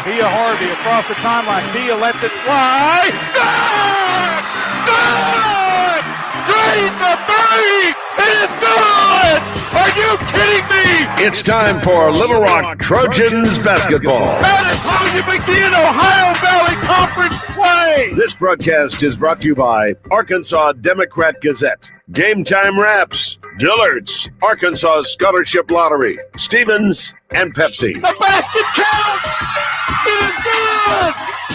Tia Harvey across the timeline. Tia lets it fly. Good! Good! Drain the three! It is good! Are you kidding me? It's time for Little Rock Trojans basketball. That is how you begin Ohio Valley Conference play! This broadcast is brought to you by Arkansas Democrat Gazette, Game Time Wraps, Dillard's, Arkansas Scholarship Lottery, Stevens, and Pepsi. The basket counts! It is good!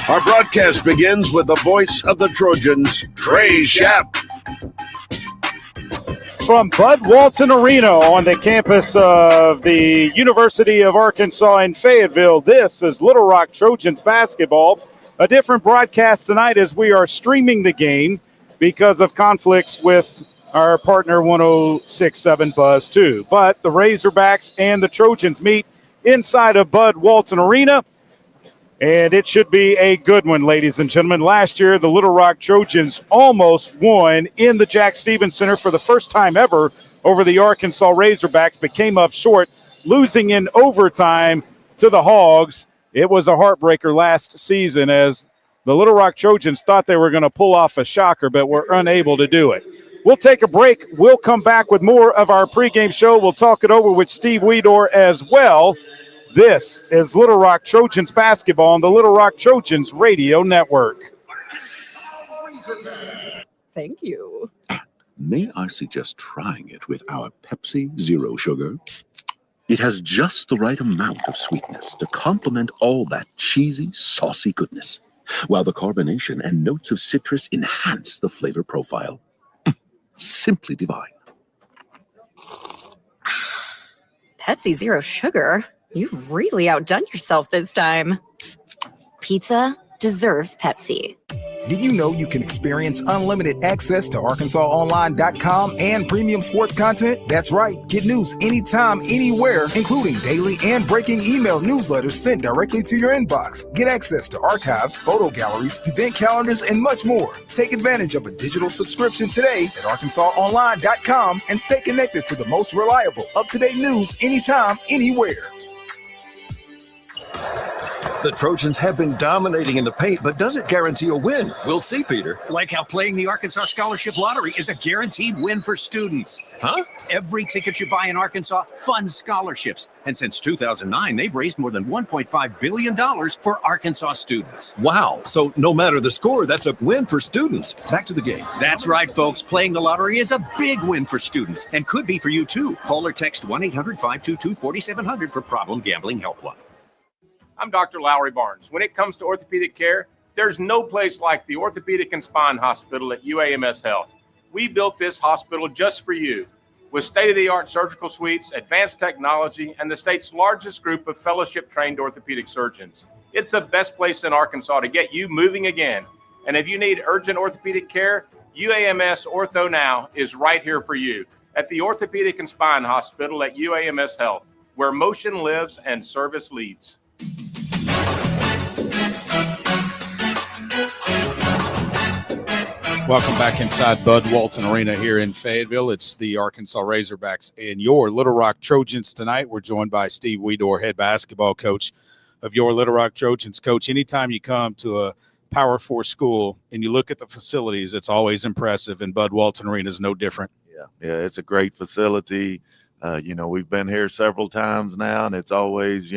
Our broadcast begins with the voice of the Trojans, Trey Shapp. From Bud Walton Arena on the campus of the University of Arkansas in Fayetteville, this is Little Rock Trojans basketball. A different broadcast tonight as we are streaming the game because of conflicts with our partner 106.7 Buzz 2. But the Razorbacks and the Trojans meet inside of Bud Walton Arena, and it should be a good one, ladies and gentlemen. Last year, the Little Rock Trojans almost won in the Jack Stevens Center for the first time ever over the Arkansas Razorbacks, but came up short, losing in overtime to the Hogs. It was a heartbreaker last season as the Little Rock Trojans thought they were going to pull off a shocker, but were unable to do it. We'll take a break. We'll come back with more of our pregame show. We'll talk it over with Steve Weedor as well. This is Little Rock Trojans basketball on the Little Rock Trojans Radio Network. Thank you. May I suggest trying it with our Pepsi Zero Sugar? It has just the right amount of sweetness to complement all that cheesy, saucy goodness, while the carbonation and notes of citrus enhance the flavor profile. Simply divine. Pepsi Zero Sugar? You've really outdone yourself this time. Pizza deserves Pepsi. Did you know you can experience unlimited access to ArkansasOnline.com and premium sports content? That's right. Get news anytime, anywhere, including daily and breaking email newsletters sent directly to your inbox. Get access to archives, photo galleries, event calendars, and much more. Take advantage of a digital subscription today at ArkansasOnline.com and stay connected to the most reliable, up-to-date news anytime, anywhere. The Trojans have been dominating in the paint, but does it guarantee a win? We'll see, Peter. Like how playing the Arkansas Scholarship Lottery is a guaranteed win for students. Huh? Every ticket you buy in Arkansas funds scholarships. And since 2009, they've raised more than $1.5 billion for Arkansas students. Wow. So no matter the score, that's a win for students. Back to the game. That's right, folks. Playing the lottery is a big win for students and could be for you, too. Call or text 1-800-522-4700 for Problem Gambling Helpline. I'm Dr. Lowry Barnes. When it comes to orthopedic care, there's no place like the Orthopedic and Spine Hospital at UAMS Health. We built this hospital just for you, with state-of-the-art surgical suites, advanced technology, and the state's largest group of fellowship-trained orthopedic surgeons. It's the best place in Arkansas to get you moving again. And if you need urgent orthopedic care, UAMS Ortho Now is right here for you at the Orthopedic and Spine Hospital at UAMS Health, where motion lives and service leads. Welcome back inside Bud Walton Arena here in Fayetteville. It's the Arkansas Razorbacks and your Little Rock Trojans tonight. We're joined by Steve Weedor, head basketball coach of your Little Rock Trojans. Coach, anytime you come to a Power 4 school and you look at the facilities, it's always impressive, and Bud Walton Arena is no different. Yeah, it's a great facility. We've been here several times now, and it's always,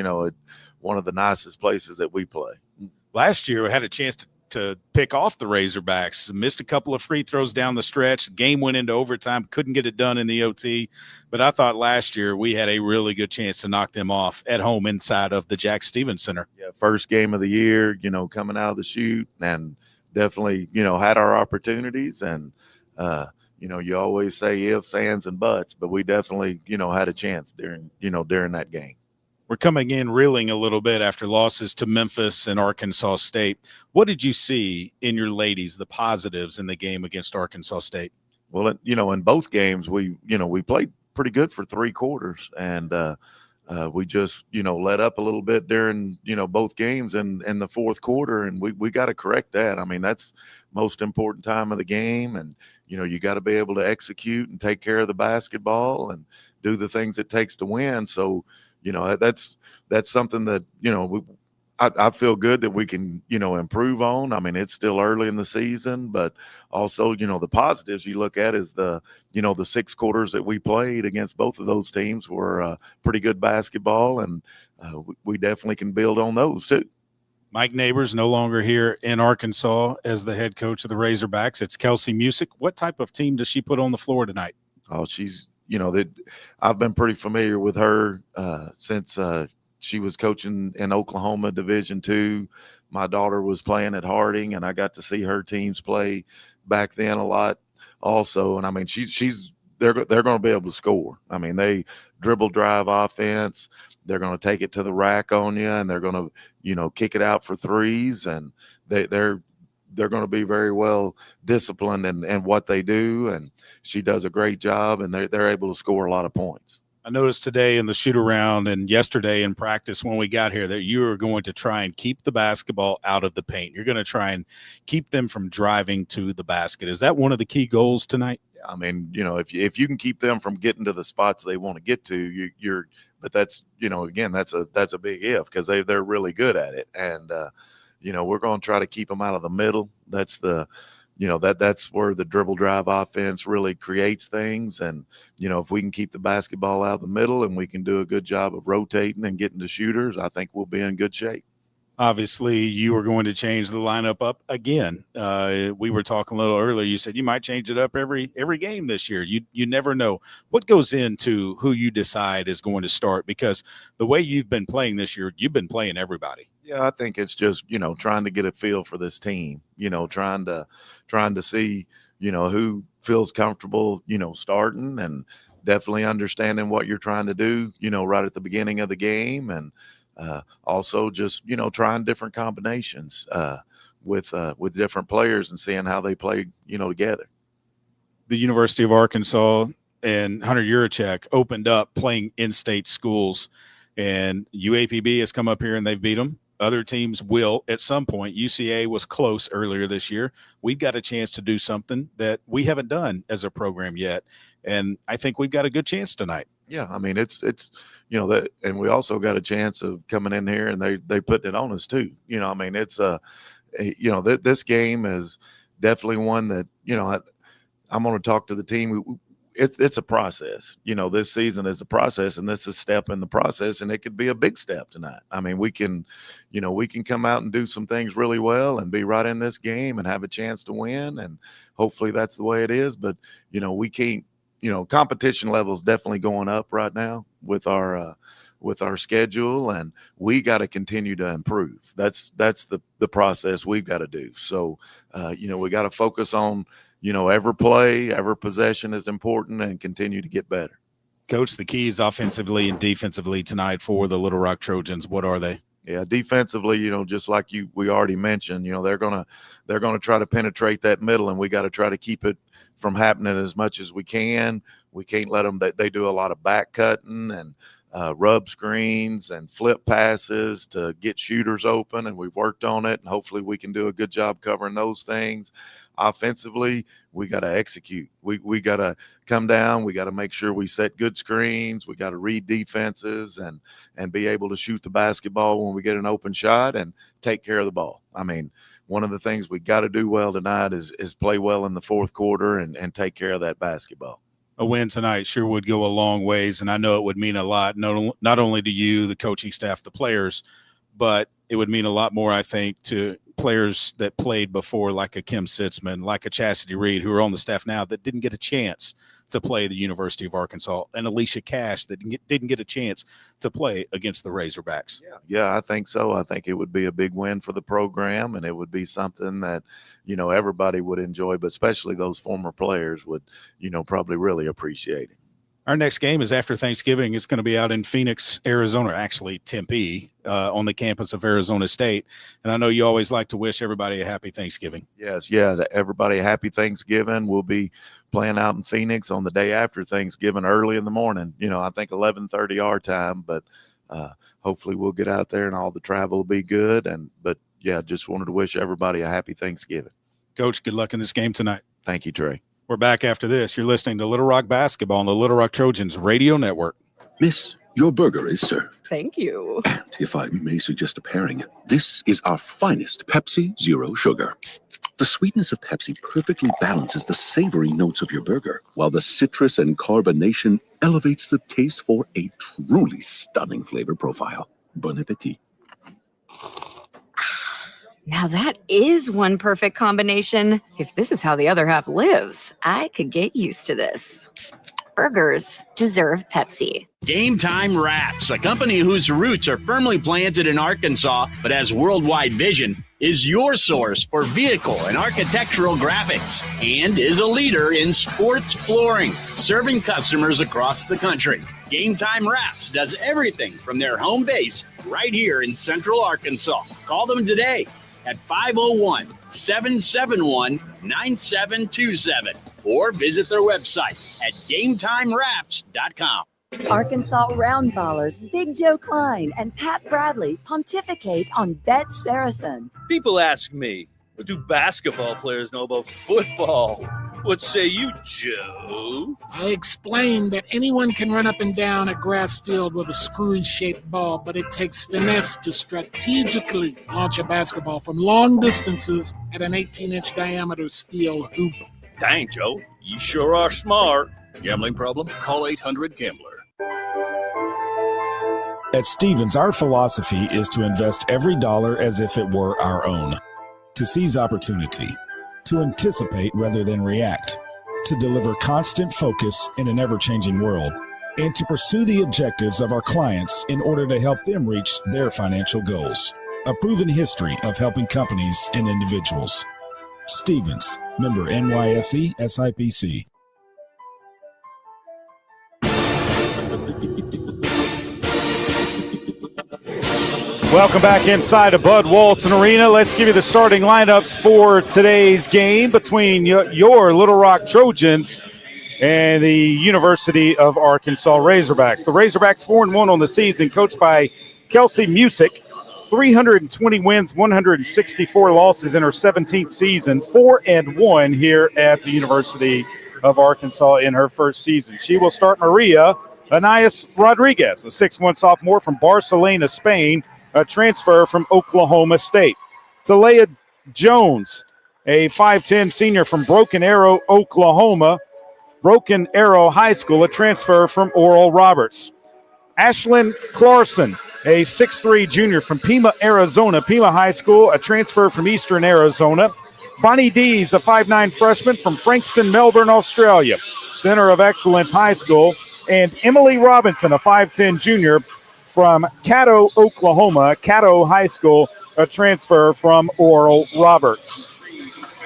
one of the nicest places that we play. Last year, we had a chance to pick off the Razorbacks. Missed a couple of free throws down the stretch. Game went into overtime. Couldn't get it done in the OT. But I thought last year we had a really good chance to knock them off at home inside of the Jack Stevens Center. Yeah, first game of the year, coming out of the chute, and definitely, had our opportunities. And, you always say ifs, ands, and buts, but we definitely, had a chance during that game. We're coming in reeling a little bit after losses to Memphis and Arkansas State. What did you see in your ladies, the positives in the game against Arkansas State? Well, in both games, we played pretty good for three quarters, and we just, let up a little bit during, both games in the fourth quarter, and we got to correct that. I mean, that's most important time of the game, and, you got to be able to execute and take care of the basketball and do the things it takes to win. So, that's something that, I feel good that we can, improve on. I mean, it's still early in the season, but also, the positives you look at is the 6 quarters that we played against both of those teams were pretty good basketball, and we definitely can build on those too. Mike Neighbors no longer here in Arkansas as the head coach of the Razorbacks. It's Kelsey Music. What type of team does she put on the floor tonight? Oh, she's, I've been pretty familiar with her since she was coaching in Oklahoma Division II. My daughter was playing at Harding, and I got to see her teams play back then a lot also. And I mean, they're going to be able to score. I mean, they dribble drive offense. They're going to take it to the rack on you, and they're going to, kick it out for threes. And they're going to be very well disciplined in what they do. And she does a great job, and they're able to score a lot of points. I noticed today in the shoot around and yesterday in practice when we got here that you are going to try and keep the basketball out of the paint. You're going to try and keep them from driving to the basket. Is that one of the key goals tonight? I mean, if you can keep them from getting to the spots they want to get to, but that's, again, that's a big if, because they're really good at it. And, we're going to try to keep them out of the middle. That's that's where the dribble drive offense really creates things. And, if we can keep the basketball out of the middle and we can do a good job of rotating and getting to shooters, I think we'll be in good shape. Obviously, you are going to change the lineup up again. We were talking a little earlier. You said you might change it up every game this year. You never know what goes into who you decide is going to start, because the way you've been playing this year, you've been playing everybody. Yeah, I think it's just, trying to get a feel for this team, trying to see, who feels comfortable, starting, and definitely understanding what you're trying to do, right at the beginning of the game. And also just, trying different combinations with different players and seeing how they play, together. The University of Arkansas and Hunter Yurachek opened up playing in-state schools, and UAPB has come up here and they've beat them. Other teams will at some point. UCA was close earlier this year. We've got a chance to do something that we haven't done as a program yet, and I think we've got a good chance tonight. Yeah, I mean, it's that, and we also got a chance of coming in here and they put it on us too. I mean, it's this game is definitely one that I'm going to talk to the team. It's a process. This season is a process, and this is a step in the process, and it could be a big step tonight. I mean, we can come out and do some things really well and be right in this game and have a chance to win, and hopefully that's the way it is. But we can't. Competition level is definitely going up right now with our schedule, and we got to continue to improve. That's the process we've got to do. So, we got to focus on, every play, every possession is important, and continue to get better. Coach, the keys offensively and defensively tonight for the Little Rock Trojans, what are they? Yeah, defensively, just like we already mentioned, they're gonna try to penetrate that middle, and we got to try to keep it from happening as much as we can. We can't let them. They do a lot of back cutting and rub screens and flip passes to get shooters open, and we've worked on it, and hopefully we can do a good job covering those things. Offensively, we got to execute. We got to come down. We got to make sure we set good screens. We got to read defenses and be able to shoot the basketball when we get an open shot and take care of the ball. I mean, one of the things we got to do well tonight is play well in the fourth quarter and take care of that basketball. A win tonight sure would go a long ways, and I know it would mean a lot, not only to you, the coaching staff, the players, but it would mean a lot more, I think, to players that played before, like a Kim Sitzman, like a Chastity Reed, who are on the staff now that didn't get a chance to play the University of Arkansas, and Alicia Cash that didn't get a chance to play against the Razorbacks. Yeah, I think so. I think it would be a big win for the program, and it would be something that, everybody would enjoy, but especially those former players would, probably really appreciate it. Our next game is after Thanksgiving. It's going to be out in Phoenix, Arizona, actually Tempe, on the campus of Arizona State. And I know you always like to wish everybody a happy Thanksgiving. Yes, everybody a happy Thanksgiving. We'll be playing out in Phoenix on the day after Thanksgiving, early in the morning. I think 11:30 our time, but hopefully we'll get out there and all the travel will be good. Just wanted to wish everybody a happy Thanksgiving. Coach, good luck in this game tonight. Thank you, Trey. We're back after this. You're listening to Little Rock Basketball on the Little Rock Trojans Radio Network. Miss, Your burger is served. Thank you. And if I may suggest a pairing, this is our finest Pepsi Zero Sugar. The sweetness of Pepsi perfectly balances the savory notes of your burger, while the citrus and carbonation elevates the taste for a truly stunning flavor profile. Bon appetit. Now that is one perfect combination. If this is how the other half lives, I could get used to this. Burgers deserve Pepsi. Game Time Wraps, a company whose roots are firmly planted in Arkansas but has worldwide vision, is your source for vehicle and architectural graphics and is a leader in sports flooring, serving customers across the country. Game Time Wraps does everything from their home base right here in Central Arkansas. Call them today at 501-771-9727 or visit their website at GameTimeWraps.com. Arkansas Roundballers Big Joe Klein and Pat Bradley pontificate on Bet Saracen. People ask me, what do basketball players know about football? What say you, Joe? I explained that anyone can run up and down a grass field with a screwy-shaped ball, but it takes finesse to strategically launch a basketball from long distances at an 18-inch diameter steel hoop. Dang, Joe, you sure are smart. Gambling problem? Call 800-GAMBLER. At Stevens, our philosophy is to invest every dollar as if it were our own, to seize opportunity, to anticipate rather than react, to deliver constant focus in an ever-changing world, and to pursue the objectives of our clients in order to help them reach their financial goals. A proven history of helping companies and individuals. Stevens, member NYSE SIPC. Welcome back inside of Bud Walton Arena. Let's give you the starting lineups for today's game between your Little Rock Trojans and the University of Arkansas Razorbacks. The Razorbacks 4-1 on the season, coached by Kelsey Musick. 320 wins, 164 losses in her 17th season, 4-1 here at the University of Arkansas in her first season. She will start Maria Anais Rodriguez, a 6'1 sophomore from Barcelona, Spain, a transfer from Oklahoma State. Talea Jones, a 5'10 senior from Broken Arrow, Oklahoma, Broken Arrow High School, a transfer from Oral Roberts. Ashlyn Clarkson, a 6'3 junior from Pima, Arizona, Pima High School, a transfer from Eastern Arizona. Bonnie Dees, a 5'9 freshman from Frankston, Melbourne, Australia, Center of Excellence High School. And Emily Robinson, a 5'10 junior from Caddo, Oklahoma, Caddo High School, a transfer from Oral Roberts.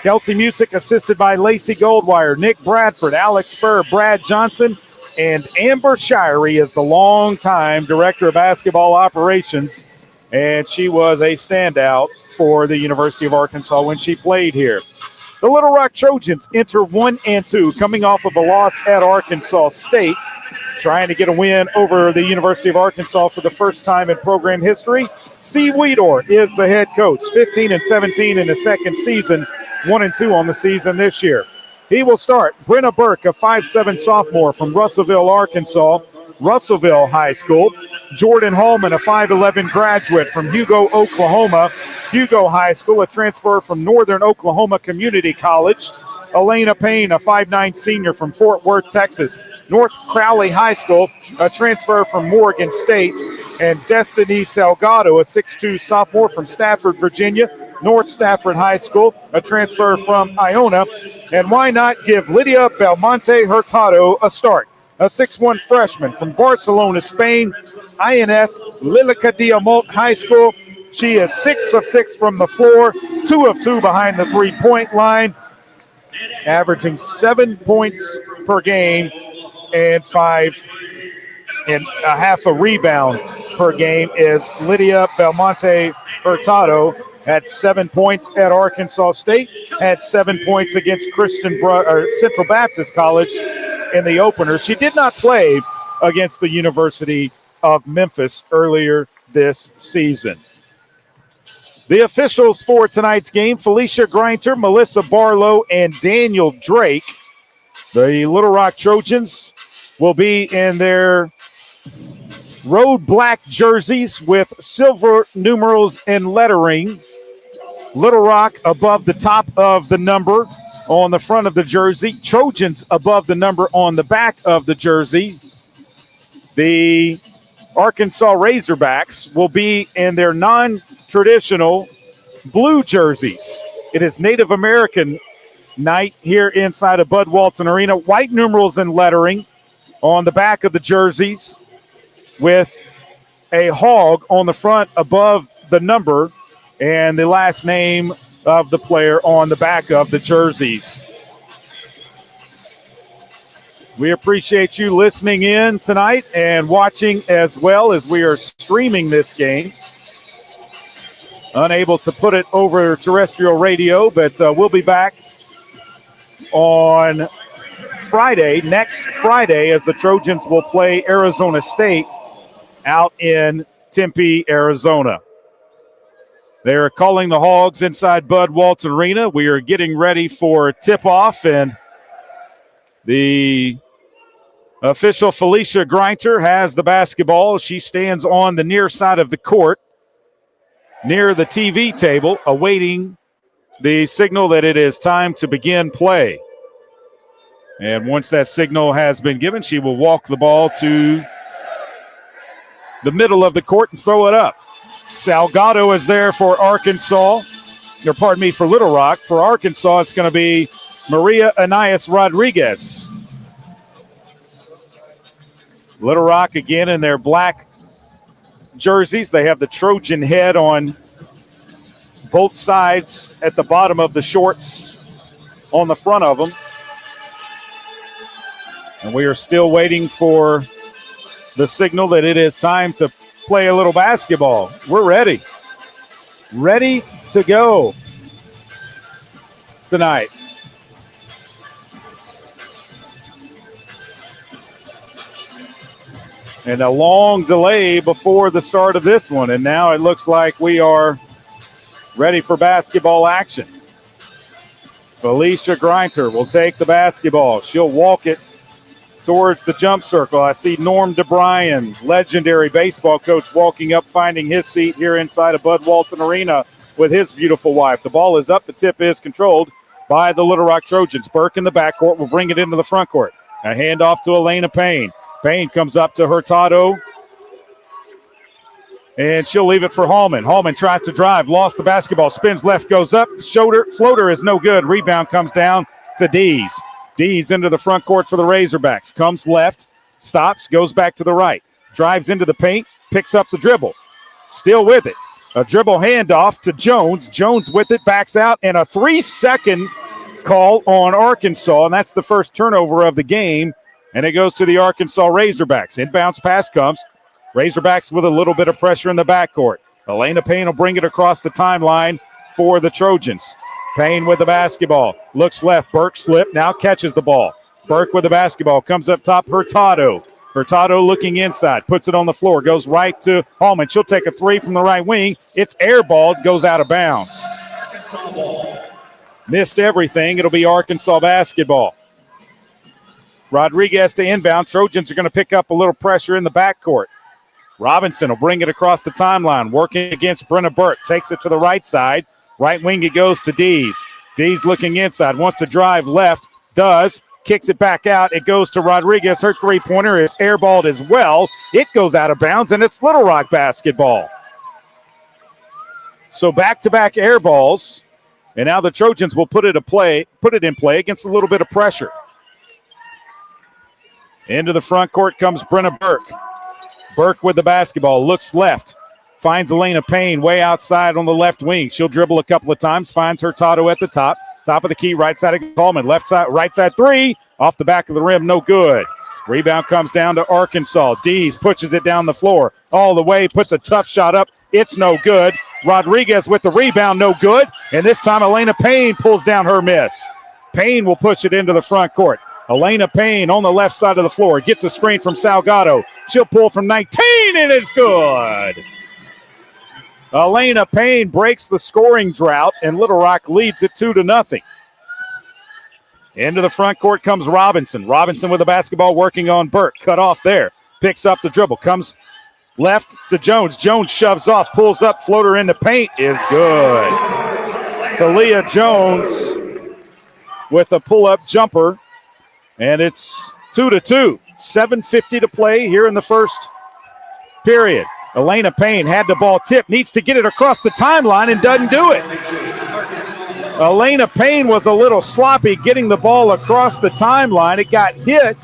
Kelsey Musick assisted by Lacey Goldwire, Nick Bradford, Alex Furr, Brad Johnson, and Amber Shirey is the longtime director of basketball operations, and she was a standout for the University of Arkansas when she played here. The Little Rock Trojans enter 1-2, coming off of a loss at Arkansas State, trying to get a win over the University of Arkansas for the first time in program history. Steve Weedor is the head coach, 15-17 in the second season, 1-2 on the season this year. He will start Brenna Burke, a 5'7 sophomore from Russellville, Arkansas, Russellville High School. Jordan Hallman, a 5'11 graduate from Hugo, Oklahoma, Hugo High School, a transfer from Northern Oklahoma Community College. Elena Payne, a 5'9 senior from Fort Worth, Texas, North Crowley High School, a transfer from Morgan State. And Destiny Salgado, a 6'2 sophomore from Stafford, Virginia, North Stafford High School, a transfer from Iona. And why not give Lydia Belmonte Hurtado a start? A 6'1 freshman from Barcelona, Spain, INS Lilica Diamont High School. She is 6 of 6 from the floor, 2 of 2 behind the three-point line, averaging 7 points per game and 5.5 a rebound per game is Lydia Belmonte Hurtado. Had 7 points at Arkansas State, had 7 points against Central Baptist College in the opener. She did not play against the University of Memphis earlier this season. The officials for tonight's game, Felicia Greinter, Melissa Barlow, and Daniel Drake. The Little Rock Trojans will be in their road black jerseys with silver numerals and lettering. Little Rock above the top of the number on the front of the jersey. Trojans above the number on the back of the jersey. The Arkansas Razorbacks will be in their non-traditional blue jerseys. It is Native American night here inside of Bud Walton Arena. White numerals and lettering on the back of the jerseys with a hog on the front above the number and the last name of the player on the back of the jerseys. We appreciate you listening in tonight and watching as well as we are streaming this game. Unable to put it over terrestrial radio, but we'll be back on Friday, next Friday, as the Trojans will play Arizona State out in Tempe, Arizona. They're calling the Hogs inside Bud Walton Arena. We are getting ready for tip-off, and the official Felicia Greinter has the basketball. She stands on the near side of the court, near the TV table, awaiting the signal that it is time to begin play. And once that signal has been given, she will walk the ball to the middle of the court and throw it up. Salgado is there for Arkansas, or pardon me, for Little Rock. For Arkansas, it's going to be Maria Anais Rodriguez. Little Rock again in their black jerseys. They have the Trojan head on both sides at the bottom of the shorts on the front of them. And we are still waiting for the signal that it is time to play a little basketball. We're ready. Ready to go tonight. And a long delay before the start of this one. And now it looks like we are ready for basketball action. Felicia Greinter will take the basketball. She'll walk it towards the jump circle. I see Norm DeBryan, legendary baseball coach, walking up, finding his seat here inside of Bud Walton Arena with his beautiful wife. The ball is up. The tip is controlled by the Little Rock Trojans. Burke in the backcourt will bring it into the front court. A handoff to Elena Payne. Payne comes up to Hurtado, and she'll leave it for Hallman. Hallman tries to drive, lost the basketball, spins left, goes up. Floater is no good. Rebound comes down to Dees. Dees into the front court for the Razorbacks. Comes left, stops, goes back to the right. Drives into the paint, picks up the dribble. Still with it. A dribble handoff to Jones. Jones with it, backs out, and a 3-second call on Arkansas, and that's the first turnover of the game, and it goes to the Arkansas Razorbacks. Inbounds pass comes. Razorbacks with a little bit of pressure in the backcourt. Elena Payne will bring it across the timeline for the Trojans. Payne with the basketball. Looks left. Burke slipped. Now catches the ball. Burke with the basketball. Comes up top. Hurtado. Hurtado looking inside. Puts it on the floor. Goes right to Hallman. She'll take a three from the right wing. It's airballed. Goes out of bounds. Missed everything. It'll be Arkansas basketball. Rodriguez to inbound. Trojans are going to pick up a little pressure in the backcourt. Robinson will bring it across the timeline. Working against Brenna Burke. Takes it to the right side. Right wing it goes to Dees. Dees looking inside. Wants to drive left. Does. Kicks it back out. It goes to Rodriguez. Her three-pointer is airballed as well. It goes out of bounds, and it's Little Rock basketball. So back-to-back air balls, and now the Trojans will put it in play against a little bit of pressure. Into the front court comes Brenna Burke. Burke with the basketball. Looks left. Finds Elena Payne way outside on the left wing. She'll dribble a couple of times. Finds Hurtado at the top. Top of the key, right side of Coleman. Left side, right side three. Off the back of the rim, no good. Rebound comes down to Arkansas. Dees pushes it down the floor all the way. Puts a tough shot up. It's no good. Rodriguez with the rebound, no good. And this time Elena Payne pulls down her miss. Payne will push it into the front court. Elena Payne on the left side of the floor. Gets a screen from Salgado. She'll pull from 19, and it's good. Elena Payne breaks the scoring drought, and Little Rock leads it 2-0. Into the front court comes Robinson. Robinson with the basketball working on Burke. Cut off there. Picks up the dribble. Comes Left to Jones. Jones shoves off, pulls up, floater in the paint is good. Talia Jones with a pull-up jumper, and it's 2-2. 7:50 to play here in the first period. Elena Payne had the ball tipped, needs to get it across the timeline and doesn't do it. Elena Payne was a little sloppy getting the ball across the timeline. It got hit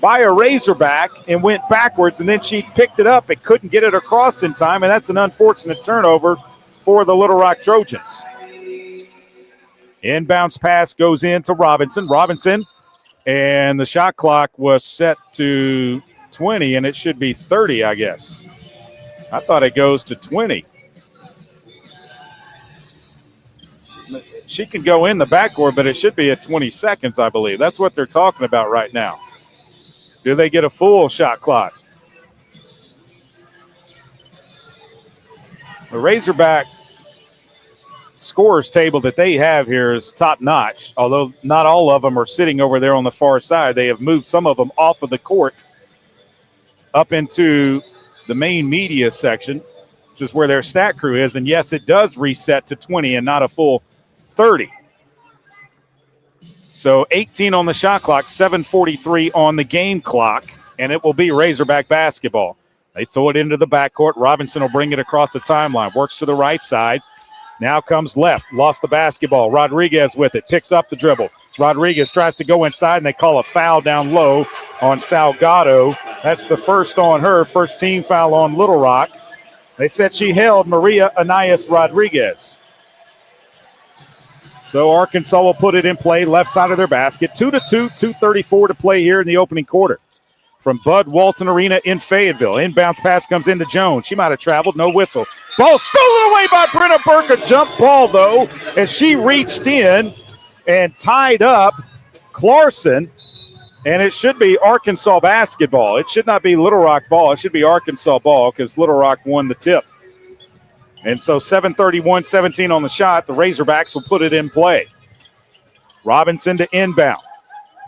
by a Razorback and went backwards, and then she picked it up and couldn't get it across in time, and that's an unfortunate turnover for the Little Rock Trojans. Inbounds pass goes in to Robinson. Robinson, and the shot clock was set to 20, and it should be 30, I guess. I thought it goes to 20. She can go in the backcourt, but it should be at 20 seconds, I believe. That's what they're talking about right now. Do they get a full shot clock? The Razorback scores table that they have here is top notch, although not all of them are sitting over there on the far side. They have moved some of them off of the court up into the main media section, which is where their stat crew is. And yes, it does reset to 20 and not a full 30. So 18 on the shot clock, 7:43 on the game clock, and it will be Razorback basketball. They throw it into the backcourt. Robinson will bring it across the timeline, works to the right side. Now comes left, lost the basketball. Rodriguez with it, picks up the dribble. Rodriguez tries to go inside, and they call a foul down low on Salgado. That's the first on her, first team foul on Little Rock. They said she held Maria Anais Rodriguez. So Arkansas will put it in play, left side of their basket. 2-2, 2:34 to play here in the opening quarter. From Bud Walton Arena in Fayetteville. Inbounds pass comes into Jones. She might have traveled, no whistle. Ball stolen away by Brenna Burke. A jump ball, though, as she reached in and tied up Clarkson. And it should be Arkansas basketball. It should not be Little Rock ball. It should be Arkansas ball because Little Rock won the tip. And so 7:31, 17 on the shot. The Razorbacks will put it in play. Robinson to inbound.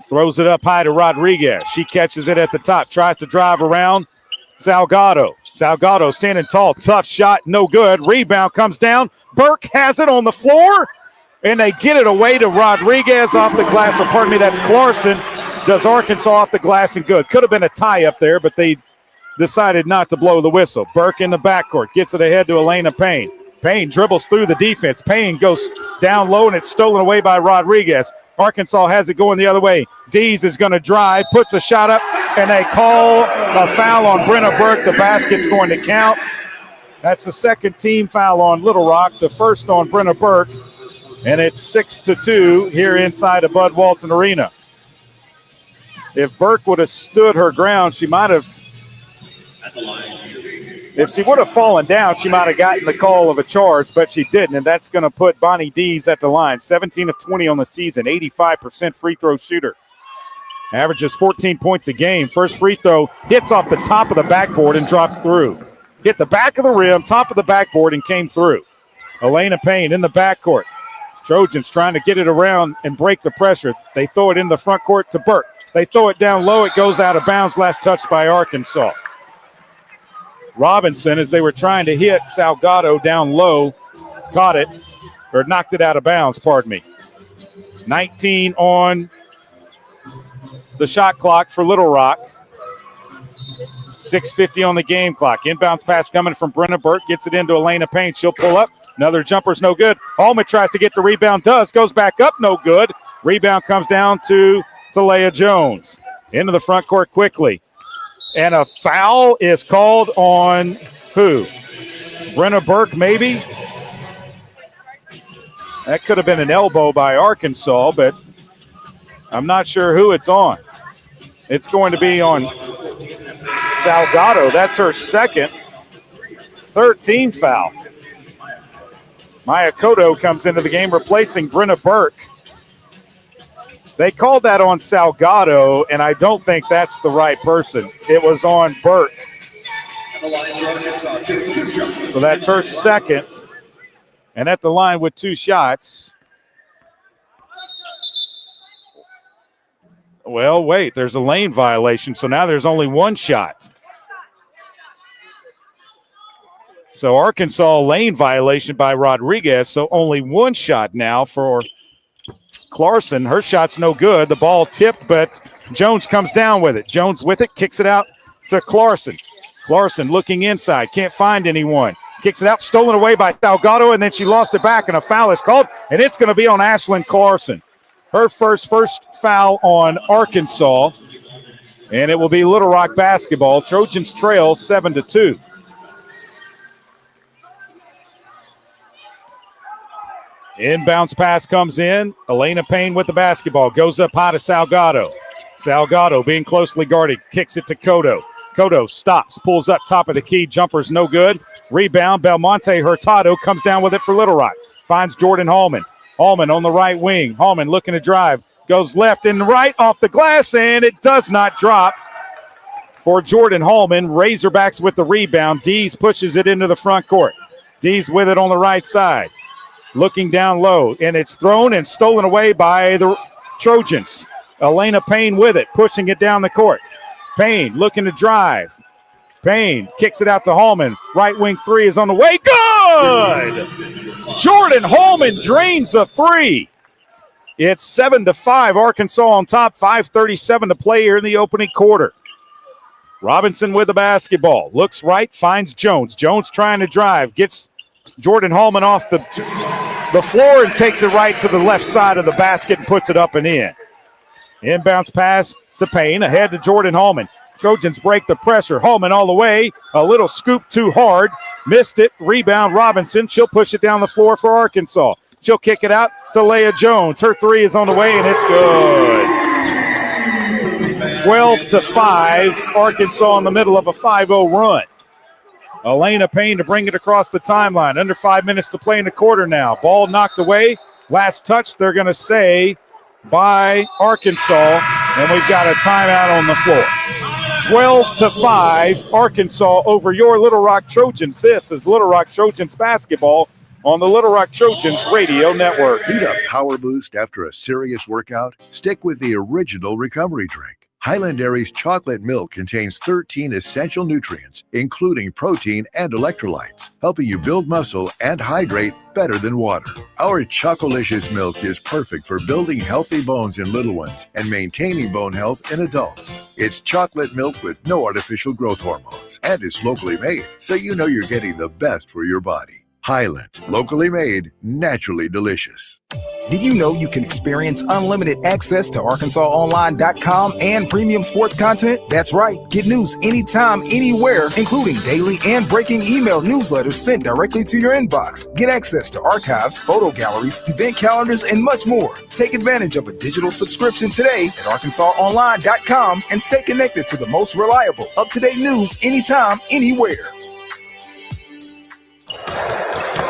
Throws it up high to Rodriguez. She catches it at the top. Tries to drive around Salgado. Salgado standing tall. Tough shot. No good. Rebound comes down. Burke has it on the floor. And they get it away to Rodriguez off the glass. Or pardon me, that's Clarkson. Does Arkansas off the glass and good. Could have been a tie up there, but they decided not to blow the whistle. Burke in the backcourt. Gets it ahead to Elena Payne. Payne dribbles through the defense. Payne goes down low, and it's stolen away by Rodriguez. Arkansas has it going the other way. Dees is going to drive, puts a shot up, and they call a foul on Brenna Burke. The basket's going to count. That's the second team foul on Little Rock, the first on Brenna Burke, and it's 6-2 here inside of Bud Walton Arena. If Burke would have stood her ground, she might have. If she would have fallen down, she might have gotten the call of a charge, but she didn't, and that's going to put Bonnie Dees at the line. 17 of 20 on the season, 85% free throw shooter. Averages 14 points a game. First free throw hits off the top of the backboard and drops through. Hit the back of the rim, top of the backboard, and came through. Elena Payne in the backcourt. Trojans trying to get it around and break the pressure. They throw it in the front court to Burke. They throw it down low. It goes out of bounds. Last touch by Arkansas. Robinson, as they were trying to hit Salgado down low, caught it, or knocked it out of bounds, pardon me. 19 on the shot clock for Little Rock. 6:50 on the game clock. Inbounds pass coming from Brenna Burke. Gets it into Elena Payne. She'll pull up. Another jumper's no good. Allman tries to get the rebound. Does. Goes back up. No good. Rebound comes down to Talia Jones. Into the front court quickly. And a foul is called on who? Brenna Burke, maybe? That could have been an elbow by Arkansas, but I'm not sure who it's on. It's going to be on Salgado. That's her second. 13 foul. Maya Cotto comes into the game replacing Brenna Burke. They called that on Salgado, and I don't think that's the right person. It was on Burke. So that's her second. And at the line with 2 shots. Well, wait, there's a lane violation, so now there's only 1 shot. So Arkansas lane violation by Rodriguez. So only one shot now for Clarkson. Her shot's no good. The ball tipped, but Jones comes down with it. Jones with it, kicks it out to Clarkson. Clarkson looking inside, can't find anyone. Kicks it out, stolen away by Salgado, and then she lost it back, and a foul is called, and it's going to be on Ashlyn Clarkson. Her first foul on Arkansas, and it will be Little Rock basketball. Trojans trail 7-2. Inbounds pass comes in. Elena Payne with the basketball. Goes up high to Salgado. Salgado being closely guarded. Kicks it to Cotto. Cotto stops. Pulls up top of the key. Jumper's no good. Rebound. Belmonte Hurtado comes down with it for Little Rock. Finds Jordan Hallman. Hallman on the right wing. Hallman looking to drive. Goes left and right off the glass, and it does not drop for Jordan Hallman. Razorbacks with the rebound. Dees pushes it into the front court. Dees with it on the right side. Looking down low, and it's thrown and stolen away by the Trojans. Elena Payne with it, pushing it down the court. Payne looking to drive. Payne kicks it out to Hallman. Right wing three is on the way. Good! Jordan Hallman drains a three. It's 7-5. Arkansas on top. 5:37 to play here in the opening quarter. Robinson with the basketball. Looks right, finds Jones. Jones trying to drive. Gets Jordan Hallman off the floor and takes it right to the left side of the basket and puts it up and in. Inbounds pass to Payne. Ahead to Jordan Hallman. Trojans break the pressure. Hallman all the way. A little scoop too hard. Missed it. Rebound Robinson. She'll push it down the floor for Arkansas. She'll kick it out to Leah Jones. Her three is on the way, and it's good. 12-5. Arkansas in the middle of a 5-0 run. Elena Payne to bring it across the timeline. Under 5 minutes to play in the quarter now. Ball knocked away. Last touch, they're going to say, by Arkansas, and we've got a timeout on the floor. 12-5, Arkansas over your Little Rock Trojans. This is Little Rock Trojans basketball on the Little Rock Trojans radio network. Need a power boost after a serious workout? Stick with the original recovery drink. Highland Dairy's chocolate milk contains 13 essential nutrients, including protein and electrolytes, helping you build muscle and hydrate better than water. Our Chocolicious milk is perfect for building healthy bones in little ones and maintaining bone health in adults. It's chocolate milk with no artificial growth hormones, and it's locally made, so you know you're getting the best for your body. Highland, locally made, naturally delicious. Did you know you can experience unlimited access to ArkansasOnline.com and premium sports content? That's right. Get news anytime, anywhere, including daily and breaking email newsletters sent directly to your inbox. Get access to archives, photo galleries, event calendars, and much more. Take advantage of a digital subscription today at ArkansasOnline.com and stay connected to the most reliable, up-to-date news anytime, anywhere.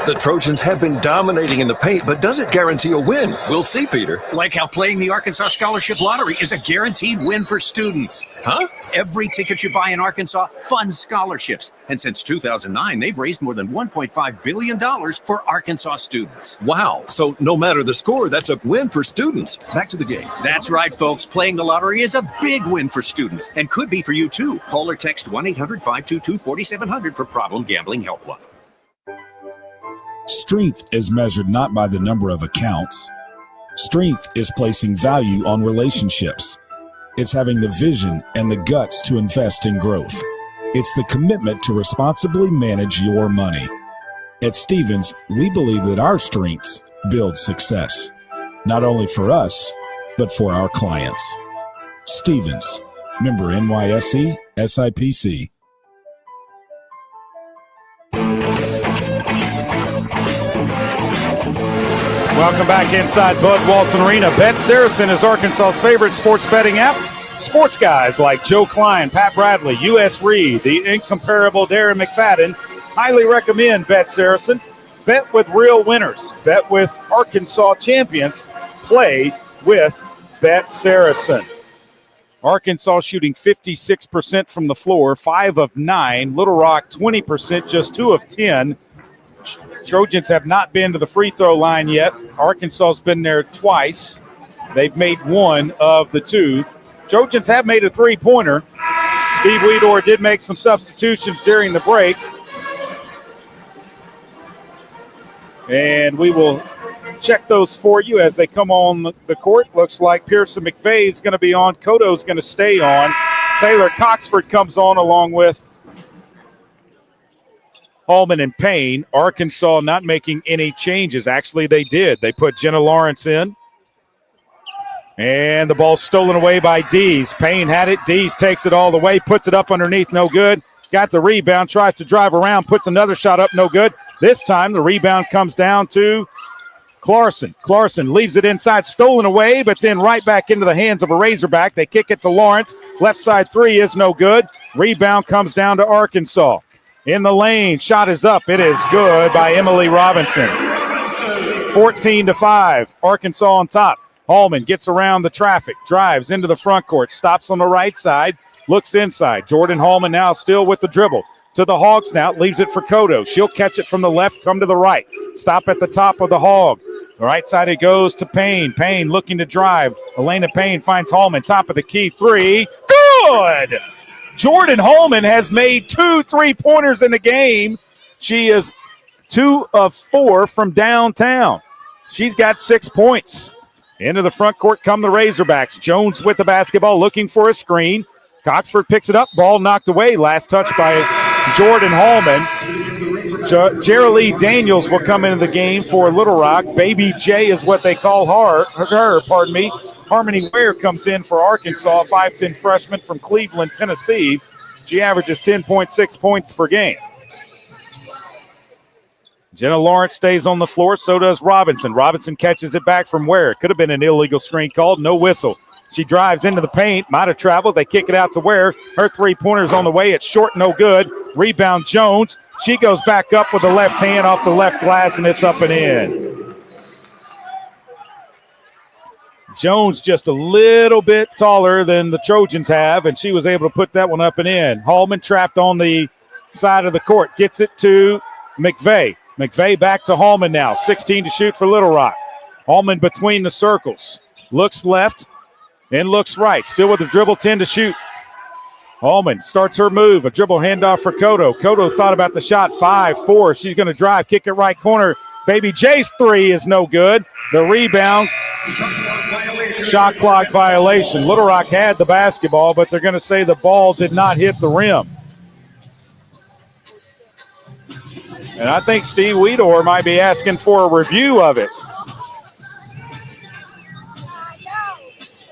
The Trojans have been dominating in the paint, but does it guarantee a win? We'll see, Peter. Like how playing the Arkansas Scholarship Lottery is a guaranteed win for students. Huh? Every ticket you buy in Arkansas funds scholarships. And since 2009, they've raised more than $1.5 billion for Arkansas students. Wow. So no matter the score, that's a win for students. Back to the game. That's right, folks. Playing the lottery is a big win for students and could be for you, too. Call or text 1-800-522-4700 for Problem Gambling Helpline. Strength is measured not by the number of accounts. Strength is placing value on relationships. It's having the vision and the guts to invest in growth. It's the commitment to responsibly manage your money. At Stephens, we believe that our strengths build success, not only for us, but for our clients. Stephens, member NYSE, SIPC. Welcome back inside Bud Walton Arena. Bet Saracen is Arkansas's favorite sports betting app. Sports guys like Joe Klein, Pat Bradley, U.S. Reed, the incomparable Darren McFadden highly recommend Bet Saracen. Bet with real winners. Bet with Arkansas champions. Play with Bet Saracen. Arkansas shooting 56% from the floor, 5 of 9. Little Rock 20%, just 2 of 10. Trojans have not been to the free throw line yet. Arkansas's been there twice. They've made 1 of the 2. Trojans have made a three-pointer. Steve Weedor did make some substitutions during the break. And we will check those for you as they come on the court. Looks like Pearson McVeigh is going to be on. Cotto's going to stay on. Taylor Coxford comes on along with Hallman and Payne. Arkansas not making any changes. Actually, they did. They put Jenna Lawrence in. And the ball stolen away by Dees. Payne had it. Dees takes it all the way, puts it up underneath, no good. Got the rebound, tries to drive around, puts another shot up, no good. This time the rebound comes down to Clarkson. Clarkson leaves it inside, stolen away, but then right back into the hands of a Razorback. They kick it to Lawrence. Left side three is no good. Rebound comes down to Arkansas. In the lane, shot is up. It is good by Emily Robinson. 14-5, Arkansas on top. Hallman gets around the traffic, drives into the front court, stops on the right side, looks inside. Jordan Hallman now still with the dribble. To the Hog Snout, leaves it for Cotto. She'll catch it from the left, come to the right. Stop at the top of the Hog. The right side it goes to Payne. Payne looking to drive. Elena Payne finds Hallman, top of the key, three. Good! Jordan Hallman has made 2 3-pointers in the game. She is 2 of 4 from downtown. She's got 6 points. Into the front court come the Razorbacks. Jones with the basketball, looking for a screen. Coxford picks it up, ball knocked away. Last touch by Jordan Hallman. Jerilee Daniels will come into the game for Little Rock. Baby J is what they call her. Harmony Ware comes in for Arkansas, 5'10" freshman from Cleveland, Tennessee. She averages 10.6 points per game. Jenna Lawrence stays on the floor, so does Robinson. Robinson catches it back from Ware. It could have been an illegal screen called, no whistle. She drives into the paint, might have traveled. They kick it out to Ware. Her 3-pointer's on the way. It's short, no good. Rebound Jones. She goes back up with the left hand off the left glass, and it's up and in. Jones just a little bit taller than the Trojans have, and she was able to put that one up and in. Hallman trapped on the side of the court. Gets it to McVeigh. McVeigh back to Hallman now. 16 to shoot for Little Rock. Hallman between the circles. Looks left and looks right. Still with the dribble, 10 to shoot. Hallman starts her move. A dribble handoff for Cotto. Cotto thought about the shot. 5-4. She's going to drive. Kick it right corner. Baby J's 3 is no good. The rebound. Shot clock violation. Little Rock had the basketball, but they're going to say the ball did not hit the rim. And I think Steve Weedor might be asking for a review of it.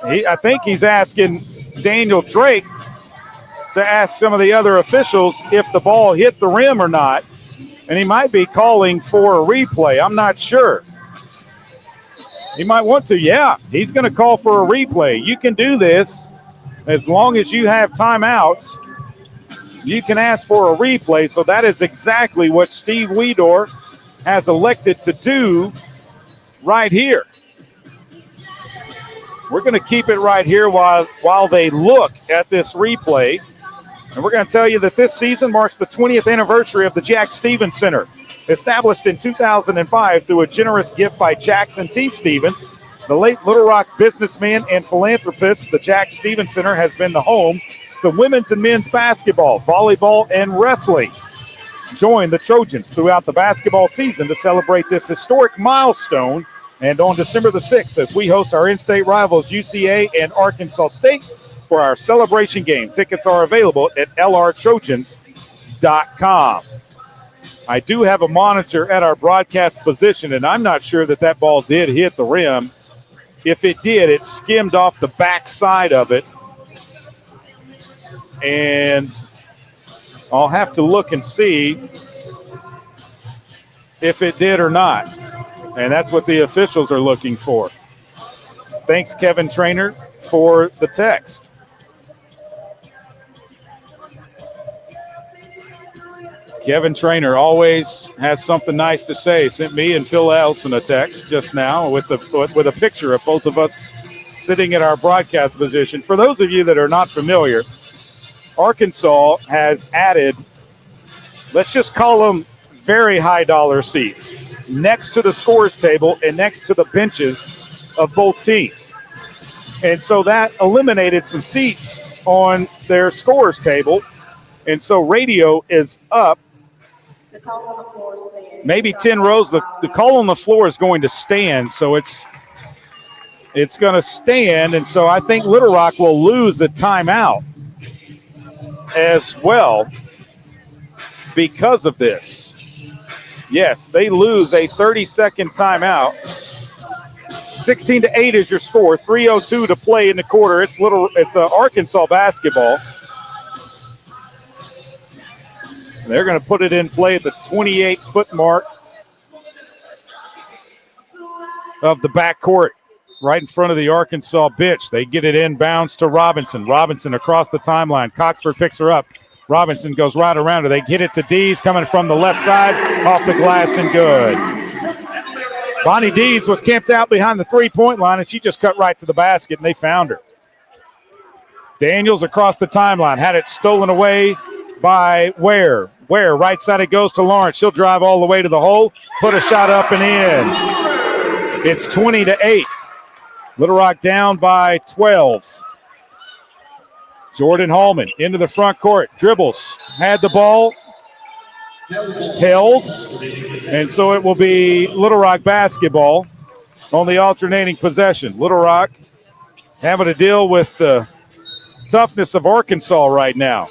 I think he's asking Daniel Drake to ask some of the other officials if the ball hit the rim or not. And he might be calling for a replay. I'm not sure. He might want to. Yeah, he's going to call for a replay. You can do this as long as you have timeouts. You can ask for a replay. So that is exactly what Steve Weedor has elected to do right here. We're going to keep it right here while they look at this replay. And we're going to tell you that this season marks the 20th anniversary of the Jack Stevens Center. Established in 2005 through a generous gift by Jackson T. Stevens, the late Little Rock businessman and philanthropist, the Jack Stevens Center has been the home to women's and men's basketball, volleyball, and wrestling. Join the Trojans throughout the basketball season to celebrate this historic milestone. And on December the 6th, as we host our in-state rivals UCA and Arkansas State for our celebration game. Tickets are available at lrtrojans.com. I do have a monitor at our broadcast position, and I'm not sure that ball did hit the rim. If it did, it skimmed off the back side of it. And I'll have to look and see if it did or not. And that's what the officials are looking for. Thanks, Kevin Trainer, for the text. Kevin Trainer always has something nice to say. Sent me and Phil Elson a text just now with a picture of both of us sitting at our broadcast position. For those of you that are not familiar, Arkansas has added, let's just call them very high dollar seats next to the scores table and next to the benches of both teams. And so that eliminated some seats on their scores table. And so radio is up maybe 10 rows. The call on the floor is going to stand, so it's going to stand, and so I think Little Rock will lose a timeout as well because of this. Yes, they lose a 30-second timeout. 16-8 is your score. 3:02 to play in the quarter. It's Arkansas basketball. They're going to put it in play at the 28-foot mark of the backcourt, right in front of the Arkansas bench. They get it inbounds to Robinson. Robinson across the timeline. Coxford picks her up. Robinson goes right around her. They get it to Dees coming from the left side, off the glass and good. Bonnie Dees was camped out behind the three-point line, and she just cut right to the basket, and they found her. Daniels across the timeline, had it stolen away by Ware. Ware, right side it goes to Lawrence. She'll drive all the way to the hole, put a shot up and in. It's 20-8. Little Rock down by 12. Jordan Hallman into the front court, dribbles, had the ball, held, and so it will be Little Rock basketball on the alternating possession. Little Rock having to deal with the toughness of Arkansas right now.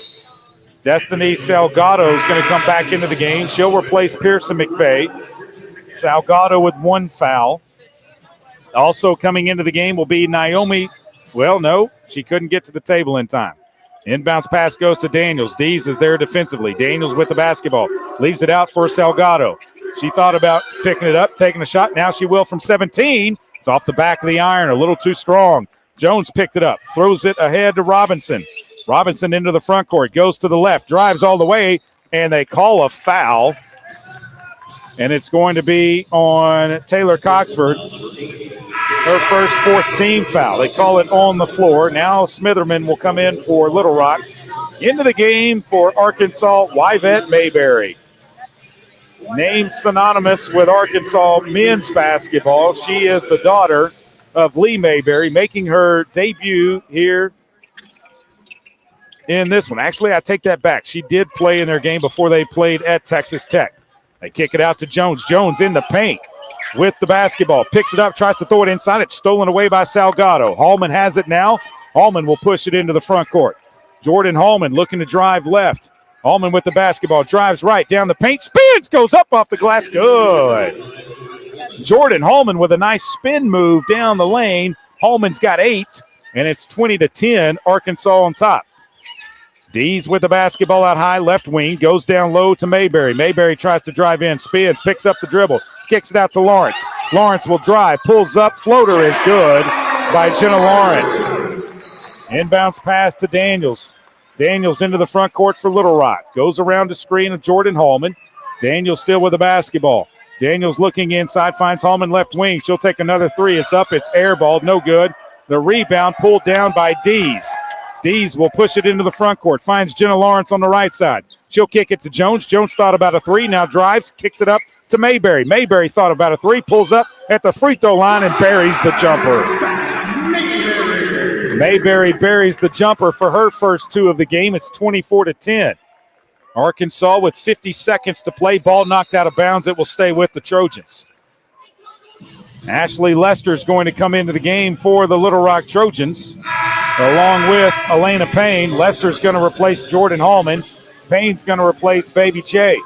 Destiny Salgado is going to come back into the game. She'll replace Pearson McVeigh. Salgado with one foul. Also coming into the game will be Naomi. Well, no, she couldn't get to the table in time. Inbounds pass goes to Daniels. Dees is there defensively. Daniels with the basketball. Leaves it out for Salgado. She thought about picking it up, taking a shot. Now she will from 17. It's off the back of the iron, a little too strong. Jones picked it up, throws it ahead to Robinson. Robinson into the front court, goes to the left, drives all the way, and they call a foul. And it's going to be on Taylor Coxford, her first fourth-team foul. They call it on the floor. Now Smitherman will come in for Little Rock. Into the game for Arkansas, Yvette Mayberry. Name synonymous with Arkansas men's basketball. She is the daughter of Lee Mayberry, making her debut here in this one. Actually, I take that back. She did play in their game before they played at Texas Tech. They kick it out to Jones. Jones in the paint with the basketball. Picks it up, tries to throw it inside. It's stolen away by Salgado. Hallman has it now. Hallman will push it into the front court. Jordan Hallman looking to drive left. Hallman with the basketball. Drives right down the paint. Spins. Goes up off the glass. Good. Jordan Hallman with a nice spin move down the lane. Hallman's got 8, and it's 20-10. Arkansas on top. Dees with the basketball out high, left wing, goes down low to Mayberry. Mayberry tries to drive in, spins, picks up the dribble, kicks it out to Lawrence. Lawrence will drive, pulls up, floater is good by Jenna Lawrence. Inbounds pass to Daniels. Daniels into the front court for Little Rock. Goes around the screen of Jordan Hallman. Daniels still with the basketball. Daniels looking inside, finds Hallman left wing. She'll take another three. It's up, it's airballed, no good. The rebound pulled down by Dees. Dees will push it into the front court, finds Jenna Lawrence on the right side. She'll kick it to Jones. Jones thought about a three, now drives, kicks it up to Mayberry. Mayberry thought about a three, pulls up at the free throw line and buries the jumper. Mayberry buries the jumper for her first two of the game. It's 24-10. Arkansas with 50 seconds to play. Ball knocked out of bounds. It will stay with the Trojans. Ashley Lester is going to come into the game for the Little Rock Trojans, along with Elena Payne. Lester's going to replace Jordan Hallman. Payne's going to replace Baby Che.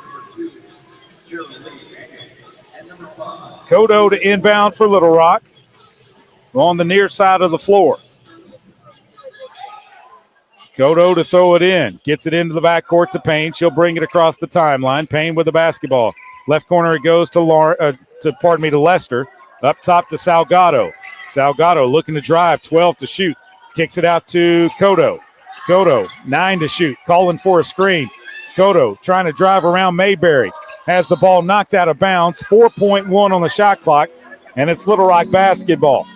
Kodo to inbound for Little Rock on the near side of the floor. Kodo to throw it in. Gets it into the backcourt to Payne. She'll bring it across the timeline. Payne with the basketball. Left corner it goes to Lester. Up top to Salgado. Salgado looking to drive, 12 to shoot. Kicks it out to Kodo. Kodo, 9 to shoot, calling for a screen. Kodo trying to drive around Mayberry. Has the ball knocked out of bounds. 4.1 on the shot clock, and it's Little Rock basketball.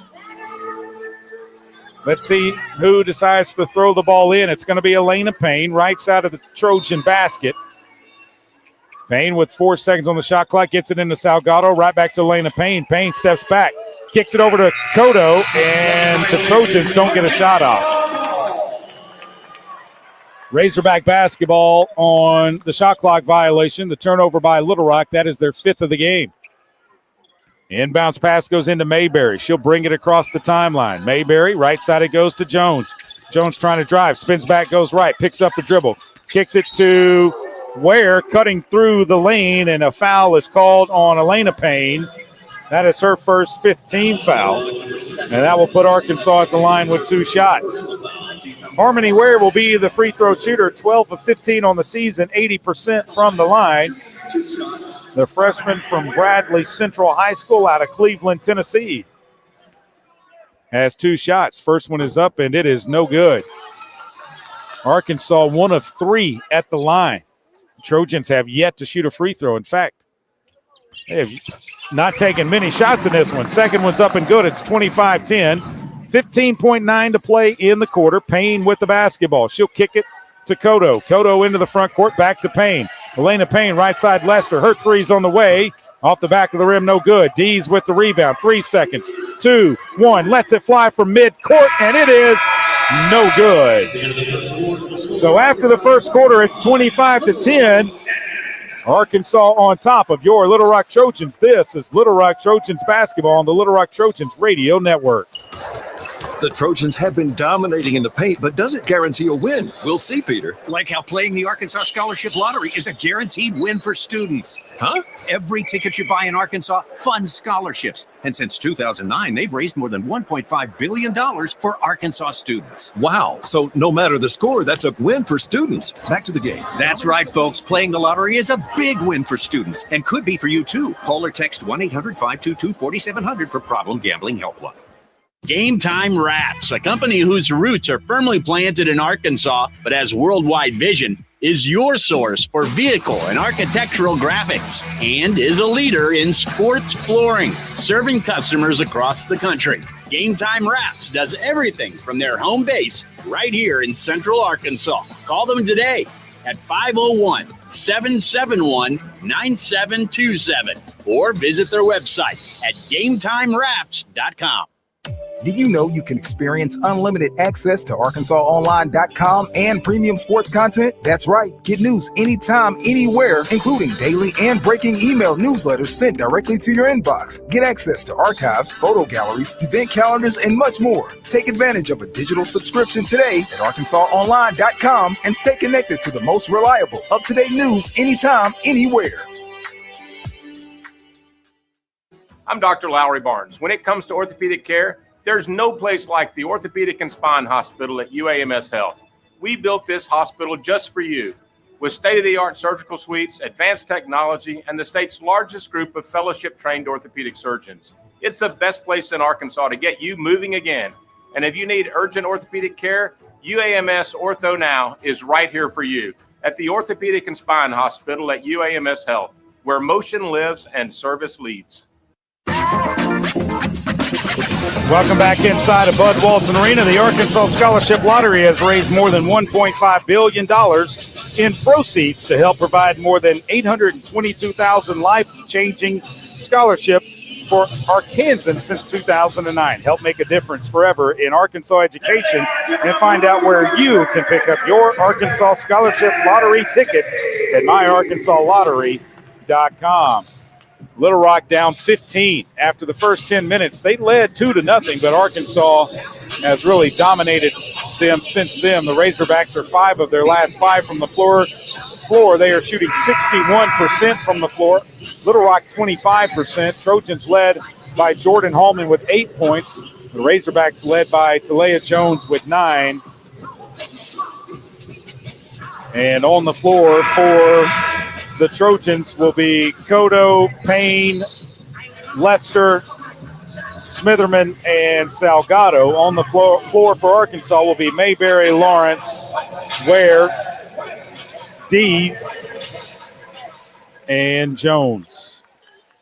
Let's see who decides to throw the ball in. It's going to be Elena Payne, right side of the Trojan basket. Payne with 4 seconds on the shot clock, gets it into Salgado, right back to Elena Payne. Payne steps back, kicks it over to Kodo, and the Trojans don't get a shot off. Razorback basketball on the shot clock violation, the turnover by Little Rock. That is their 5th of the game. Inbounds pass goes into Mayberry. She'll bring it across the timeline. Mayberry, right side it goes to Jones. Jones trying to drive, spins back, goes right, picks up the dribble, kicks it to Ware, cutting through the lane, and a foul is called on Elena Payne. That is her first 15 foul, and that will put Arkansas at the line with 2 shots. Harmony Ware will be the free throw shooter, 12 of 15 on the season, 80% from the line. The freshman from Bradley Central High School out of Cleveland, Tennessee, has 2 shots. First one is up, and it is no good. Arkansas 1 of 3 at the line. Trojans have yet to shoot a free throw. In fact, they have not taken many shots in this one. Second one's up and good. It's 25-10. 15.9 to play in the quarter. Payne with the basketball. She'll kick it to Cotto. Cotto into the front court, back to Payne. Elena Payne, right side Lester. Her three's on the way. Off the back of the rim, no good. Dees with the rebound. 3 seconds. 2, 1. Lets it fly from mid-court, and it is no good. So after the first quarter, it's 25-10. Arkansas on top of your Little Rock Trojans. This is Little Rock Trojans basketball on the Little Rock Trojans Radio Network. The Trojans have been dominating in the paint, but does it guarantee a win? We'll see, Peter. Like how playing the Arkansas Scholarship Lottery is a guaranteed win for students. Huh? Every ticket you buy in Arkansas funds scholarships. And since 2009, they've raised more than $1.5 billion for Arkansas students. Wow. So no matter the score, that's a win for students. Back to the game. That's right, folks. Playing the lottery is a big win for students and could be for you, too. Call or text 1-800-522-4700 for problem gambling helpline. Game Time Wraps, a company whose roots are firmly planted in Arkansas but has worldwide vision, is your source for vehicle and architectural graphics and is a leader in sports flooring, serving customers across the country. Game Time Wraps does everything from their home base right here in Central Arkansas. Call them today at 501-771-9727 or visit their website at GameTimeWraps.com. Did you know you can experience unlimited access to ArkansasOnline.com and premium sports content? That's right. Get news anytime, anywhere, including daily and breaking email newsletters sent directly to your inbox. Get access to archives, photo galleries, event calendars, and much more. Take advantage of a digital subscription today at ArkansasOnline.com and stay connected to the most reliable, up-to-date news anytime, anywhere. I'm Dr. Lowry Barnes. When it comes to orthopedic care, there's no place like the Orthopedic and Spine Hospital at UAMS Health. We built this hospital just for you, with state-of-the-art surgical suites, advanced technology, and the state's largest group of fellowship-trained orthopedic surgeons. It's the best place in Arkansas to get you moving again. And if you need urgent orthopedic care, UAMS Ortho Now is right here for you at the Orthopedic and Spine Hospital at UAMS Health, where motion lives and service leads. Welcome back inside of Bud Walton Arena. The Arkansas Scholarship Lottery has raised more than $1.5 billion in proceeds to help provide more than 822,000 life-changing scholarships for Arkansans since 2009. Help make a difference forever in Arkansas education and find out where you can pick up your Arkansas Scholarship Lottery tickets at myarkansaslottery.com. Little Rock down 15 after the first 10 minutes. They led 2-0, but Arkansas has really dominated them since then. The Razorbacks are 5 of their last 5 from the floor. They are shooting 61% from the floor. Little Rock 25%. Trojans led by Jordan Hallman with 8 points. The Razorbacks led by Talia Jones with 9. And on the floor for the Trojans will be Cotto, Payne, Lester, Smitherman, and Salgado. On the floor for Arkansas will be Mayberry, Lawrence, Ware, Dees, and Jones.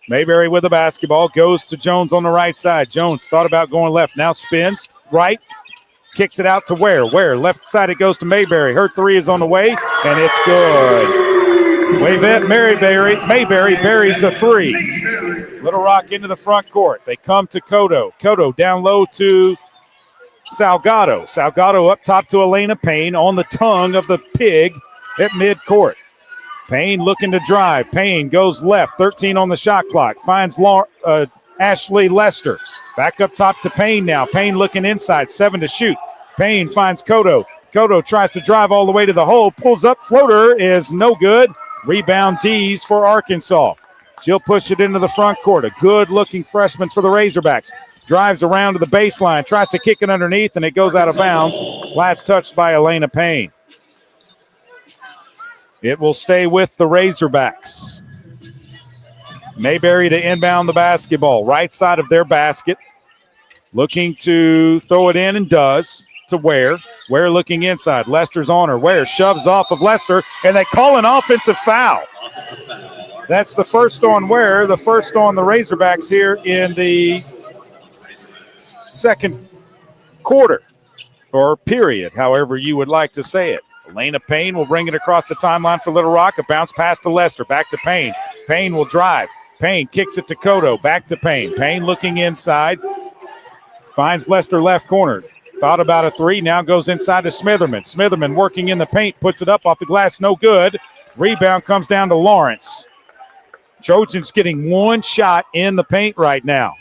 Mayberry with the basketball, goes to Jones on the right side. Jones thought about going left, now spins right, kicks it out to Ware. Ware, left side it goes to Mayberry. Her three is on the way, and it's good. Wavette Mayberry buries a 3. Little Rock into the front court. They come to Cotto. Cotto down low to Salgado. Salgado up top to Elena Payne on the tongue of the pig at midcourt. Payne looking to drive. Payne goes left, 13 on the shot clock. Finds Ashley Lester. Back up top to Payne now. Payne looking inside, 7 to shoot. Payne finds Cotto. Cotto tries to drive all the way to the hole. Pulls up, floater is no good. Rebound D's for Arkansas. She'll push it into the front court. A good-looking freshman for the Razorbacks. Drives around to the baseline, tries to kick it underneath, and it goes out of bounds. Last touched by Elena Payne. It will stay with the Razorbacks. Mayberry to inbound the basketball. Right side of their basket. Looking to throw it in and does to Ware. Ware looking inside. Lester's on her. Ware shoves off of Lester, and they call an offensive foul. That's the first on Ware, the first on the Razorbacks here in the second quarter, or period, however you would like to say it. Elena Payne will bring it across the timeline for Little Rock. A bounce pass to Lester. Back to Payne. Payne will drive. Payne kicks it to Cotto. Back to Payne. Payne looking inside. Finds Lester left corner. Thought about a three. Now goes inside to Smitherman. Smitherman working in the paint. Puts it up off the glass. No good. Rebound comes down to Lawrence. Trojans getting one shot in the paint right now.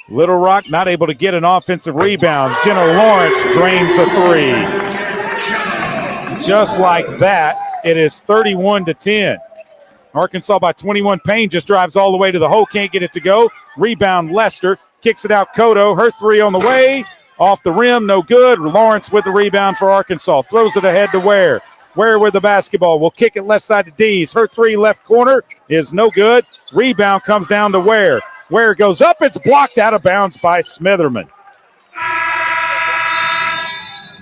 Little Rock not able to get an offensive rebound. Jenna Lawrence drains a three. Just like that, it is 31-10. Arkansas by 21. Payne just drives all the way to the hole. Can't get it to go. Rebound Lester. Kicks it out Cotto. Her three on the way. Off the rim. No good. Lawrence with the rebound for Arkansas. Throws it ahead to Ware. Ware with the basketball. Will kick it left side to Dees. Her three left corner is no good. Rebound comes down to Ware. Ware goes up. It's blocked out of bounds by Smitherman.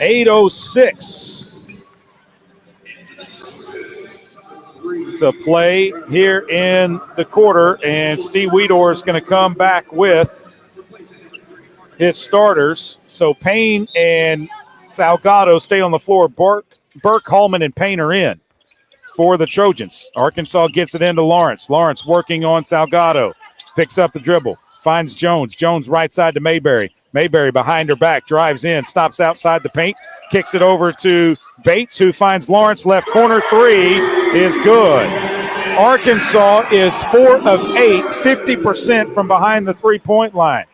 8:06 to play here in the quarter, and Steve Weedor is going to come back with his starters. So Payne and Salgado stay on the floor. Burke, Hallman, and Payne are in for the Trojans. Arkansas gets it into Lawrence. Lawrence working on Salgado. Picks up the dribble. Finds Jones. Jones right side to Mayberry. Mayberry behind her back. Drives in. Stops outside the paint. Kicks it over to Bates, who finds Lawrence left corner. Three is good. Arkansas is 4 of 8, 50% from behind the three-point line.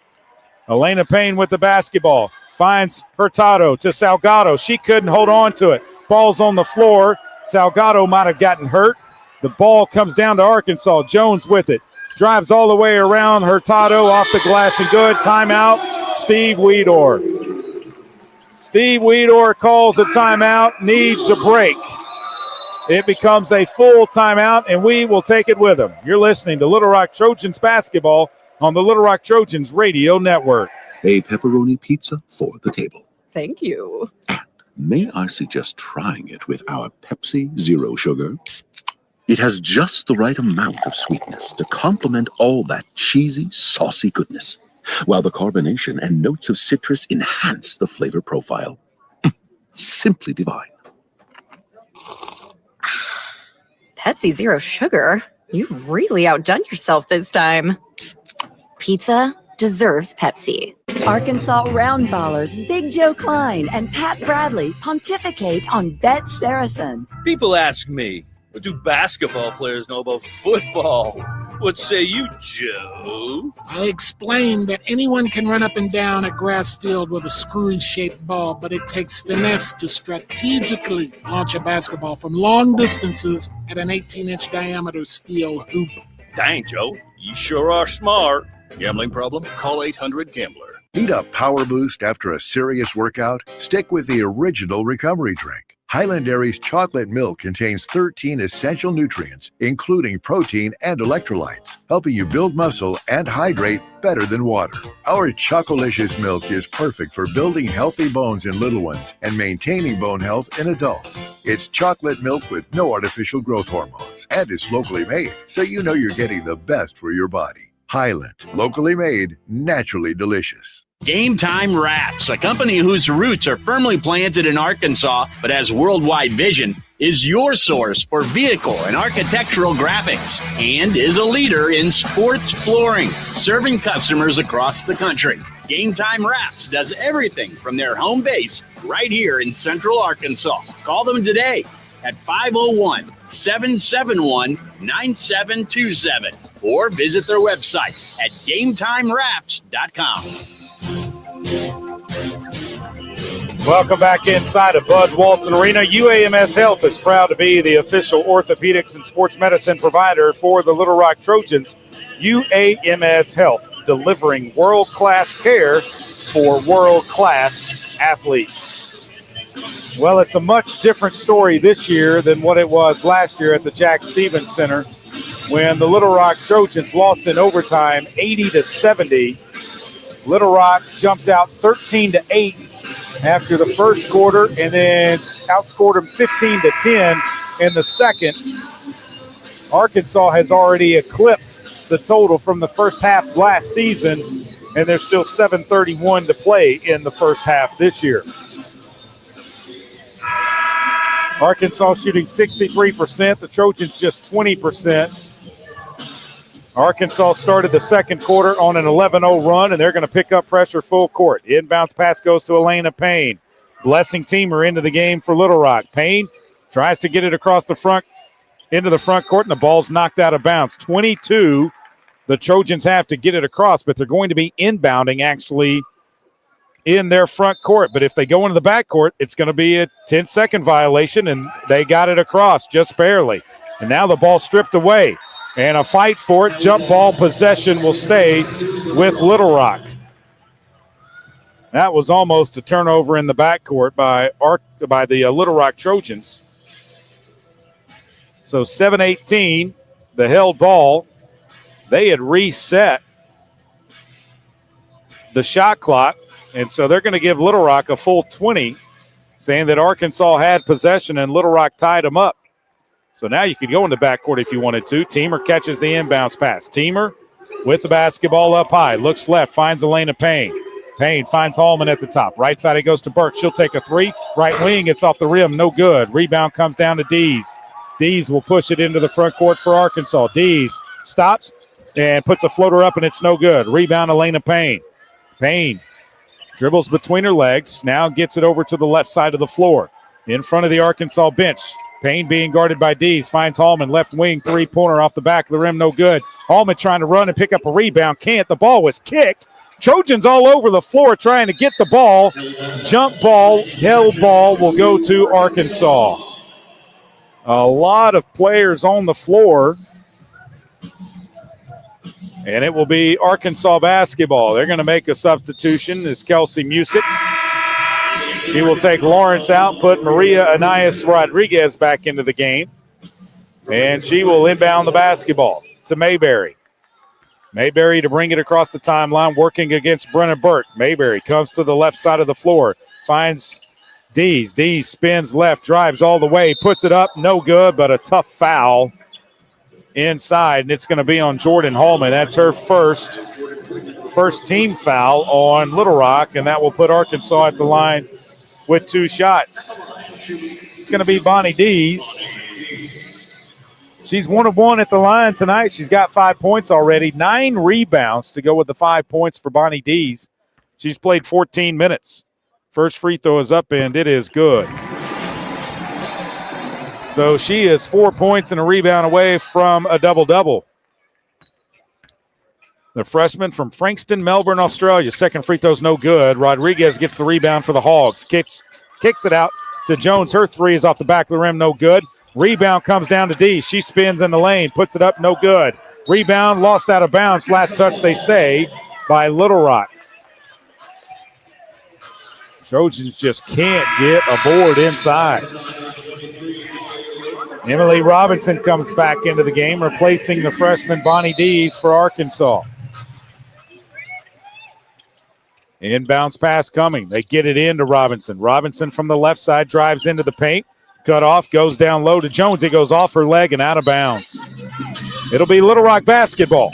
Elena Payne with the basketball. Finds Hurtado to Salgado. She couldn't hold on to it. Ball's on the floor. Salgado might have gotten hurt. The ball comes down to Arkansas. Jones with it. Drives all the way around. Hurtado off the glass and good. Timeout, Steve Weedor. Steve Weedor calls a timeout, needs a break. It becomes a full timeout, and we will take it with him. You're listening to Little Rock Trojans basketball on the Little Rock Trojans radio network. A pepperoni pizza for the table. Thank you. May I suggest trying it with our Pepsi Zero Sugar? It has just the right amount of sweetness to complement all that cheesy, saucy goodness, while the carbonation and notes of citrus enhance the flavor profile. Simply divine. Pepsi Zero Sugar? You've really outdone yourself this time. Pizza deserves Pepsi. Arkansas Roundballers Big Joe Klein and Pat Bradley pontificate on Bet Saracen. People ask me, what do basketball players know about football? What say you, Joe? I explained that anyone can run up and down a grass field with a screwy-shaped ball, but it takes finesse to strategically launch a basketball from long distances at an 18-inch diameter steel hoop. Dang, Joe, you sure are smart. Gambling problem? Call 800-GAMBLER. Need a power boost after a serious workout? Stick with the original recovery drink. Highland Dairy's chocolate milk contains 13 essential nutrients, including protein and electrolytes, helping you build muscle and hydrate better than water. Our Chocolicious milk is perfect for building healthy bones in little ones and maintaining bone health in adults. It's chocolate milk with no artificial growth hormones, and it's locally made, so you know you're getting the best for your body. Highland, locally made, naturally delicious. Game Time Wraps, a company whose roots are firmly planted in Arkansas but has worldwide vision, is your source for vehicle and architectural graphics and is a leader in sports flooring, serving customers across the country. Game Time Wraps does everything from their home base right here in Central Arkansas. Call them today at 501-771-9727 or visit their website at GameTimeWraps.com. Welcome back inside of Bud Walton Arena. UAMS Health is proud to be the official orthopedics and sports medicine provider for the Little Rock Trojans. UAMS Health, delivering world-class care for world-class athletes. Well, it's a much different story this year than what it was last year at the Jack Stevens Center when the Little Rock Trojans lost in overtime 80-70. Little Rock jumped out 13-8 after the first quarter and then outscored them 15-10 in the second. Arkansas has already eclipsed the total from the first half last season, and there's still 7:31 to play in the first half this year. Arkansas shooting 63%, the Trojans just 20%. Arkansas started the second quarter on an 11-0 run, and they're going to pick up pressure full court. Inbounds pass goes to Elena Payne. Blessing Teamer into the game for Little Rock. Payne tries to get it across the front, into the front court, and the ball's knocked out of bounds. 22, the Trojans have to get it across, but they're going to be inbounding actually in their front court. But if they go into the back court, it's going to be a 10-second violation, and they got it across just barely. And now the ball stripped away, and a fight for it. Jump ball possession will stay with Little Rock. That was almost a turnover in the backcourt by the Little Rock Trojans. So 7:18, the held ball. They had reset the shot clock, and so they're going to give Little Rock a full 20, saying that Arkansas had possession and Little Rock tied them up. So now you could go into backcourt if you wanted to. Teamer catches the inbounds pass. Teamer with the basketball up high. Looks left, finds Elena Payne. Payne finds Hallman at the top. Right side, it goes to Burke. She'll take a three. Right wing, it's off the rim. No good. Rebound comes down to Dees. Dees will push it into the front court for Arkansas. Dees stops and puts a floater up, and it's no good. Rebound, Elena Payne. Payne dribbles between her legs. Now gets it over to the left side of the floor. In front of the Arkansas bench. Payne being guarded by Dees. Finds Hallman. Left wing, three-pointer off the back of the rim. No good. Hallman trying to run and pick up a rebound. Can't. The ball was kicked. Trojans all over the floor trying to get the ball. Jump ball, held ball will go to Arkansas. A lot of players on the floor. And it will be Arkansas basketball. They're going to make a substitution. It's Kelsey Music. She will take Lawrence out, put Maria Anais Rodriguez back into the game. And she will inbound the basketball to Mayberry. Mayberry to bring it across the timeline, working against Brenna Burke. Mayberry comes to the left side of the floor, finds Dees. Dees spins left, drives all the way, puts it up, no good, but a tough foul inside, and it's going to be on Jordan Hallman. That's her first team foul on Little Rock, and that will put Arkansas at the line with two shots. It's going to be Bonnie Dees. She's 1 of 1 at the line tonight. She's got 5 points already, 9 rebounds to go with the 5 points for Bonnie Dees. She's played 14 minutes. First free throw is up, and it is good. So she is 4 points and a rebound away from a double-double. The freshman from Frankston, Melbourne, Australia. Second free throw's no good. Rodriguez gets the rebound for the Hogs. Kicks it out to Jones. Her three is off the back of the rim, no good. Rebound comes down to D. She spins in the lane, puts it up, no good. Rebound lost out of bounds. Last touch, they say, by Little Rock. Trojans just can't get a board inside. Emily Robinson comes back into the game, replacing the freshman Bonnie Dees for Arkansas. Inbounds pass coming. They get it into Robinson. Robinson from the left side drives into the paint. Cut off, goes down low to Jones. He goes off her leg and out of bounds. It'll be Little Rock basketball.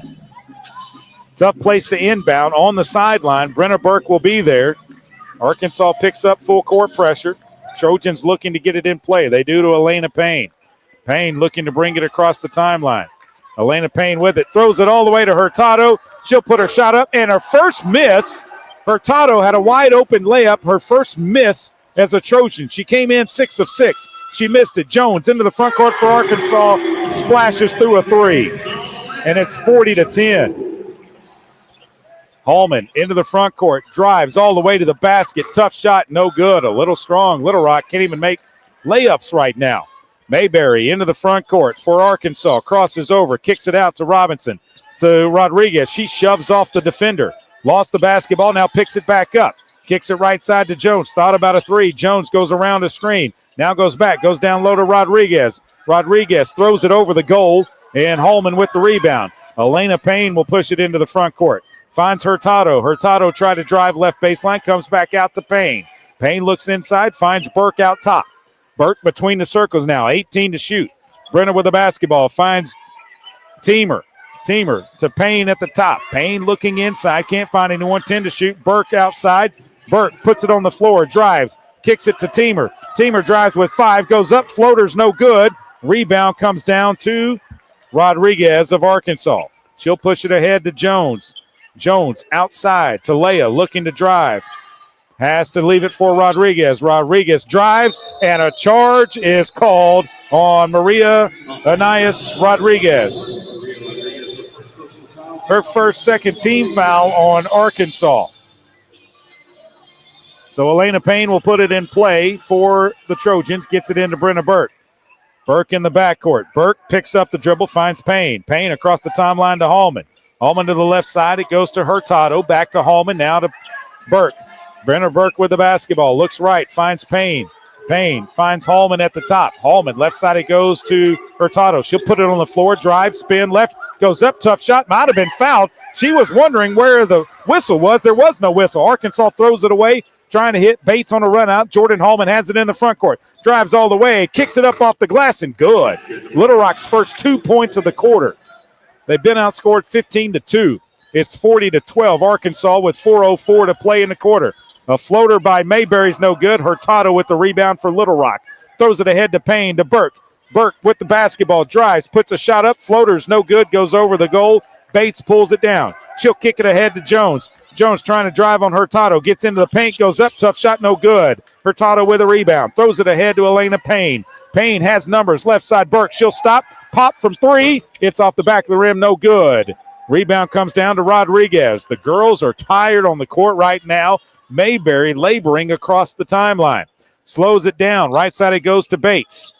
Tough place to inbound on the sideline. Brenna Burke will be there. Arkansas picks up full court pressure. Trojans looking to get it in play. They do to Elena Payne. Payne looking to bring it across the timeline. Elena Payne with it. Throws it all the way to Hurtado. She'll put her shot up, and her first miss Hurtado had a wide open layup, her first miss as a Trojan. She came in 6 of 6. She missed it. Jones into the front court for Arkansas, splashes through a 3. And it's 40-10. Hallman into the front court, drives all the way to the basket. Tough shot, no good. A little strong. Little Rock can't even make layups right now. Mayberry into the front court for Arkansas. Crosses over, kicks it out to Robinson, to Rodriguez. She shoves off the defender. Lost the basketball, now picks it back up. Kicks it right side to Jones. Thought about a 3. Jones goes around a screen. Now goes back, goes down low to Rodriguez. Rodriguez throws it over the goal, and Hallman with the rebound. Elena Payne will push it into the front court. Finds Hurtado. Hurtado tried to drive left baseline, comes back out to Payne. Payne looks inside, finds Burke out top. Burke between the circles now, 18 to shoot. Brenner with the basketball, finds Teamer. Teamer to Payne at the top. Payne looking inside, can't find anyone, 10 to shoot. Burke outside. Burke puts it on the floor, drives, kicks it to Teamer. Teamer drives with 5, goes up, floater's no good. Rebound comes down to Rodriguez of Arkansas. She'll push it ahead to Jones. Jones outside to Leia, looking to drive. Has to leave it for Rodriguez. Rodriguez drives, and a charge is called on Maria Anais Rodriguez. Her first second team foul on Arkansas. So Elena Payne will put it in play for the Trojans, gets it into Brenna Burke. Burke in the backcourt. Burke picks up the dribble, finds Payne. Payne across the timeline to Hallman. Hallman to the left side. It goes to Hurtado. Back to Hallman. Now to Burke. Brenner Burke with the basketball. Looks right. Finds Payne. Payne finds Hallman at the top. Hallman, left side it goes to Hurtado. She'll put it on the floor. Drive, spin, left. Goes up. Tough shot. Might have been fouled. She was wondering where the whistle was. There was no whistle. Arkansas throws it away. Trying to hit Bates on a run out. Jordan Hallman has it in the front court. Drives all the way. Kicks it up off the glass and good. Little Rock's first 2 points of the quarter. They've been outscored 15-2. It's 40-12. Arkansas with 4:04 to play in the quarter. A floater by Mayberry's no good. Hurtado with the rebound for Little Rock. Throws it ahead to Payne, to Burke. Burke with the basketball. Drives, puts a shot up. Floater's no good. Goes over the goal. Bates pulls it down. She'll kick it ahead to Jones. Jones trying to drive on Hurtado. Gets into the paint. Goes up. Tough shot. No good. Hurtado with a rebound. Throws it ahead to Elena Payne. Payne has numbers. Left side Burke. She'll stop. Pop from 3. It's off the back of the rim. No good. Rebound comes down to Rodriguez. The girls are tired on the court right now. Mayberry laboring across the timeline. Slows it down. Right side it goes to Bates.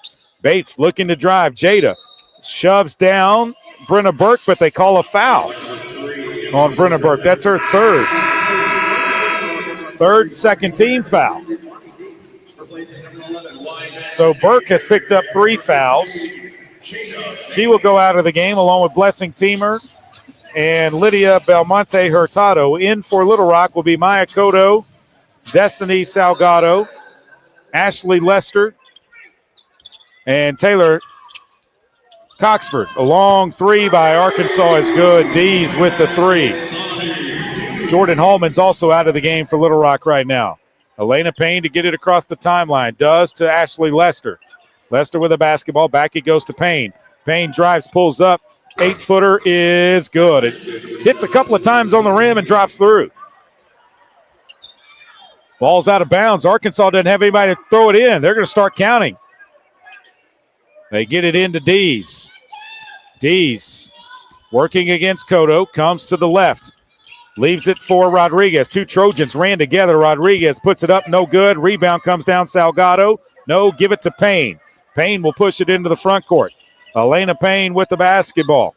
Bates looking to drive. Jada shoves down Brenna Burke, but they call a foul on Brenna Burke. That's her third second team foul. So Burke has picked up 3 fouls. She will go out of the game along with Blessing Teamer and Lydia Belmonte Hurtado. In for Little Rock will be Maya Cotto, Destiny Salgado, Ashley Lester, and Taylor Coxford. A long 3 by Arkansas is good. Dees with the 3. Jordan Hallman's also out of the game for Little Rock right now. Elena Payne to get it across the timeline. Does to Ashley Lester. Lester with a basketball. Back it goes to Payne. Payne drives, pulls up. 8-footer is good. It hits a couple of times on the rim and drops through. Ball's out of bounds. Arkansas doesn't have anybody to throw it in. They're going to start counting. They get it into Dees. Dees working against Cotto. Comes to the left. Leaves it for Rodriguez. 2 Trojans ran together. Rodriguez puts it up. No good. Rebound comes down Salgado. No, give it to Payne. Payne will push it into the front court. Elena Payne with the basketball.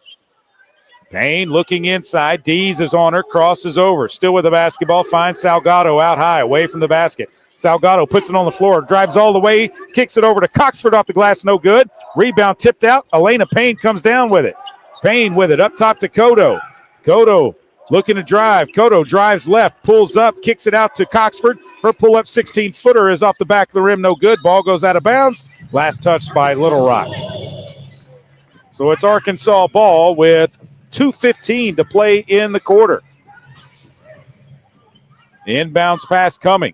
Payne looking inside. Dees is on her. Crosses over. Still with the basketball. Finds Salgado out high. Away from the basket. Salgado puts it on the floor. Drives all the way. Kicks it over to Coxford off the glass. No good. Rebound tipped out. Elena Payne comes down with it. Payne with it. Up top to Cotto. Cotto looking to drive. Cotto drives left. Pulls up. Kicks it out to Coxford. Her pull-up 16-footer is off the back of the rim. No good. Ball goes out of bounds. Last touch by Little Rock. So it's Arkansas ball with 2:15 to play in the quarter. Inbounds pass coming.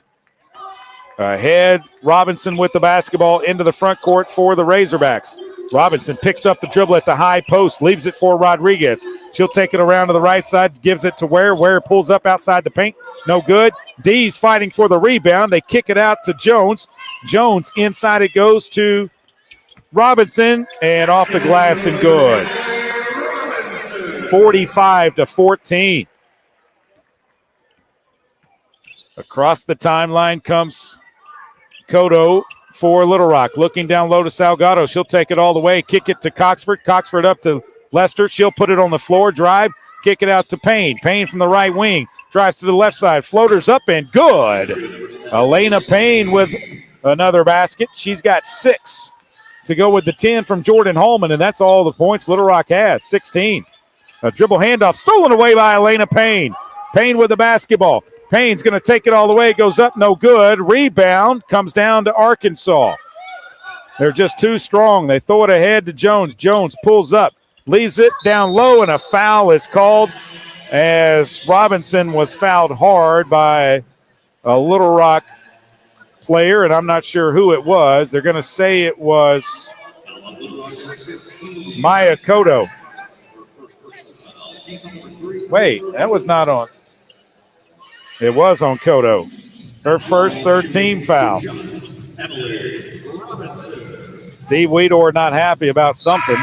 Ahead, Robinson with the basketball into the front court for the Razorbacks. Robinson picks up the dribble at the high post, leaves it for Rodriguez. She'll take it around to the right side, gives it to Ware. Ware pulls up outside the paint. No good. D's fighting for the rebound. They kick it out to Jones. Jones, inside it goes to Robinson, and off the glass and good. 45-14. Across the timeline comes Cotto for Little Rock. Looking down low to Salgado. She'll take it all the way. Kick it to Coxford. Coxford up to Lester. She'll put it on the floor. Drive. Kick it out to Payne. Payne from the right wing. Drives to the left side. Floaters up and good. Elena Payne with another basket. She's got 6 to go with the 10 from Jordan Holman, and that's all the points Little Rock has, 16. A dribble handoff stolen away by Elena Payne. Payne with the basketball. Payne's going to take it all the way. Goes up, no good. Rebound comes down to Arkansas. They're just too strong. They throw it ahead to Jones. Jones pulls up, leaves it down low, and a foul is called as Robinson was fouled hard by a Little Rock player, and I'm not sure who it was. They're going to say it was Maya Cotto. Wait, that was not on. It was on Cotto. Her first third-team foul. Steve Weedor not happy about something.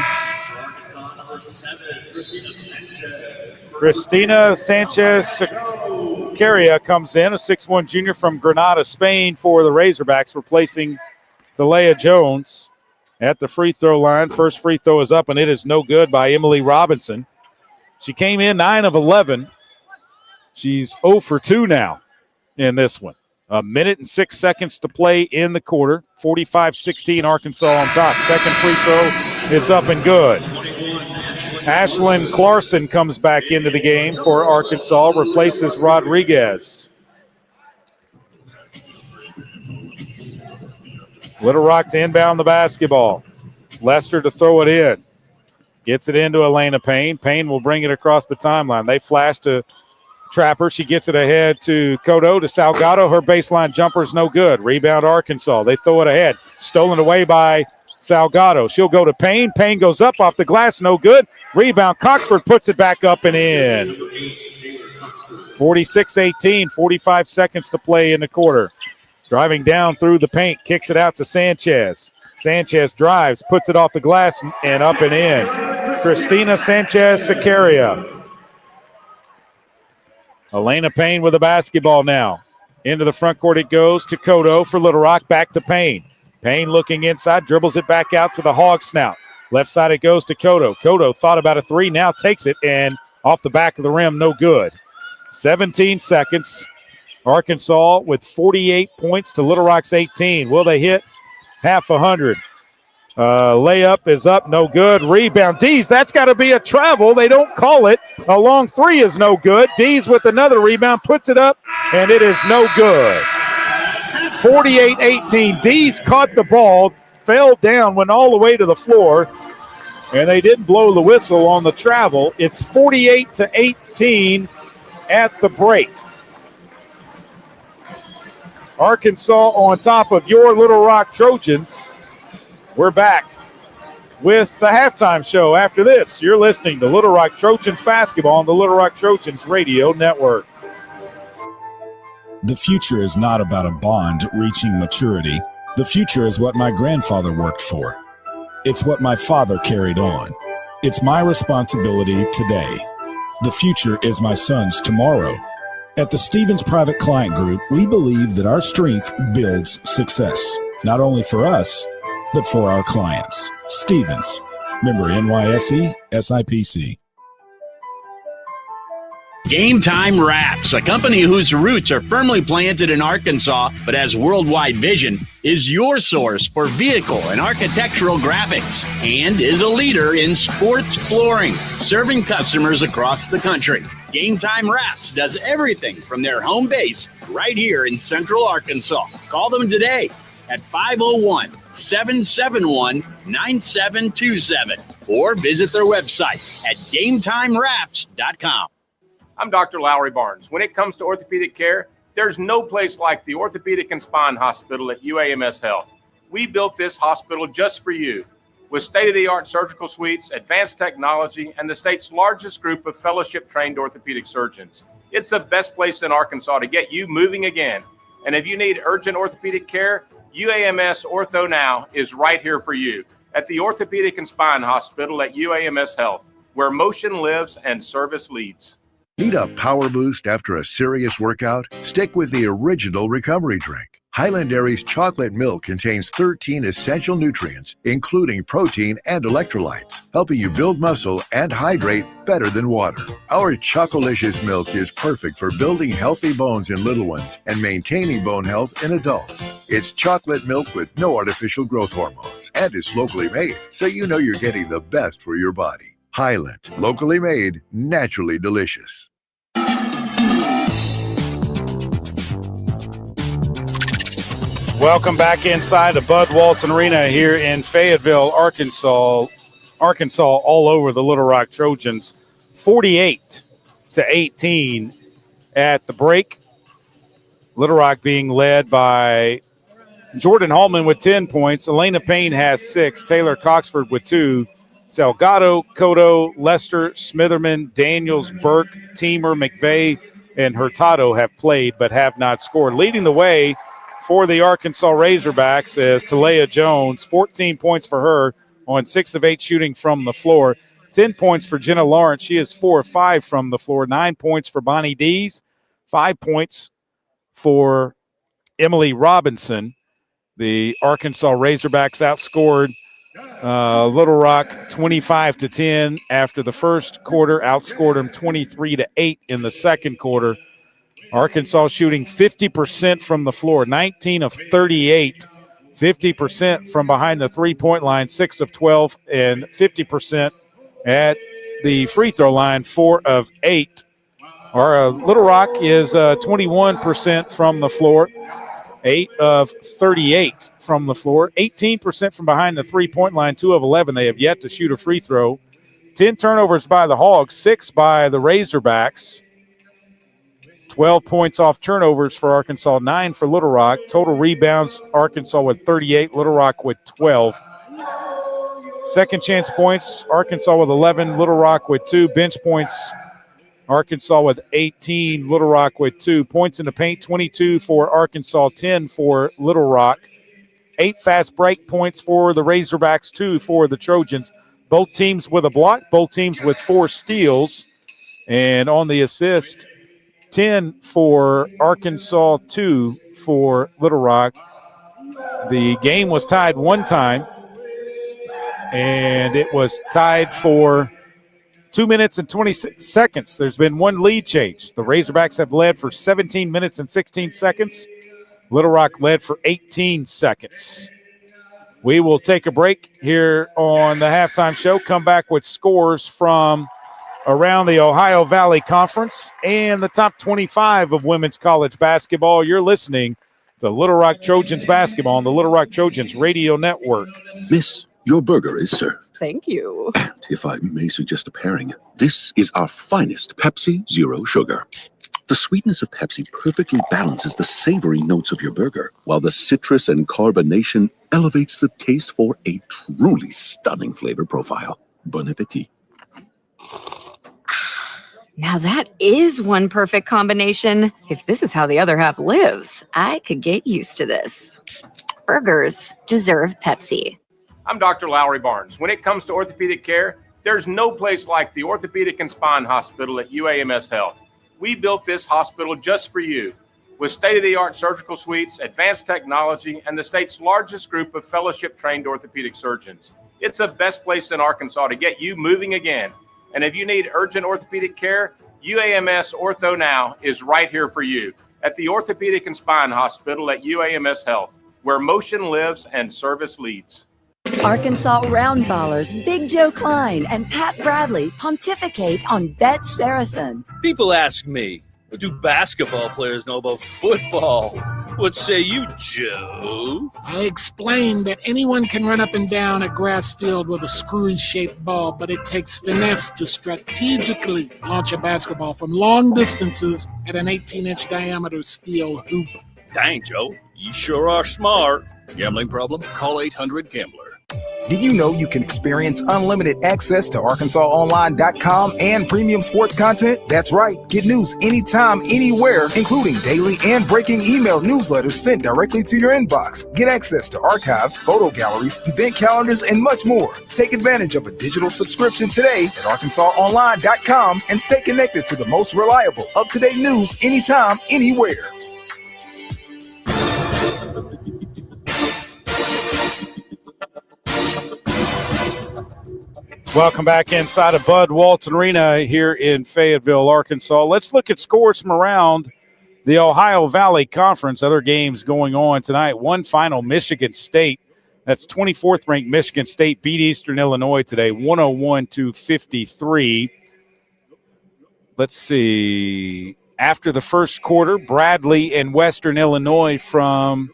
Christina Sanchez-Sequeira comes in, a 6'1 junior from Granada, Spain, for the Razorbacks, replacing Talea Jones at the free throw line. First free throw is up, and it is no good by Emily Robinson. She came in 9 of 11. She's 0 for 2 now in this one. 1 minute and 6 seconds to play in the quarter. 45-16 Arkansas on top. Second free throw is up and good. Ashlyn Clarkson comes back into the game for Arkansas, replaces Rodriguez. Little Rock to inbound the basketball. Lester to throw it in. Gets it into Elena Payne. Payne will bring it across the timeline. They flash to Trapper. She gets it ahead to Cotto, to Salgado. Her baseline jumper is no good. Rebound Arkansas. They throw it ahead. Stolen away by Salgado. She'll go to Payne. Payne goes up off the glass. No good. Rebound. Coxford puts it back up and in. 46-18. 45 seconds to play in the quarter. Driving down through the paint. Kicks it out to Sanchez. Sanchez drives. Puts it off the glass and up and in. Christina Sanchez-Sequeira. Elena Payne with the basketball now. Into the front court it goes to Cotto for Little Rock. Back to Payne. Payne looking inside, dribbles it back out to the hog snout. Left side it goes to Cotto. Cotto thought about a three, now takes it, and off the back of the rim, no good. 17 seconds. Arkansas with 48 points to Little Rock's 18. Will they hit half 100? Layup is up, no good. Rebound, Dees, that's got to be a travel. They don't call it. A long three is no good. Dees with another rebound, puts it up, and it is no good. 48-18. Dees caught the ball, fell down, went all the way to the floor, and they didn't blow the whistle on the travel. It's 48-18 at the break. Arkansas on top of your Little Rock Trojans. We're back with the halftime show after this. You're listening to Little Rock Trojans basketball on the Little Rock Trojans Radio Network. The future is not about a bond reaching maturity. The future is what my grandfather worked for. It's what my father carried on. It's my responsibility today. The future is my son's tomorrow. At the Stevens Private Client Group, we believe that our strength builds success, not only for us, but for our clients. Stevens, member NYSE, SIPC. Game Time Wraps, a company whose roots are firmly planted in Arkansas but has worldwide vision, is your source for vehicle and architectural graphics and is a leader in sports flooring, serving customers across the country. Game Time Wraps does everything from their home base right here in Central Arkansas. Call them today at 501-771-9727 or visit their website at GameTimeWraps.com. I'm Dr. Lowry Barnes. When it comes to orthopedic care, there's no place like the Orthopedic and Spine Hospital at UAMS Health. We built this hospital just for you, with state-of-the-art surgical suites, advanced technology, and the state's largest group of fellowship-trained orthopedic surgeons. It's the best place in Arkansas to get you moving again. And if you need urgent orthopedic care, UAMS Ortho Now is right here for you at the Orthopedic and Spine Hospital at UAMS Health, where motion lives and service leads. Need a power boost after a serious workout? Stick with the original recovery drink. Highland Dairy's chocolate milk contains 13 essential nutrients, including protein and electrolytes, helping you build muscle and hydrate better than water. Our Chocolicious milk is perfect for building healthy bones in little ones and maintaining bone health in adults. It's chocolate milk with no artificial growth hormones, and it's locally made, so you know you're getting the best for your body. Highland, locally made, naturally delicious. Welcome back inside the Bud Walton Arena here in Fayetteville, Arkansas. Arkansas all over the Little Rock Trojans, 48-18 at the break. Little Rock being led by Jordan Hallman with 10 points. Elena Payne has 6. Taylor Coxford with 2. Salgado, Cotto, Lester, Smitherman, Daniels, Burke, Teamer, McVeigh, and Hurtado have played but have not scored. Leading the way for the Arkansas Razorbacks is Talea Jones, 14 points for her on 6 of 8 shooting from the floor. 10 points for Jenna Lawrence. She is 4 of 5 from the floor. 9 points for Bonnie Dees. 5 points for Emily Robinson. The Arkansas Razorbacks outscored Little Rock 25-10 after the first quarter, outscored them 23-8 in the second quarter. Arkansas shooting 50% from the floor, 19 of 38, 50% from behind the three-point line, 6 of 12, and 50% at the free throw line, 4 of 8. Our Little Rock is 21% from the floor, 8 of 38 from the floor, 18% from behind the three-point line, 2 of 11. They have yet to shoot a free throw. 10 turnovers by the Hogs, 6 by the Razorbacks. 12 points off turnovers for Arkansas, 9 for Little Rock. Total rebounds, Arkansas with 38, Little Rock with 12. Second chance points, Arkansas with 11, Little Rock with 2. Bench points, Arkansas with 18, Little Rock with 2. Points in the paint, 22 for Arkansas, 10 for Little Rock. 8 fast break points for the Razorbacks, 2 for the Trojans. Both teams with a block, both teams with 4 steals. And on the assist, 10 for Arkansas, 2 for Little Rock. The game was tied one time, and it was tied for 2 minutes and 26 seconds. There's been one lead change. The Razorbacks have led for 17 minutes and 16 seconds. Little Rock led for 18 seconds. We will take a break here on the halftime show, come back with scores from around the Ohio Valley Conference and the top 25 of women's college basketball. You're listening to Little Rock Trojans basketball on the Little Rock Trojans radio network. Miss, your burger is served. Thank you. And if I may suggest a pairing, this is our finest Pepsi Zero Sugar. The sweetness of Pepsi perfectly balances the savory notes of your burger, while the citrus and carbonation elevates the taste for a truly stunning flavor profile. Bon appetit. Now that is one perfect combination. If this is how the other half lives, I could get used to this. Burgers deserve Pepsi. I'm Dr. Lowry Barnes. When it comes to orthopedic care, there's no place like the Orthopedic and Spine Hospital at UAMS Health. We built this hospital just for you, with state-of-the-art surgical suites, advanced technology, and the state's largest group of fellowship-trained orthopedic surgeons. It's the best place in Arkansas to get you moving again. And if you need urgent orthopedic care, UAMS Ortho Now is right here for you at the Orthopedic and Spine Hospital at UAMS Health, where motion lives and service leads. Arkansas Roundballers Big Joe Klein and Pat Bradley pontificate on Bet Saracen. People ask me, what do basketball players know about football? What say you, Joe? I explained that anyone can run up and down a grass field with a screwy-shaped ball, but it takes finesse to strategically launch a basketball from long distances at an 18-inch diameter steel hoop. Dang, Joe. You sure are smart. Gambling problem? Call 800-GAMBLER. Did you know you can experience unlimited access to ArkansasOnline.com and premium sports content? That's right. Get news anytime, anywhere, including daily and breaking email newsletters sent directly to your inbox. Get access to archives, photo galleries, event calendars, and much more. Take advantage of a digital subscription today at ArkansasOnline.com and stay connected to the most reliable, up-to-date news anytime, anywhere. Welcome back inside of Bud Walton Arena here in Fayetteville, Arkansas. Let's look at scores from around the Ohio Valley Conference. Other games going on tonight. One final, Michigan State. That's 24th ranked Michigan State beat Eastern Illinois today, 101-53. Let's see. After the first quarter, Bradley and Western Illinois from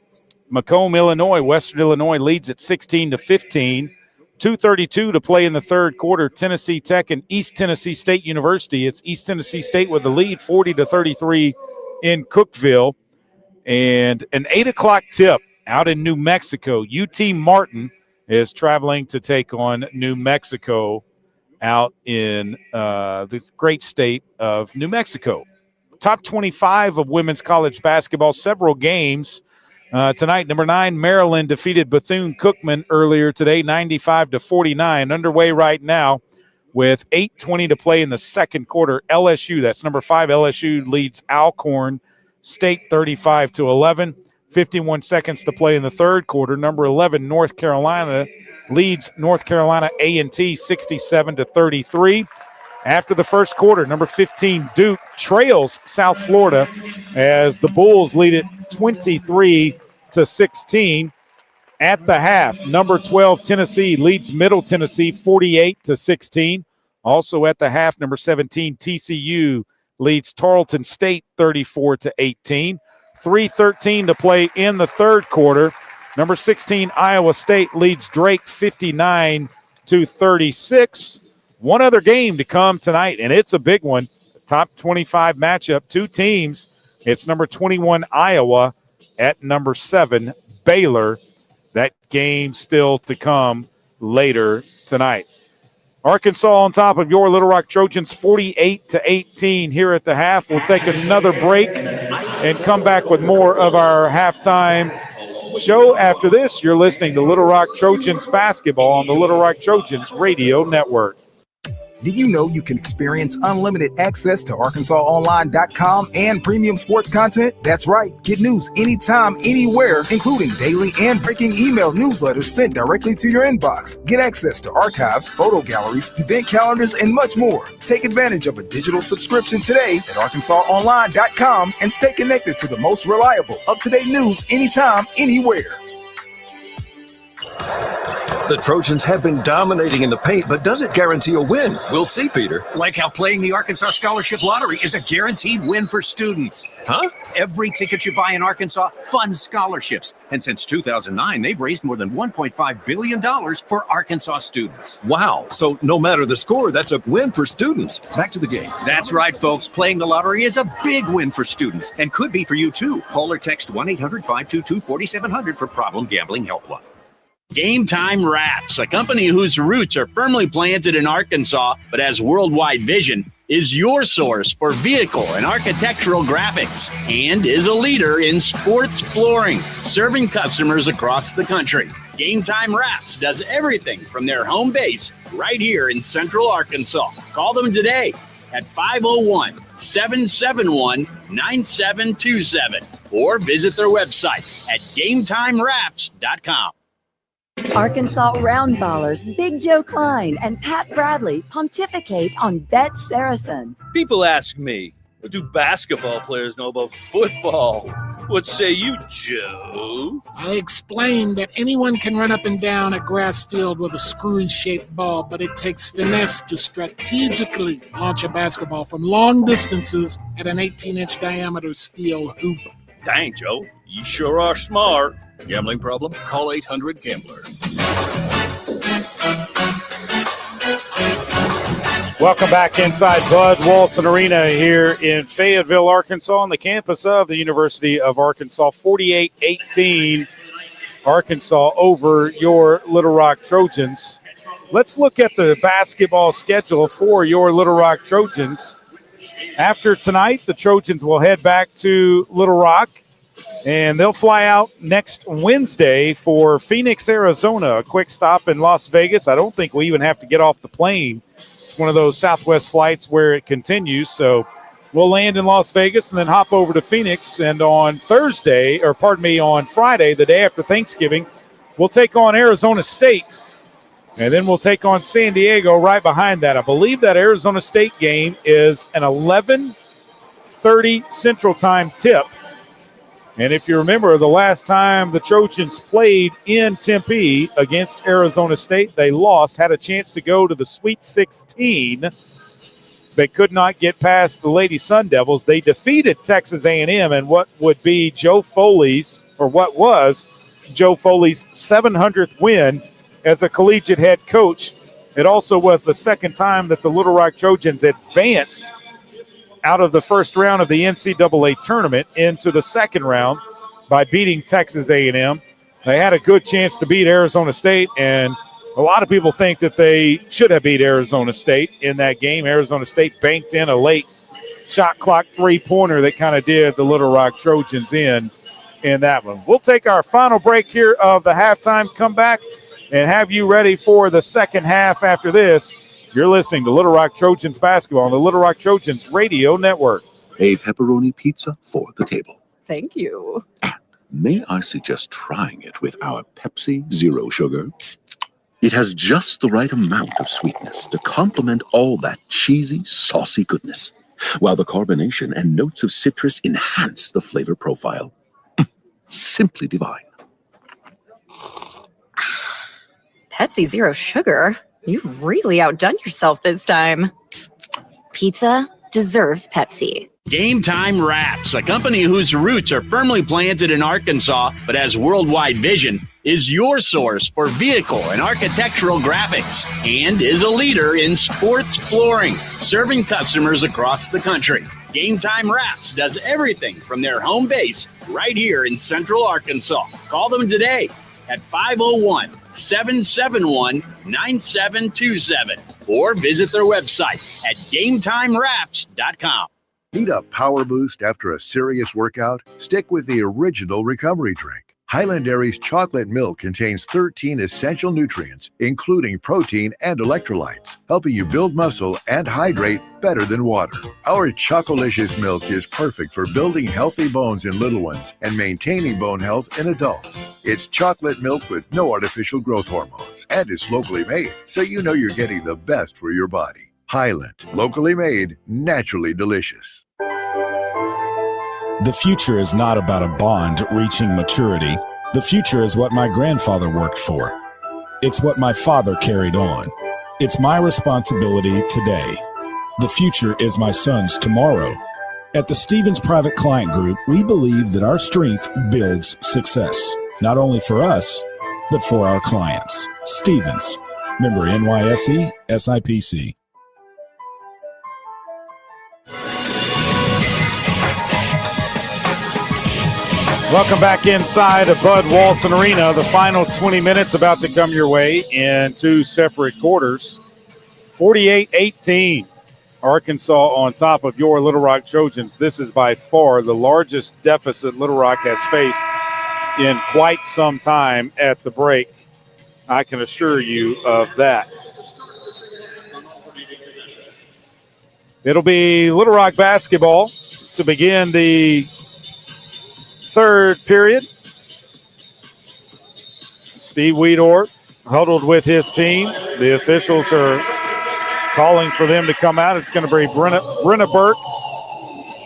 Macomb, Illinois. Western Illinois leads at 16-15. 2:32 to play in the third quarter. Tennessee Tech and East Tennessee State University. It's East Tennessee State with the lead, 40-33 in Cookeville. And an 8 o'clock tip out in New Mexico. UT Martin is traveling to take on New Mexico out in the great state of New Mexico. Top 25 of women's college basketball, several games. Tonight, number 9, Maryland defeated Bethune-Cookman earlier today, 95-49. Underway right now with 8:20 to play in the second quarter. LSU, that's number 5, LSU leads Alcorn State 35-11. 51 seconds to play in the third quarter. Number 11, North Carolina leads North Carolina A&T 67-33. After the first quarter, number 15, Duke trails South Florida as the Bulls lead it 23-16. At the half, number 12, Tennessee leads Middle Tennessee 48-16. Also at the half, number 17, TCU leads Tarleton State 34-18. 3:13 to play in the third quarter. Number 16, Iowa State leads Drake 59-36. One other game to come tonight, and it's a big one. Top 25 matchup, two teams. It's number 21, Iowa, at number 7, Baylor. That game still to come later tonight. Arkansas on top of your Little Rock Trojans, 48-18 here at the half. We'll take another break and come back with more of our halftime show. After this, you're listening to Little Rock Trojans basketball on the Little Rock Trojans Radio Network. Did you know you can experience unlimited access to ArkansasOnline.com and premium sports content? That's right. Get news anytime, anywhere, including daily and breaking email newsletters sent directly to your inbox. Get access to archives, photo galleries, event calendars, and much more. Take advantage of a digital subscription today at ArkansasOnline.com and stay connected to the most reliable, up-to-date news anytime, anywhere. The Trojans have been dominating in the paint, but does it guarantee a win? We'll see, Peter. Like how playing the Arkansas Scholarship Lottery is a guaranteed win for students. Huh? Every ticket you buy in Arkansas funds scholarships. And since 2009, they've raised more than $1.5 billion for Arkansas students. Wow. So no matter the score, that's a win for students. Back to the game. That's right, folks. Playing the lottery is a big win for students and could be for you, too. Call or text 1-800-522-4700 for problem gambling helpline. Game Time Wraps, a company whose roots are firmly planted in Arkansas but has worldwide vision, is your source for vehicle and architectural graphics and is a leader in sports flooring, serving customers across the country. Game Time Wraps does everything from their home base right here in Central Arkansas. Call them today at 501-771-9727 or visit their website at GameTimeWraps.com. Arkansas Roundballers Big Joe Klein and Pat Bradley pontificate on Bet Saracen. People ask me, what do basketball players know about football? What say you, Joe? I explained that anyone can run up and down a grass field with a screwy-shaped ball, but it takes finesse to strategically launch a basketball from long distances at an 18-inch diameter steel hoop. Dang, Joe, you sure are smart. Gambling problem? Call 800-GAMBLER. Welcome back inside Bud Walton Arena here in Fayetteville, Arkansas, on the campus of the University of Arkansas. 48-18, Arkansas over your Little Rock Trojans. Let's look at the basketball schedule for your Little Rock Trojans. After tonight, the Trojans will head back to Little Rock, and they'll fly out next Wednesday for Phoenix, Arizona, a quick stop in Las Vegas. I don't think we even have to get off the plane. It's one of those Southwest flights where it continues. So we'll land in Las Vegas and then hop over to Phoenix. And on on Friday, the day after Thanksgiving, we'll take on Arizona State. And then we'll take on San Diego right behind that. I believe that Arizona State game is an 11:30 Central Time tip. And if you remember, the last time the Trojans played in Tempe against Arizona State, they lost, had a chance to go to the Sweet 16. They could not get past the Lady Sun Devils. They defeated Texas A&M and what was Joe Foley's 700th win as a collegiate head coach. It also was the second time that the Little Rock Trojans advanced out of the first round of the NCAA tournament into the second round by beating Texas A&M. They had a good chance to beat Arizona State, and a lot of people think that they should have beat Arizona State in that game. Arizona State banked in a late shot clock three-pointer that kind of did the Little Rock Trojans in that one. We'll take our final break here of the halftime comeback and have you ready for the second half after this. You're listening to Little Rock Trojans basketball on the Little Rock Trojans Radio Network. A pepperoni pizza for the table. Thank you. May I suggest trying it with our Pepsi Zero Sugar? It has just the right amount of sweetness to complement all that cheesy, saucy goodness, while the carbonation and notes of citrus enhance the flavor profile. Simply divine. Pepsi Zero Sugar? You've really outdone yourself this time. Pizza deserves Pepsi. Game Time Wraps, a company whose roots are firmly planted in Arkansas but has worldwide vision, is your source for vehicle and architectural graphics and is a leader in sports flooring, serving customers across the country. Game Time Wraps does everything from their home base right here in Central Arkansas. Call them today at 501-771-9727 or visit their website at GameTimeWraps.com. Need a power boost after a serious workout? Stick with the original recovery drink. Highland Dairy's chocolate milk contains 13 essential nutrients, including protein and electrolytes, helping you build muscle and hydrate better than water. Our Chocolicious milk is perfect for building healthy bones in little ones and maintaining bone health in adults. It's chocolate milk with no artificial growth hormones, and it's locally made, so you know you're getting the best for your body. Highland, locally made, naturally delicious. The future is not about a bond reaching maturity. The future is what my grandfather worked for. It's what my father carried on. It's my responsibility today. The future is my son's tomorrow. At the Stevens Private Client Group, we believe that our strength builds success, not only for us, but for our clients. Stevens, member NYSE, SIPC. Welcome back inside of Bud Walton Arena. The final 20 minutes about to come your way in two separate quarters. 48-18. Arkansas on top of your Little Rock Trojans. This is by far the largest deficit Little Rock has faced in quite some time at the break. I can assure you of that. It'll be Little Rock basketball to begin the third period. Steve Weedorf huddled with his team. The officials are calling for them to come out. It's going to be Brenna Burke,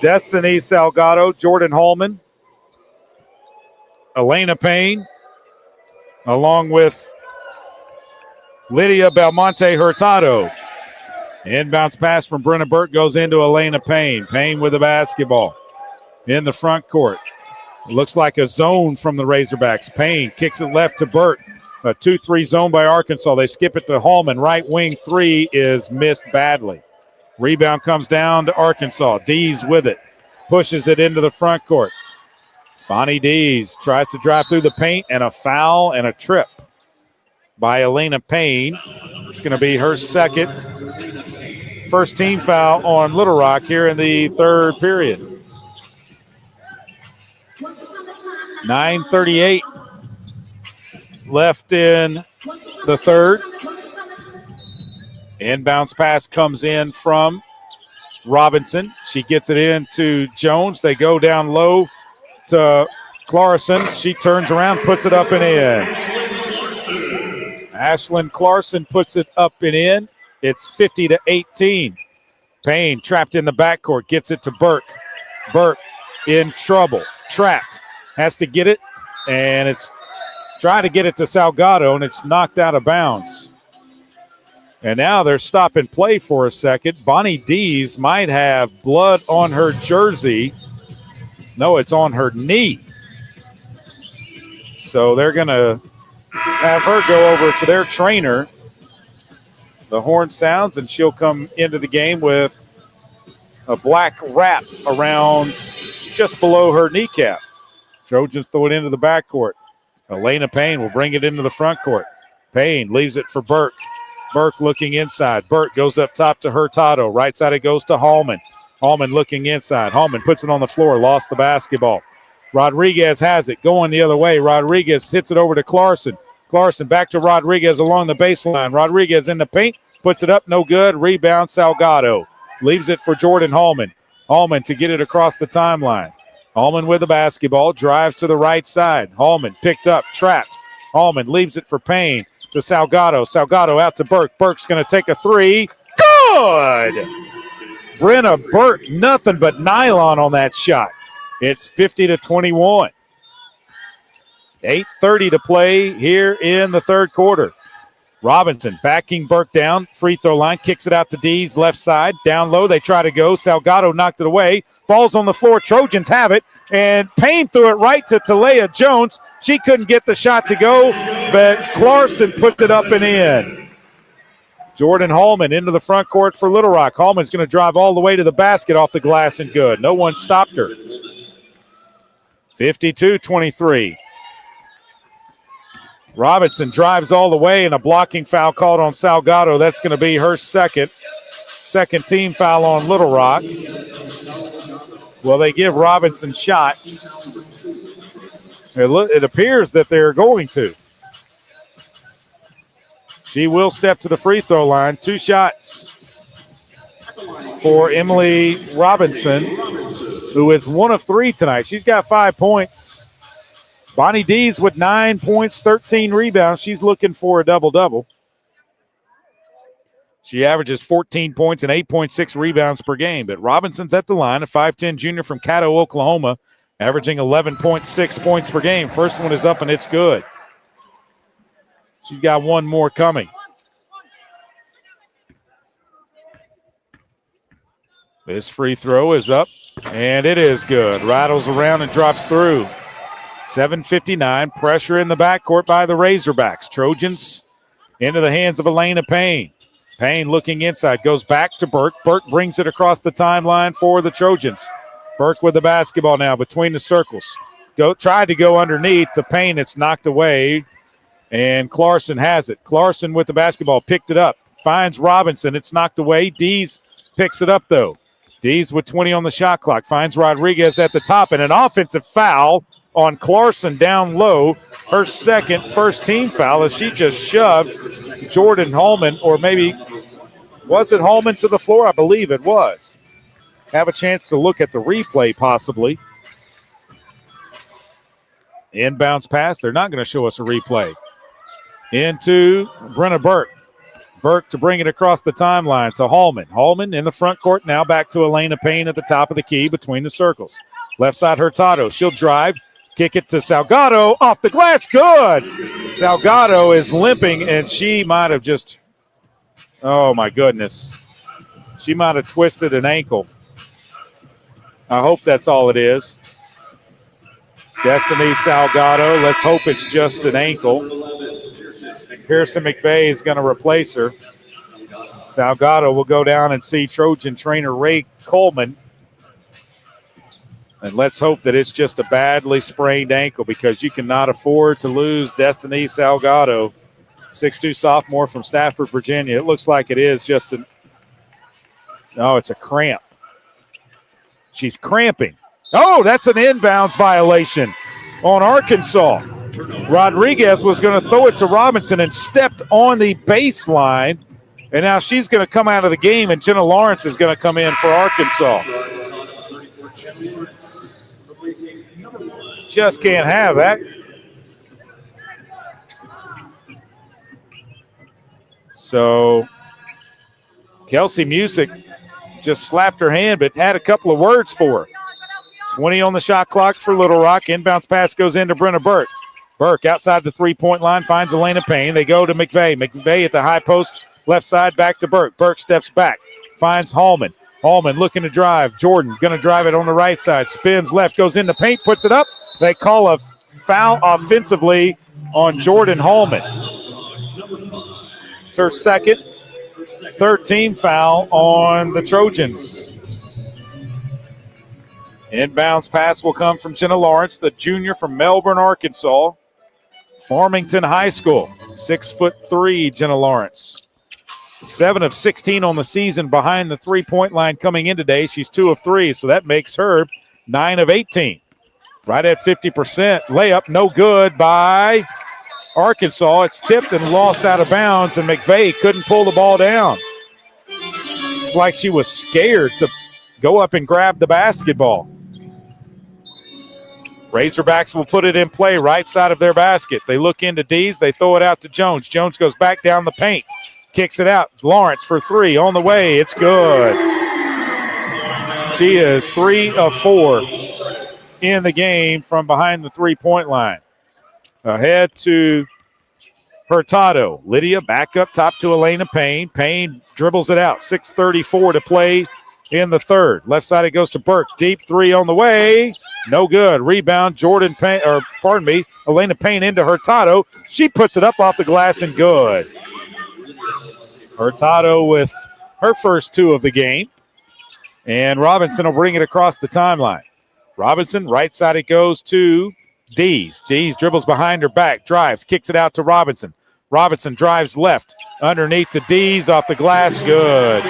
Destiny Salgado, Jordan Holman, Elena Payne, along with Lydia Belmonte Hurtado. Inbounds pass from Brenna Burke goes into Elena Payne. Payne with the basketball in the front court. It looks like a zone from the Razorbacks. Payne kicks it left to Burke. A 2-3 zone by Arkansas. They skip it to Hallman. Right wing three is missed badly. Rebound comes down to Arkansas. Dees with it. Pushes it into the front court. Bonnie Dees tries to drive through the paint, and a foul and a trip by Elena Payne. It's going to be her second. First team foul on Little Rock here in the third period. 9:38 left in the third. Inbounds pass comes in from Robinson. She gets it in to Jones. They go down low to Clarkson. She turns around, puts it up and in. Ashlyn Clarkson puts it up and in. It's 50-18. Payne trapped in the backcourt, gets it to Burke. Burke in trouble, trapped, has to get it, and it's trying to get it to Salgado, and it's knocked out of bounds. And now they're stopping play for a second. Bonnie Dees might have blood on her jersey. No, it's on her knee. So they're going to have her go over to their trainer. The horn sounds, and she'll come into the game with a black wrap around just below her kneecap. Trojans throw it into the backcourt. Elena Payne will bring it into the front court. Payne leaves it for Burke. Burke looking inside. Burke goes up top to Hurtado. Right side it goes to Hallman. Hallman looking inside. Hallman puts it on the floor, lost the basketball. Rodriguez has it, going the other way. Rodriguez hits it over to Clarkson. Clarkson back to Rodriguez along the baseline. Rodriguez in the paint, puts it up, no good. Rebound, Salgado. Leaves it for Jordan Hallman. Hallman to get it across the timeline. Hallman with the basketball, drives to the right side. Hallman picked up, trapped. Hallman leaves it for Payne to Salgado. Salgado out to Burke. Burke's going to take a three. Good! Brenna Burke, nothing but nylon on that shot. It's 50-21. 8:30 to play here in the third quarter. Robinson backing Burke down. Free throw line. Kicks it out to Dees. Left side. Down low. They try to go. Salgado knocked it away. Ball's on the floor. Trojans have it. And Payne threw it right to Talea Jones. She couldn't get the shot to go, but Clarkson put it up and in. Jordan Hallman into the front court for Little Rock. Hallman's going to drive all the way to the basket off the glass and good. No one stopped her. 52-23. Robinson drives all the way, and a blocking foul called on Salgado. That's going to be her second team foul on Little Rock. Well, they give Robinson shots. It appears that they're going to. She will step to the free throw line. 2 shots for Emily Robinson, who is 1 of 3 tonight. She's got 5 points. Bonnie Dees with 9 points, 13 rebounds. She's looking for a double-double. She averages 14 points and 8.6 rebounds per game. But Robinson's at the line, a 5'10 junior from Caddo, Oklahoma, averaging 11.6 points per game. First one is up, and it's good. She's got one more coming. This free throw is up, and it is good. Rattles around and drops through. 7:59, pressure in the backcourt by the Razorbacks. Trojans into the hands of Elena Payne. Payne looking inside, goes back to Burke. Burke brings it across the timeline for the Trojans. Burke with the basketball now between the circles. Tried to go underneath to Payne. It's knocked away, and Clarkson has it. Clarkson with the basketball, picked it up, finds Robinson. It's knocked away. Dees picks it up, though. Dees with 20 on the shot clock, finds Rodriguez at the top, and an offensive foul on Clarkson down low. Her first team foul as she just shoved Jordan Hallman, or maybe was it Hallman, to the floor? I believe it was. Have a chance to look at the replay possibly. Inbounds pass. They're not going to show us a replay. Into Brenna Burke. Burke to bring it across the timeline to Hallman. Hallman in the front court now, back to Elena Payne at the top of the key between the circles. Left side Hurtado. She'll drive. Kick it to Salgado, off the glass, good. Salgado is limping, and she might have just, oh my goodness. She might have twisted an ankle. I hope that's all it is. Destiny Salgado, let's hope it's just an ankle. Pearson McVeigh is going to replace her. Salgado will go down and see Trojan trainer Ray Coleman. And let's hope that it's just a badly sprained ankle, because you cannot afford to lose Destiny Salgado, 6'2" sophomore from Stafford, Virginia. It looks like it is just it's a cramp. She's cramping. Oh, that's an inbounds violation on Arkansas. Rodriguez was going to throw it to Robinson and stepped on the baseline. And now she's going to come out of the game, and Jenna Lawrence is going to come in for Arkansas. Just can't have that. So Kelsey Music just slapped her hand, but had a couple of words for her. 20 on the shot clock for Little Rock. Inbounds pass goes into Brenna Burke. Burke outside the three-point line finds Elena Payne. They go to McVeigh. McVeigh at the high post, left side, back to Burke. Burke steps back, finds Hallman. Hallman looking to drive. Jordan going to drive it on the right side. Spins left, goes in the paint, puts it up. They call a foul offensively on Jordan Hallman. It's her second, 13 foul on the Trojans. Inbounds pass will come from Jenna Lawrence, the junior from Melbourne, Arkansas. Farmington High School, 6'3", Jenna Lawrence. 7 of 16 on the season behind the three-point line coming in today. She's 2 of 3, so that makes her 9 of 18. Right at 50%. Layup, no good by Arkansas. It's tipped and lost out of bounds, and McVeigh couldn't pull the ball down. It's like she was scared to go up and grab the basketball. Razorbacks will put it in play right side of their basket. They look into Dees. They throw it out to Jones. Jones goes back down the paint. Kicks it out. Lawrence for 3 on the way. It's good. She is 3 of 4 in the game from behind the three-point line. Ahead to Hurtado. Lydia back up top to Elena Payne. Payne dribbles it out. 6:34 to play in the third. Left side it goes to Burke. Deep 3 on the way. No good. Rebound, Elena Payne into Hurtado. She puts it up off the glass and good. Hurtado with her first 2 of the game. And Robinson will bring it across the timeline. Robinson, right side it goes to Dees. Dees dribbles behind her back, drives, kicks it out to Robinson. Robinson drives left, underneath to Dees, off the glass, good.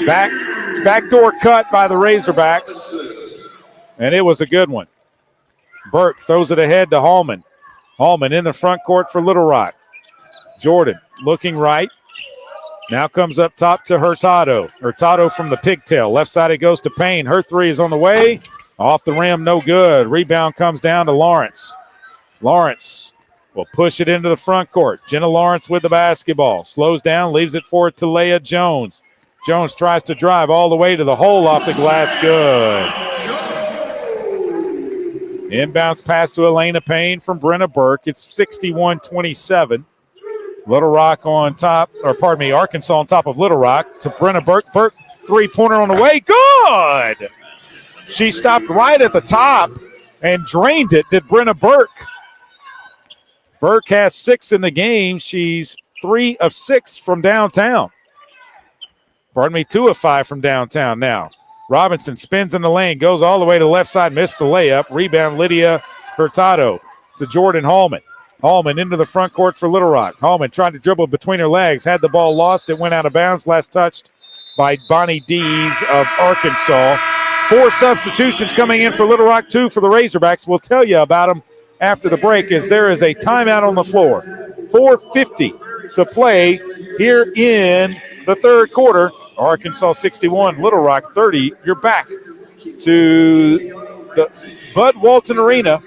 Backdoor cut by the Razorbacks, and it was a good one. Burke throws it ahead to Hallman. Hallman in the front court for Little Rock. Jordan looking right. Now comes up top to Hurtado. Hurtado from the pigtail. Left side it goes to Payne. Her 3 is on the way. Off the rim, no good. Rebound comes down to Lawrence. Lawrence will push it into the front court. Jenna Lawrence with the basketball. Slows down, leaves it for Talea Jones. Jones tries to drive all the way to the hole, off the glass, good. Inbounds pass to Elena Payne from Brenna Burke. It's 61-27. Little Rock on top, Arkansas on top of Little Rock to Brenna Burke. Burke, three-pointer on the way, good! She stopped right at the top and drained it, did Brenna Burke. Burke has 6 in the game. She's 3 of 6 from downtown. 2 of 5 from downtown now. Robinson spins in the lane, goes all the way to the left side, missed the layup. Rebound, Lydia Hurtado to Jordan Hallman. Hallman into the front court for Little Rock. Hallman tried to dribble between her legs, had the ball lost. It went out of bounds. Last touched by Bonnie Dees of Arkansas. 4 substitutions coming in for Little Rock, 2 for the Razorbacks. We'll tell you about them after the break, as there is a timeout on the floor. 4:50 to play here in the third quarter. Arkansas 61, Little Rock 30. You're back to the Bud Walton Arena.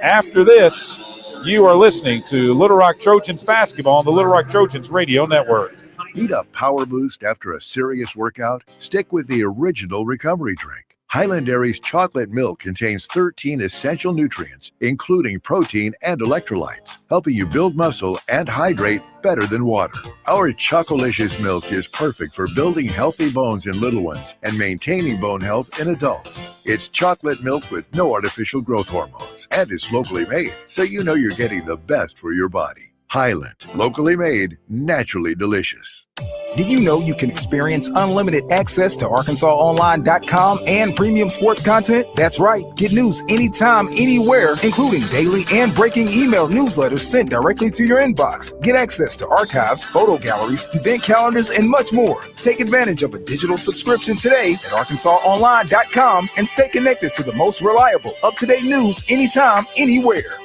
After this, you are listening to Little Rock Trojans basketball on the Little Rock Trojans Radio Network. Need a power boost after a serious workout? Stick with the original recovery drink. Highland Dairy's chocolate milk contains 13 essential nutrients, including protein and electrolytes, helping you build muscle and hydrate better than water. Our Chocolicious milk is perfect for building healthy bones in little ones and maintaining bone health in adults. It's chocolate milk with no artificial growth hormones, and it's locally made, so you know you're getting the best for your body. Highland, locally made, naturally delicious. Did you know you can experience unlimited access to ArkansasOnline.com and premium sports content? That's right. Get news anytime, anywhere, including daily and breaking email newsletters sent directly to your inbox. Get access to archives, photo galleries, event calendars, and much more. Take advantage of a digital subscription today at ArkansasOnline.com and stay connected to the most reliable, up-to-date news anytime, anywhere.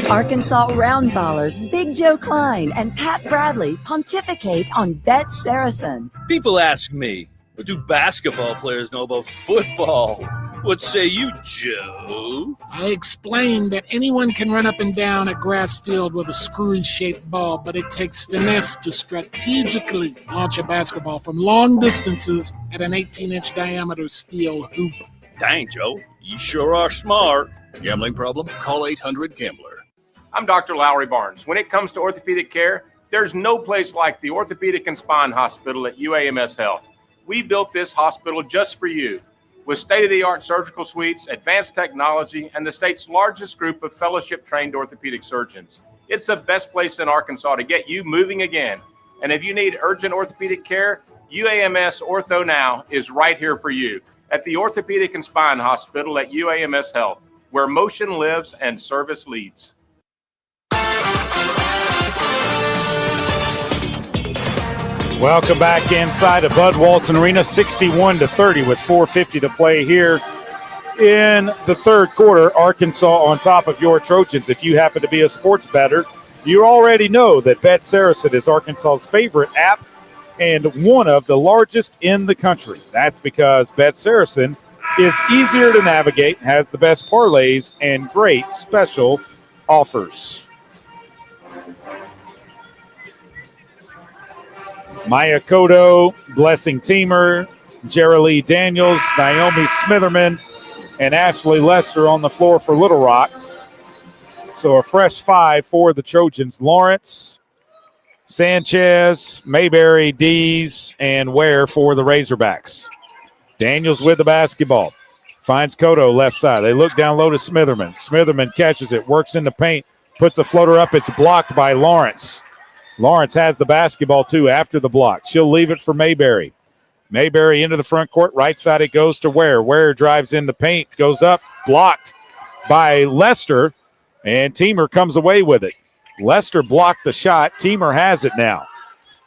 Arkansas Roundballers Big Joe Klein and Pat Bradley pontificate on Bet Saracen. People ask me, what do basketball players know about football? What say you, Joe? I explained that anyone can run up and down a grass field with a screwy-shaped ball, but it takes finesse to strategically launch a basketball from long distances at an 18-inch diameter steel hoop. Dang, Joe, you sure are smart. Gambling problem? Call 800-GAMBLER. I'm Dr. Lowry Barnes. When it comes to orthopedic care, there's no place like the Orthopedic and Spine Hospital at UAMS Health. We built this hospital just for you, with state-of-the-art surgical suites, advanced technology, and the state's largest group of fellowship-trained orthopedic surgeons. It's the best place in Arkansas to get you moving again. And if you need urgent orthopedic care, UAMS Ortho Now is right here for you at the Orthopedic and Spine Hospital at UAMS Health, where motion lives and service leads. Welcome back inside of Bud Walton Arena, 61-30 with 4:50 to play here in the third quarter. Arkansas on top of your Trojans. If you happen to be a sports bettor, you already know that Bet Saracen is Arkansas's favorite app and one of the largest in the country. That's because Bet Saracen is easier to navigate, has the best parlays, and great special offers. Maya Cotto, Blessing Teamer, Jerilee Daniels, Naomi Smitherman, and Ashley Lester on the floor for Little Rock. So a fresh five for the Trojans. Lawrence, Sanchez, Mayberry, Dees, and Ware for the Razorbacks. Daniels with the basketball. Finds Cotto left side. They look down low to Smitherman. Smitherman catches it, works in the paint, puts a floater up. It's blocked by Lawrence. Lawrence has the basketball, too, after the block. She'll leave it for Mayberry. Mayberry into the front court. Right side it goes to Ware. Ware drives in the paint, goes up, blocked by Lester, and Teamer comes away with it. Lester blocked the shot. Teamer has it now.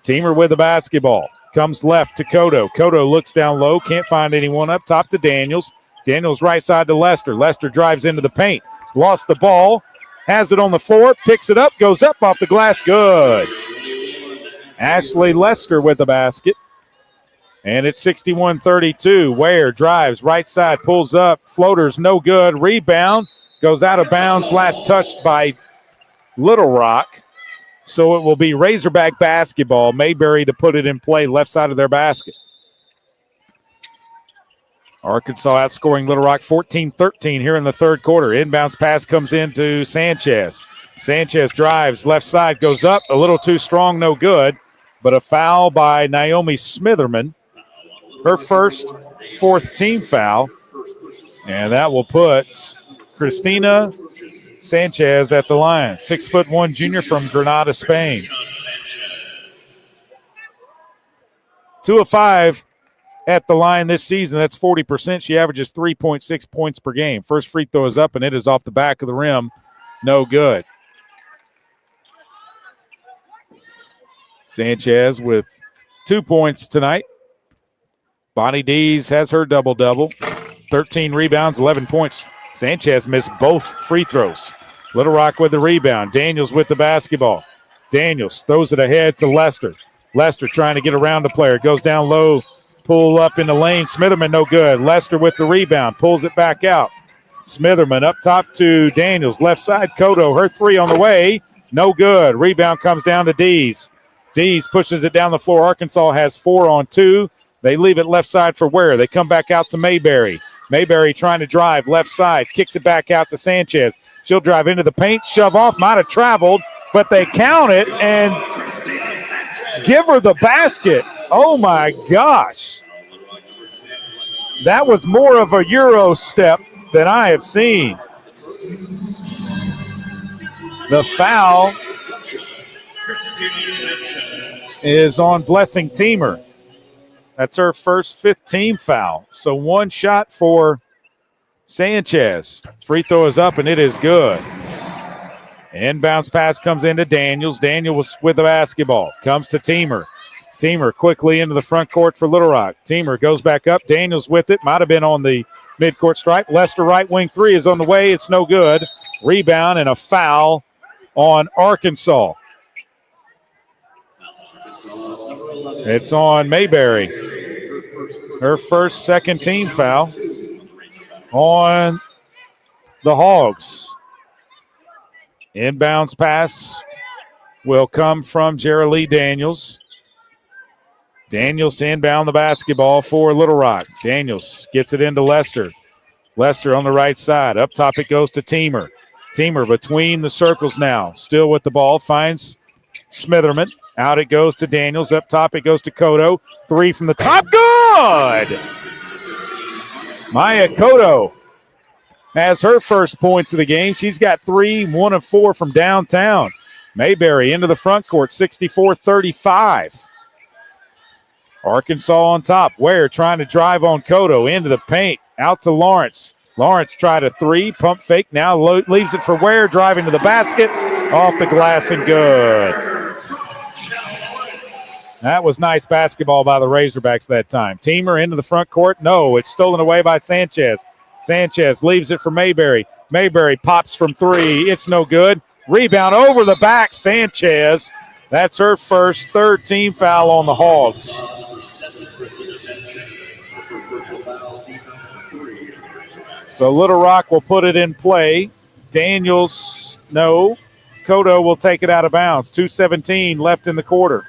Teamer with the basketball. Comes left to Cotto. Cotto looks down low, can't find anyone. Up top to Daniels. Daniels right side to Lester. Lester drives into the paint. Lost the ball. Has it on the floor, picks it up, goes up off the glass. Good. Ashley Lester with the basket. And it's 61-32. Ware drives, right side, pulls up. Floater's no good. Rebound. Goes out of bounds. Last touched by Little Rock. So it will be Razorback basketball. Mayberry to put it in play left side of their basket. Arkansas outscoring Little Rock 14-13 here in the third quarter. Inbounds pass comes into Sanchez. Sanchez drives, left side, goes up. A little too strong, no good. But a foul by Naomi Smitherman. Her first, fourth team foul. And that will put Christina Sanchez at the line. 6'1" junior from Granada, Spain. 2 of 5 at the line this season. That's 40%. She averages 3.6 points per game. First free throw is up, and it is off the back of the rim. No good. Sanchez with 2 points tonight. Bonnie Dees has her double-double. 13 rebounds, 11 points. Sanchez missed both free throws. Little Rock with the rebound. Daniels with the basketball. Daniels throws it ahead to Lester. Lester trying to get around the player. Goes down low. Pull up in the lane. Smitherman no good. Lester with the rebound. Pulls it back out. Smitherman up top to Daniels. Left side, Cotto. Her three on the way. No good. Rebound comes down to Dees. Dees pushes it down the floor. Arkansas has 4 on 2. They leave it left side for Ware. They come back out to Mayberry. Mayberry trying to drive left side. Kicks it back out to Sanchez. She'll drive into the paint. Shove off. Might have traveled, but they count it and give her the basket. Oh, my gosh. That was more of a Euro step than I have seen. The foul is on Blessing Teamer. That's her first 5th team foul. So 1 shot for Sanchez. Free throw is up, and it is good. Inbounds pass comes into Daniels. Daniels with the basketball. Comes to Teamer. Teamer quickly into the front court for Little Rock. Teamer goes back up. Daniels with it. Might have been on the midcourt stripe. Lester right wing 3 is on the way. It's no good. Rebound and a foul on Arkansas. It's on Mayberry. Her first 2nd team foul on the Hogs. Inbounds pass will come from Jerry Lee Daniels. Daniels to inbound the basketball for Little Rock. Daniels gets it into Lester. Lester on the right side. Up top it goes to Teamer. Teamer between the circles now. Still with the ball. Finds Smitherman. Out it goes to Daniels. Up top it goes to Cotto. 3 from the top. Good! Maya Cotto has her first points of the game. She's got 3, 1 of 4 from downtown. Mayberry into the front court, 64-35. Arkansas on top. Ware trying to drive on Cotto into the paint. Out to Lawrence. Lawrence tried a 3, pump fake. Now leaves it for Ware, driving to the basket. Off the glass and good. That was nice basketball by the Razorbacks that time. Teamer into the front court. No, it's stolen away by Sanchez. Sanchez leaves it for Mayberry. Mayberry pops from 3. It's no good. Rebound over the back. Sanchez. That's her first 3rd team foul on the Hogs. So Little Rock will put it in play. Daniels, no. Cotto will take it out of bounds. 2:17 left in the quarter.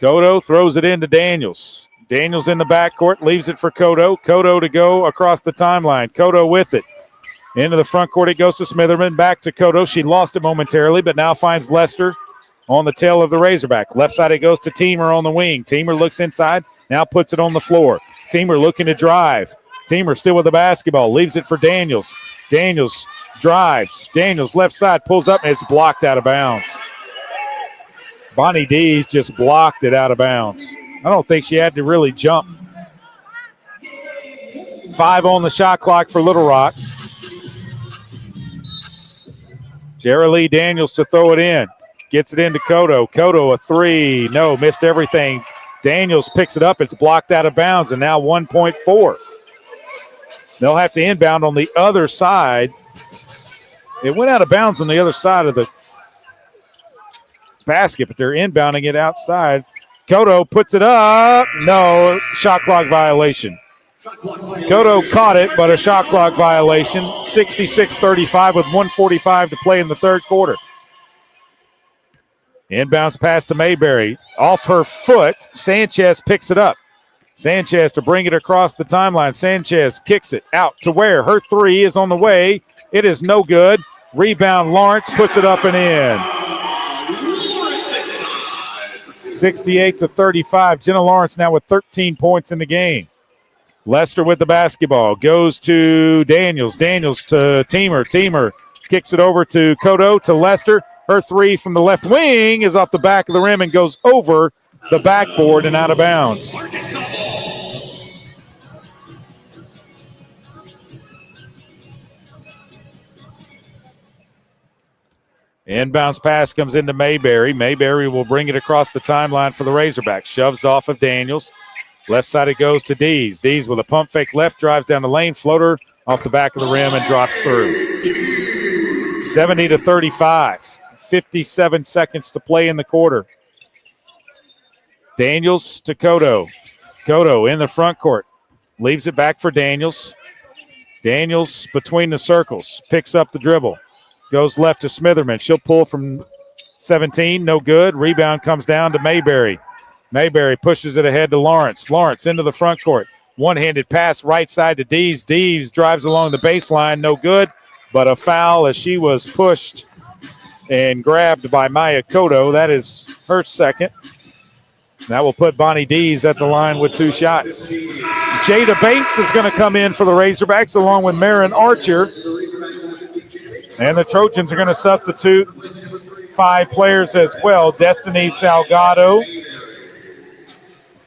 Cotto throws it into Daniels. Daniels in the backcourt, leaves it for Cotto. Cotto to go across the timeline. Cotto with it. Into the front court it goes to Smitherman. Back to Cotto. She lost it momentarily, but now finds Lester on the tail of the Razorback. Left side it goes to Teamer on the wing. Teamer looks inside, now puts it on the floor. Teamer looking to drive. Teamer still with the basketball. Leaves it for Daniels. Daniels drives. Daniels left side pulls up, and it's blocked out of bounds. Bonnie Dees just blocked it out of bounds. I don't think she had to really jump. 5 on the shot clock for Little Rock. Jerry Lee Daniels to throw it in. Gets it into Cotto. Cotto a 3. No, missed everything. Daniels picks it up. It's blocked out of bounds, and now 1.4. They'll have to inbound on the other side. It went out of bounds on the other side of the basket, but they're inbounding it outside. Cotto puts it up. No, shot clock violation. Cotto caught it, but a shot clock violation. 66-35 with 1:45 to play in the 3rd quarter. Inbounds pass to Mayberry. Off her foot, Sanchez picks it up. Sanchez to bring it across the timeline. Sanchez kicks it out to Ware. Her 3 is on the way. It is no good. Rebound, Lawrence puts it up and in. 68-35. Jenna Lawrence now with 13 points in the game. Lester with the basketball. Goes to Daniels. Daniels to Teamer. Teamer kicks it over to Cotto to Lester. Her 3 from the left wing is off the back of the rim and goes over the backboard and out of bounds. Inbounds pass comes into Mayberry. Mayberry will bring it across the timeline for the Razorbacks. Shoves off of Daniels. Left side it goes to Dees. Dees with a pump fake left, drives down the lane, floater off the back of the rim and drops through. 70-35. 57 seconds to play in the quarter. Daniels to Cotto. Cotto in the front court. Leaves it back for Daniels. Daniels between the circles. Picks up the dribble. Goes left to Smitherman. She'll pull from 17. No good. Rebound comes down to Mayberry. Mayberry pushes it ahead to Lawrence. Lawrence into the front court. One-handed pass right side to Dees. Dees drives along the baseline. No good, but a foul as she was pushed and grabbed by Maya Cotto. That is her 2nd. That will put Bonnie Dees at the line with 2 shots. Jada Bates is going to come in for the Razorbacks along with Marin Archer. And the Trojans are going to substitute 5 players as well. Destiny Salgado,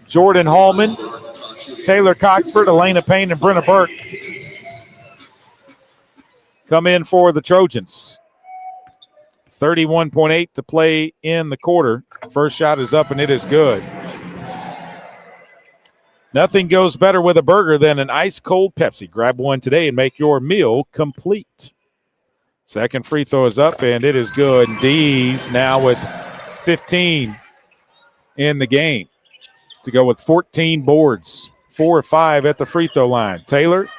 Jordan Hallman, Taylor Coxford, Elena Payne, and Brenna Burke come in for the Trojans. 31.8 to play in the quarter. First shot is up, and it is good. Nothing goes better with a burger than an ice-cold Pepsi. Grab one today and make your meal complete. Second free throw is up, and it is good. Dees now with 15 in the game to go with 14 boards. 4 or 5 at the free throw line. Taylor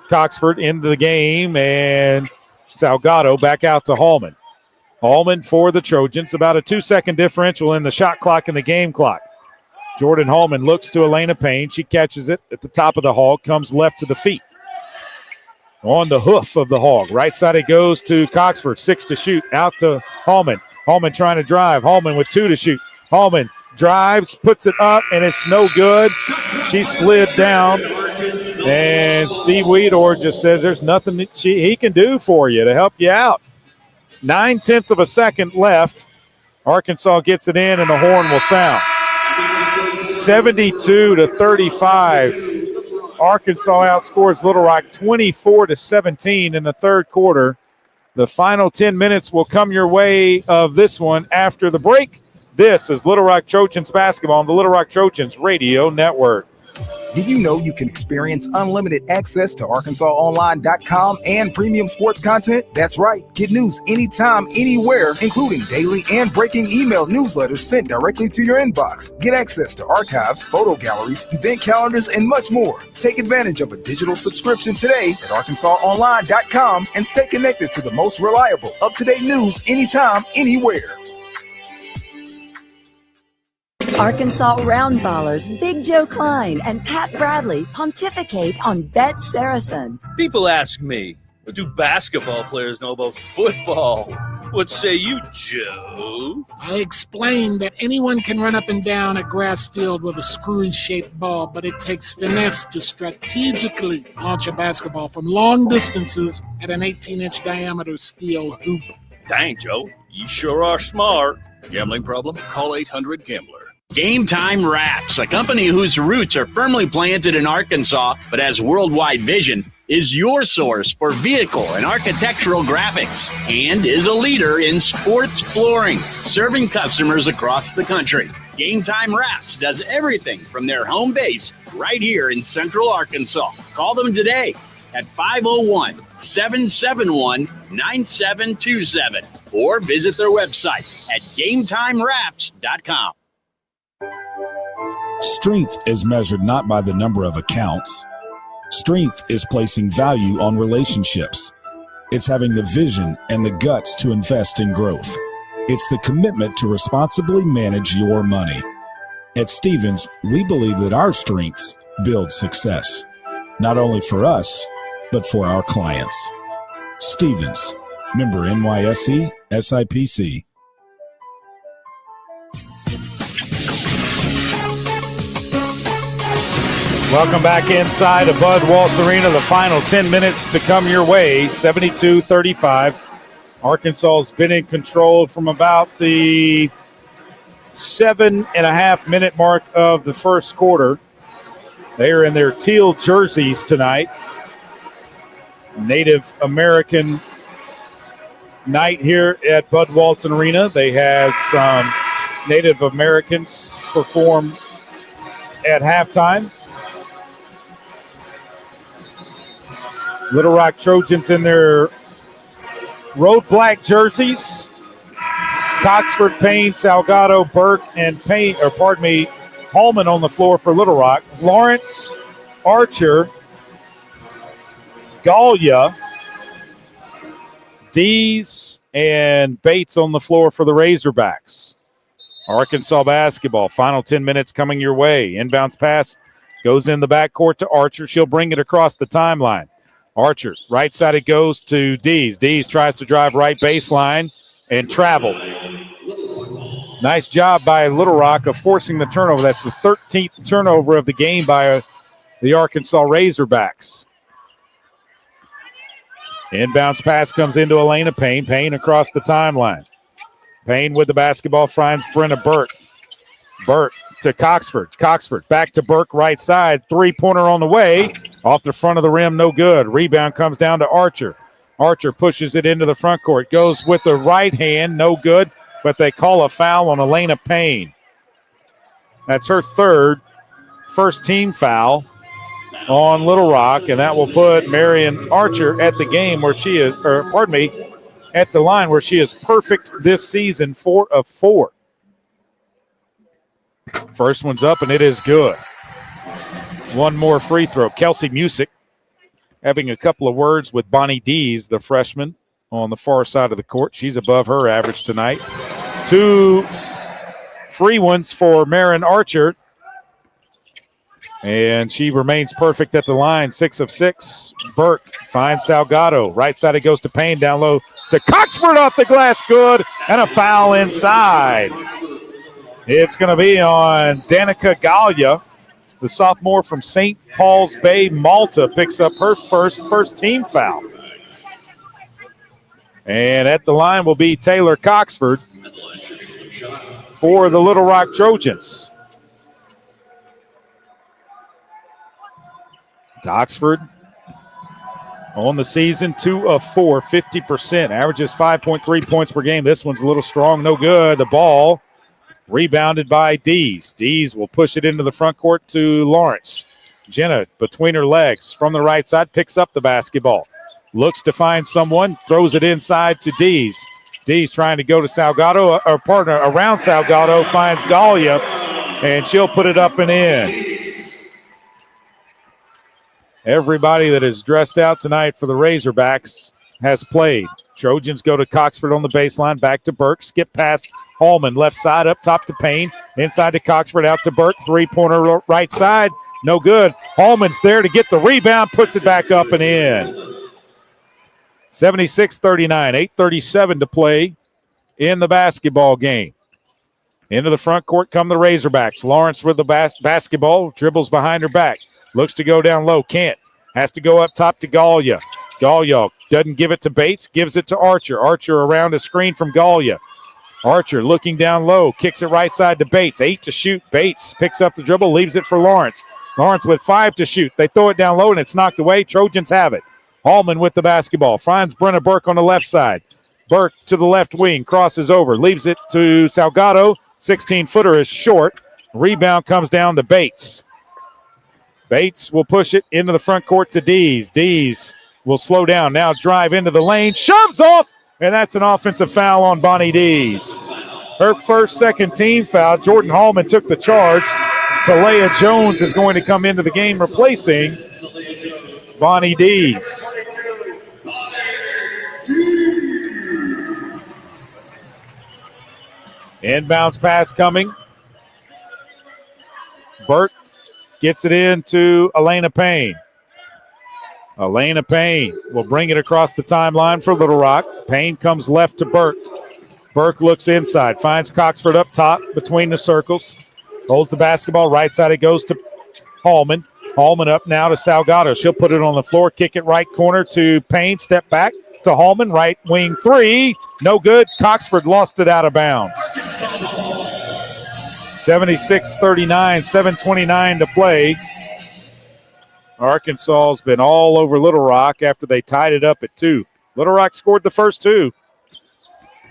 Coxford into the game, and Salgado back out to Hallman. Hallman for the Trojans. About a 2-second differential in the shot clock and the game clock. Jordan Hallman looks to Elena Payne. She catches it at the top of the hog, comes left to the feet. On the hoof of the hog. Right side it goes to Coxford. 6 to shoot. Out to Hallman. Hallman trying to drive. Hallman with 2 to shoot. Hallman drives, puts it up, and it's no good. She slid down. And Steve Weedor just says there's nothing that he can do for you to help you out. 9/10 of a second left. Arkansas gets it in, and the horn will sound. 72-35. Arkansas outscores Little Rock 24-17 in the third quarter. The final 10 minutes will come your way of this one after the break. This is Little Rock Trojans basketball on the Little Rock Trojans Radio Network. Did you know you can experience unlimited access to ArkansasOnline.com and premium sports content? That's right. Get news anytime, anywhere, including daily and breaking email newsletters sent directly to your inbox. Get access to archives, photo galleries, event calendars, and much more. Take advantage of a digital subscription today at ArkansasOnline.com and stay connected to the most reliable, up-to-date news anytime, anywhere. Arkansas Roundballers Big Joe Klein and Pat Bradley pontificate on Bet Saracen. People ask me, what do basketball players know about football? What say you, Joe? I explained that anyone can run up and down a grass field with a screw-shaped ball, but it takes finesse to strategically launch a basketball from long distances at an 18-inch diameter steel hoop. Dang, Joe, you sure are smart. Gambling problem? Call 800-GAMBLER. Game Time Wraps, a company whose roots are firmly planted in Arkansas but has worldwide vision, is your source for vehicle and architectural graphics and is a leader in sports flooring, serving customers across the country. Game Time Wraps does everything from their home base right here in Central Arkansas. Call them today at 501-771-9727 or visit their website at GameTimeWraps.com. Strength is measured not by the number of accounts. Strength is placing value on relationships. It's having the vision and the guts to invest in growth. It's the commitment to responsibly manage your money. At Stevens, we believe that our strengths build success, not only for us, but for our clients. Stevens, member NYSE, SIPC. Welcome back inside of Bud Waltz Arena. The final 10 minutes to come your way, 72-35. Arkansas has been in control from about the 7.5-minute mark of the first quarter. They are in their teal jerseys tonight. Native American night here at Bud Walton Arena. They had some Native Americans perform at halftime. Little Rock Trojans in their road black jerseys. Coxford, Payne, Salgado, Burke, and Hallman on the floor for Little Rock. Lawrence, Archer, Gallia, Dees, and Bates on the floor for the Razorbacks. Arkansas basketball, final 10 minutes coming your way. Inbounds pass goes in the backcourt to Archer. She'll bring it across the timeline. Archer, right side it goes to Dees. Dees tries to drive right baseline and travel. Nice job by Little Rock of forcing the turnover. That's the 13th turnover of the game by the Arkansas Razorbacks. Inbounds pass comes into Elena Payne. Payne across the timeline. Payne with the basketball finds Brenna Burke. Burke to Coxford. Coxford back to Burke, right side. Three-pointer on the way. Off the front of the rim, no good. Rebound comes down to Archer. Archer pushes it into the front court. Goes with the right hand, no good, but they call a foul on Elena Payne. That's her first team foul on Little Rock, and that will put Marion Archer at the game where she is, at the line where she is perfect this season, 4 of 4. First one's up, and it is good. One more free throw. Kelsey Musick having a couple of words with Bonnie Dees, the freshman, on the far side of the court. She's above her average tonight. 2 free ones for Marion Archer, and she remains perfect at the line, 6 of 6. Burke finds Salgado. Right side it goes to Payne, down low to Coxford, off the glass, good, and a foul inside. It's going to be on Danica Gallia. The sophomore from St. Paul's Bay, Malta, picks up her first team foul. And at the line will be Taylor Coxford for the Little Rock Trojans. Coxford on the season, 2 of 4, 50%. Averages 5.3 points per game. This one's a little strong, no good. The ball rebounded by Dees. Dees will push it into the front court to Lawrence. Jenna between her legs from the right side picks up the basketball. Looks to find someone, throws it inside to Dees. Dees trying to go to Salgado, or partner around Salgado, finds Gallia, and she'll put it up and in. Everybody that is dressed out tonight for the Razorbacks has played. Trojans go to Coxford on the baseline, back to Burke, skip past Hallman, left side up top to Payne, inside to Coxford, out to Burke, three-pointer right side, no good. Hallman's there to get the rebound, puts it back up and in. 76-39, 8:37 to play in the basketball game. Into the front court come the Razorbacks. Lawrence with the basketball, dribbles behind her back, looks to go down low, can't. Has to go up top to Gallia. Gallia doesn't give it to Bates, gives it to Archer. Archer around a screen from Gallia. Archer looking down low, kicks it right side to Bates. 8 to shoot. Bates picks up the dribble, leaves it for Lawrence. Lawrence with 5 to shoot. They throw it down low, and it's knocked away. Trojans have it. Hallman with the basketball. Finds Brenna Burke on the left side. Burke to the left wing, crosses over, leaves it to Salgado. 16-footer is short. Rebound comes down to Bates. Bates will push it into the front court to Dees. Dees will slow down, now drive into the lane, shoves off, and that's an offensive foul on Bonnie Dees. Her second team foul. Jordan Hallman took the charge. Talia Jones is going to come into the game replacing Bonnie Dees. Inbounds pass coming. Burke gets it into Elena Payne. Elena Payne will bring it across the timeline for Little Rock. Payne comes left to Burke. Burke looks inside, finds Coxford up top between the circles. Holds the basketball, right side it goes to Hallman. Hallman up now to Salgado. She'll put it on the floor, kick it right corner to Payne, step back to Hallman, right wing three. No good. Coxford lost it out of bounds. 76-39, 7:29 to play. Arkansas has been all over Little Rock after they tied it up at 2. Little Rock scored the first 2,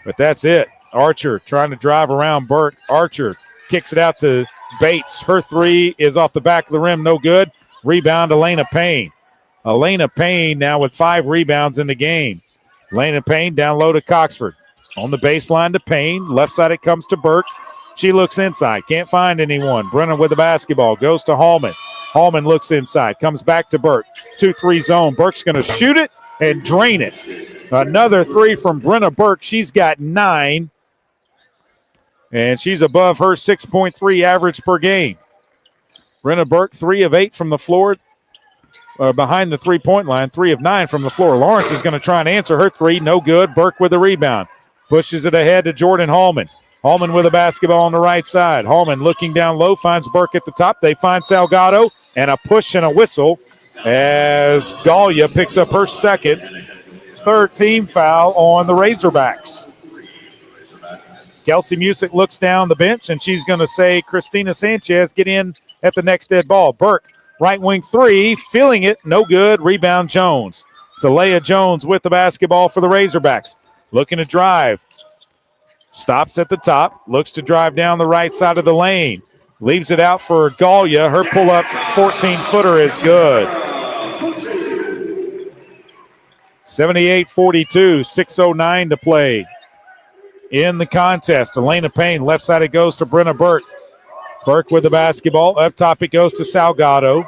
but that's it. Archer trying to drive around Burke. Archer kicks it out to Bates. Her three is off the back of the rim, no good. Rebound, Elena Payne. Elena Payne now with 5 rebounds in the game. Elena Payne down low to Coxford. On the baseline to Payne. Left side it comes to Burke. She looks inside, can't find anyone. Brennan with the basketball, goes to Hallman. Hallman looks inside, comes back to Burke. 2-3 zone. Burke's going to shoot it and drain it. Another 3 from Brenna Burke. She's got 9. And she's above her 6.3 average per game. Brenna Burke, 3 of 8 from the floor, behind the three-point line, 3 of 9 from the floor. Lawrence is going to try and answer her 3. No good. Burke with the rebound. Pushes it ahead to Jordan Hallman. Hallman with a basketball on the right side. Hallman looking down low, finds Burke at the top. They find Salgado, and a push and a whistle as Gallia picks up her third team foul on the Razorbacks. Kelsey Music looks down the bench, and she's going to say Christina Sanchez get in at the next dead ball. Burke, right wing three, feeling it, no good. Rebound Jones. Delia Jones with the basketball for the Razorbacks. Looking to drive. Stops at the top, looks to drive down the right side of the lane. Leaves it out for Galia. Her pull-up 14-footer is good. 78-42, 6:09 to play in the contest. Elena Payne, left side it goes to Brenna Burke. Burke with the basketball. Up top it goes to Salgado.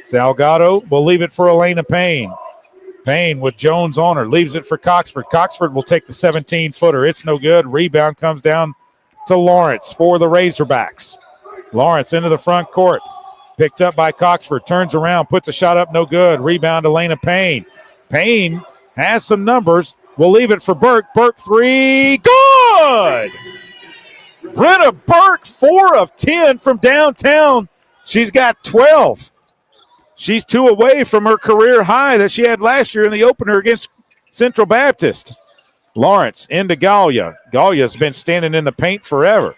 Salgado will leave it for Elena Payne. Payne with Jones on her. Leaves it for Coxford. Coxford will take the 17-footer. It's no good. Rebound comes down to Lawrence for the Razorbacks. Lawrence into the front court. Picked up by Coxford. Turns around. Puts a shot up. No good. Rebound Elena Payne. Payne has some numbers. We'll leave it for Burke. Burke three. Good! Brenna Burke, 4 of 10 from downtown. She's got 12. She's 2 away from her career high that she had last year in the opener against Central Baptist. Lawrence into Galia. Galia's been standing in the paint forever.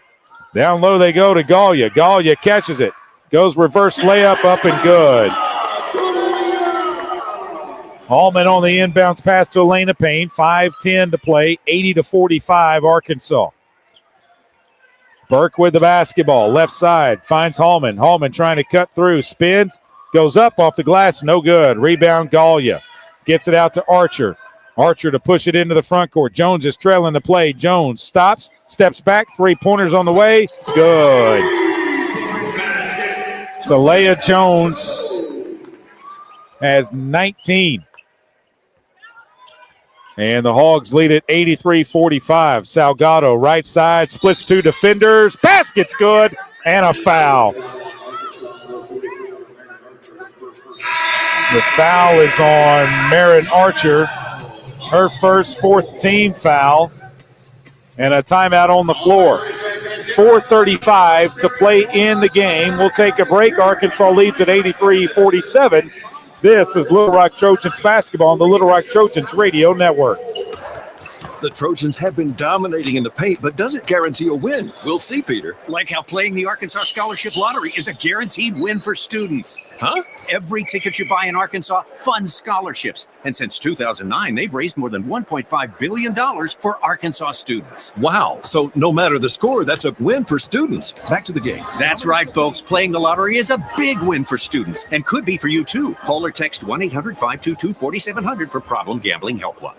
Down low they go to Galia. Galia catches it. Goes reverse layup up and good. Hallman on the inbounds pass to Elena Payne. 5:10 to play. 80-45 Arkansas. Burke with the basketball. Left side. Finds Hallman. Hallman trying to cut through. Spins. Goes up off the glass. No good. Rebound Galia. Gets it out to Archer. Archer to push it into the front court. Jones is trailing the play. Jones stops. Steps back. 3-pointers on the way. Good. Delia Jones has 19. And the Hogs lead at 83-45. Salgado, right side, splits 2 defenders. Basket's good, and a foul. The foul is on Marin Archer. Her first, 4th team foul. And a timeout on the floor. 4:35 to play in the game. We'll take a break. Arkansas leads at 83-47. This is Little Rock Trojans basketball on the Little Rock Trojans Radio Network. The Trojans have been dominating in the paint, but does it guarantee a win? We'll see, Peter. Like how playing the Arkansas Scholarship Lottery is a guaranteed win for students. Huh? Every ticket you buy in Arkansas funds scholarships. And since 2009, they've raised more than $1.5 billion for Arkansas students. Wow. So no matter the score, that's a win for students. Back to the game. That's right, folks. Playing the lottery is a big win for students and could be for you, too. Call or text 1-800-522-4700 for Problem Gambling Helpline.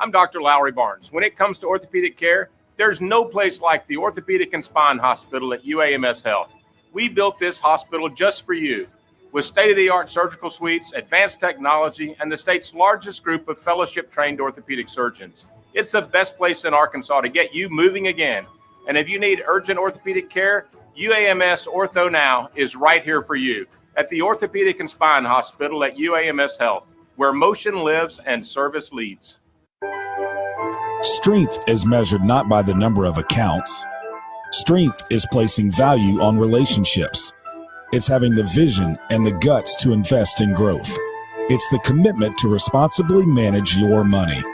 I'm Dr. Lowry Barnes. When it comes to orthopedic care, there's no place like the Orthopedic and Spine Hospital at UAMS Health. We built this hospital just for you, with state-of-the-art surgical suites, advanced technology, and the state's largest group of fellowship-trained orthopedic surgeons. It's the best place in Arkansas to get you moving again. And if you need urgent orthopedic care, UAMS Ortho Now is right here for you at the Orthopedic and Spine Hospital at UAMS Health, where motion lives and service leads. Strength is measured not by the number of accounts. Strength is placing value on relationships. It's having the vision and the guts to invest in growth. It's the commitment to responsibly manage your money.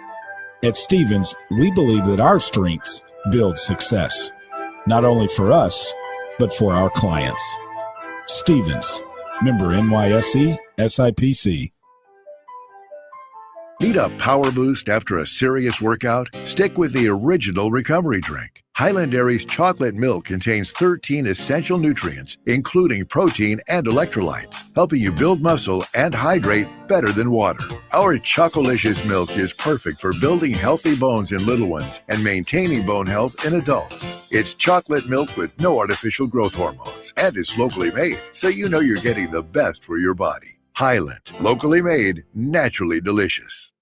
At Stevens, we believe that our strengths build success, not only for us, but for our clients. Stevens, member NYSE, SIPC. Need a power boost after a serious workout? Stick with the original recovery drink. Highland Dairy's chocolate milk contains 13 essential nutrients, including protein and electrolytes, helping you build muscle and hydrate better than water. Our Chocolicious milk is perfect for building healthy bones in little ones and maintaining bone health in adults. It's chocolate milk with no artificial growth hormones, and it's locally made, so you know you're getting the best for your body. Highland, locally made, naturally delicious.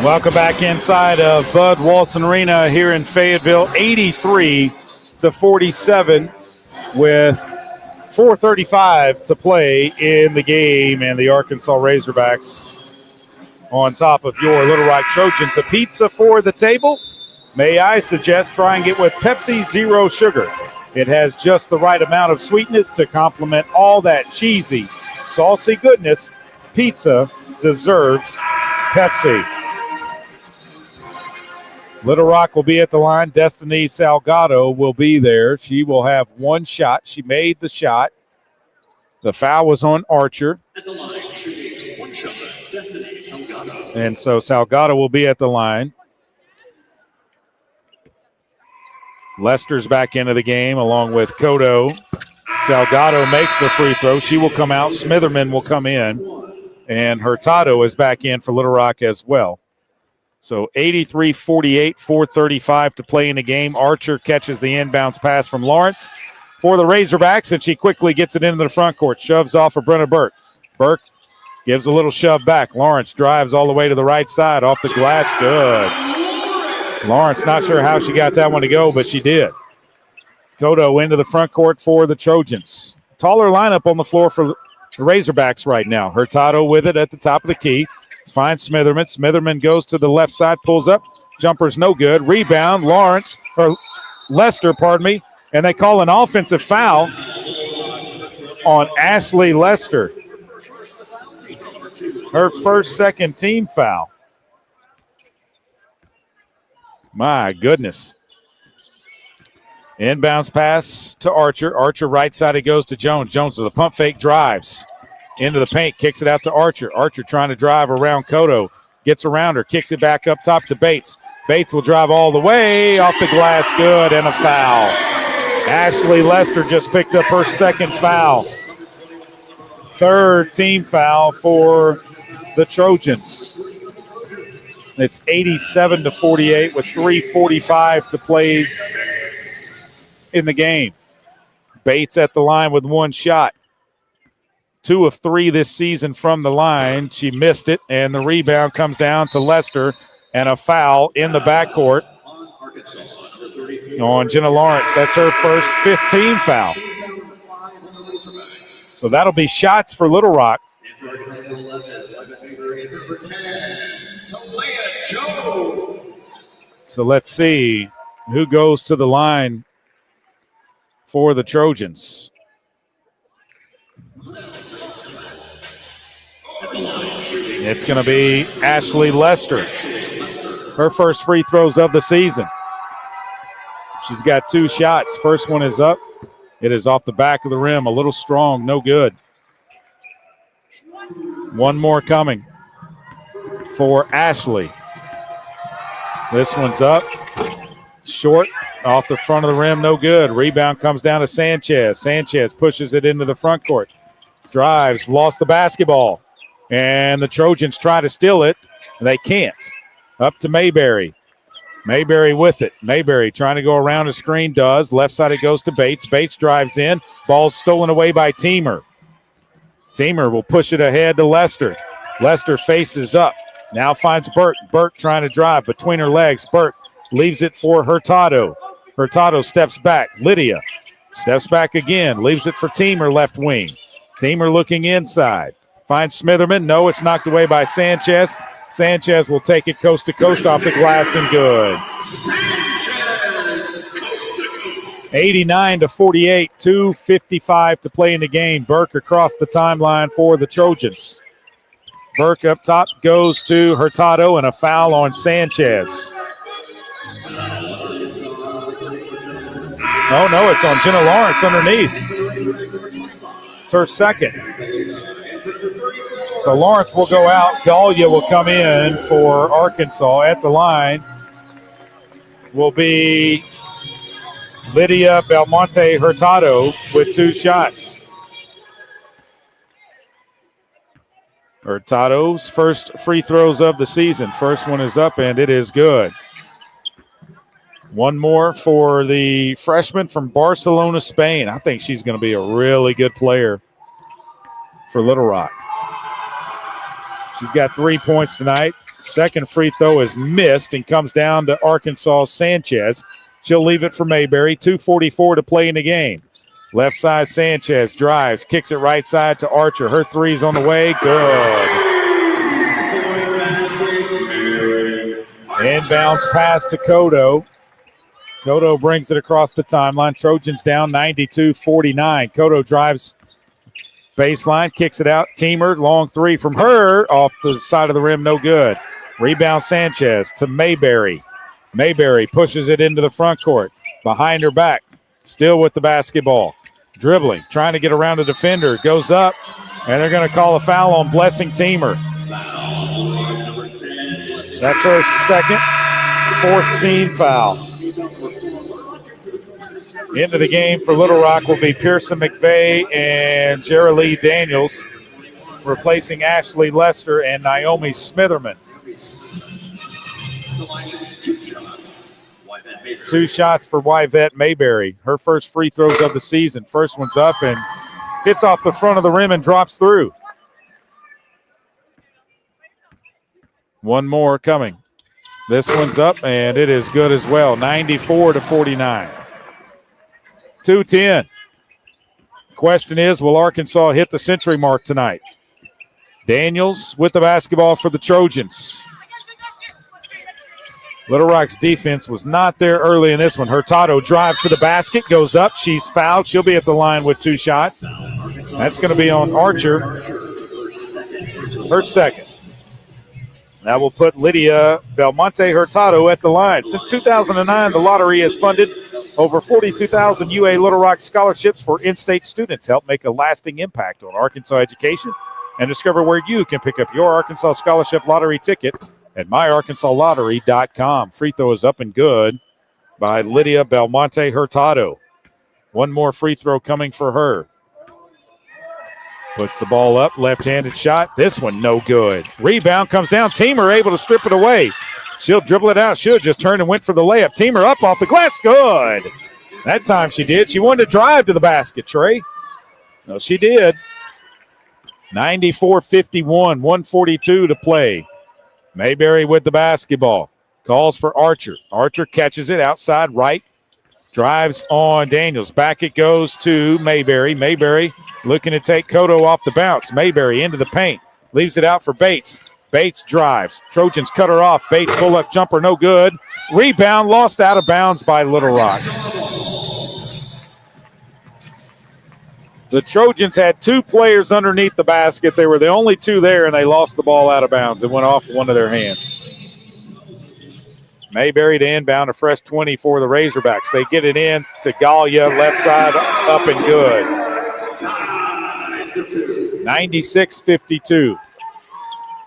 Welcome back inside of Bud Walton Arena here in Fayetteville, 83-47 with 4:35 to play in the game, and the Arkansas Razorbacks on top of your Little Rock Trojans. A pizza for the table. May I suggest trying it with Pepsi Zero Sugar. It has just the right amount of sweetness to complement all that cheesy, saucy goodness pizza deserves Pepsi. Little Rock will be at the line. Destiny Salgado will be there. She will have one shot. She made the shot. The foul was on Archer. At the line should be one shot. Destiny Salgado. And so Salgado will be at the line. Lester's back into the game along with Cotto. Salgado makes the free throw. She will come out. Smitherman will come in. And Hurtado is back in for Little Rock as well. So 83-48, 4:35 to play in the game. Archer catches the inbounds pass from Lawrence for the Razorbacks, and she quickly gets it into the front court. Shoves off of Brenna Burke. Burke gives a little shove back. Lawrence drives all the way to the right side. Off the glass, good. Lawrence not sure how she got that one to go, but she did. Cotto into the front court for the Trojans. Taller lineup on the floor for the Razorbacks right now. Hurtado with it at the top of the key. Finds Smitherman. Smitherman goes to the left side, pulls up. Jumper's no good. Rebound, Lester, and they call an offensive foul on Ashley Lester. Her first second team foul. My goodness. Inbounds pass to Archer. Archer right side, it goes to Jones. Jones with a pump fake, drives into the paint, kicks it out to Archer. Archer trying to drive around Cotto. Gets around her, kicks it back up top to Bates. Bates will drive all the way off the glass, good, and a foul. Ashley Lester just picked up her second foul. Third team foul for the Trojans. It's 87-48 with 3:45 to play in the game. Bates at the line with one shot. 2 of 3 this season from the line. She missed it, and the rebound comes down to Lester, and a foul in the backcourt on Jenna Lawrence. That's her first 15 foul. So that'll be shots for Little Rock. So let's see who goes to the line for the Trojans. It's going to be Ashley Lester. Her first free throws of the season. She's got 2 shots. First one is up. It is off the back of the rim. A little strong, no good. One more coming for Ashley. This one's up. Short, off the front of the rim, no good. Rebound comes down to Sanchez. Sanchez pushes it into the front court. Drives, lost the basketball. And the Trojans try to steal it. They can't. Up to Mayberry. Mayberry with it. Mayberry trying to go around the screen, does. Left side it goes to Bates. Bates drives in. Ball's stolen away by Teamer. Teamer will push it ahead to Lester. Lester faces up. Now finds Burke. Burke trying to drive between her legs. Burke leaves it for Hurtado. Hurtado steps back. Lydia steps back again. Leaves it for Teamer left wing. Teamer looking inside. Finds Smitherman. No, it's knocked away by Sanchez. Sanchez will take it coast to coast off the glass and good. 89-48, 2:55 to play in the game. Burke across the timeline for the Trojans. Burke up top goes to Hurtado, and a foul on Sanchez. Oh, no, it's on Jenna Lawrence underneath. It's her second. So Lawrence will go out. Dahlia will come in for Arkansas. At the line will be Lydia Belmonte Hurtado with 2 shots. Hurtado's first free throws of the season. First one is up, and it is good. One more for the freshman from Barcelona, Spain. I think she's going to be a really good player for Little Rock. She's got 3 points tonight. Second free throw is missed and comes down to Arkansas Sanchez. She'll leave it for Mayberry. 2:44 to play in the game. Left side, Sanchez drives, kicks it right side to Archer. Her three's on the way. Good. Inbounds pass to Cotto. Cotto brings it across the timeline. Trojans down 92-49. Cotto drives Baseline, kicks it out. Teamer, long three from her. Off the side of the rim, no good. Rebound Sanchez to Mayberry. Mayberry pushes it into the front court. Behind her back. Still with the basketball. Dribbling, trying to get around a defender. Goes up, and they're going to call a foul on Blessing Teamer. That's her second, 14th foul. Into the game for Little Rock will be Pearson McVeigh and Jerilee Daniels, replacing Ashley Lester and Naomi Smitherman. 2 shots for Yvette Mayberry. Her first free throws of the season. First one's up and hits off the front of the rim and drops through. One more coming. This one's up and it is good as well. 94-49. 2-10. Question is, will Arkansas hit the century mark tonight? Daniels with the basketball for the Trojans. Little Rock's defense was not there early in this one. Hurtado drives to the basket, goes up. She's fouled. She'll be at the line with 2 shots. That's going to be on Archer. Her second. That will put Lydia Belmonte Hurtado at the line. Since 2009, the lottery has funded over 42,000 UA Little Rock scholarships for in-state students. Help make a lasting impact on Arkansas education and discover where you can pick up your Arkansas Scholarship Lottery ticket at myarkansaslottery.com. Free throw is up and good by Lydia Belmonte Hurtado. One more free throw coming for her. Puts the ball up, left-handed shot. This one no good. Rebound comes down. Teamer able to strip it away. She'll dribble it out. Should have just turned and went for the layup. Teamer up off the glass. Good. That time she did. She wanted to drive to the basket, Trey. No, she did. 94-51, 142 to play. Mayberry with the basketball. Calls for Archer. Archer catches it outside right. Drives on Daniels. Back it goes to Mayberry. Mayberry looking to take Cotto off the bounce. Mayberry into the paint. Leaves it out for Bates. Bates drives. Trojans cut her off. Bates pull-up jumper, no good. Rebound lost out of bounds by Little Rock. The Trojans had 2 players underneath the basket. They were the only 2 there, and they lost the ball out of bounds. It went off one of their hands. Mayberry to inbound, a fresh 20 for the Razorbacks. They get it in to Galia, left side, up and good. 96-52.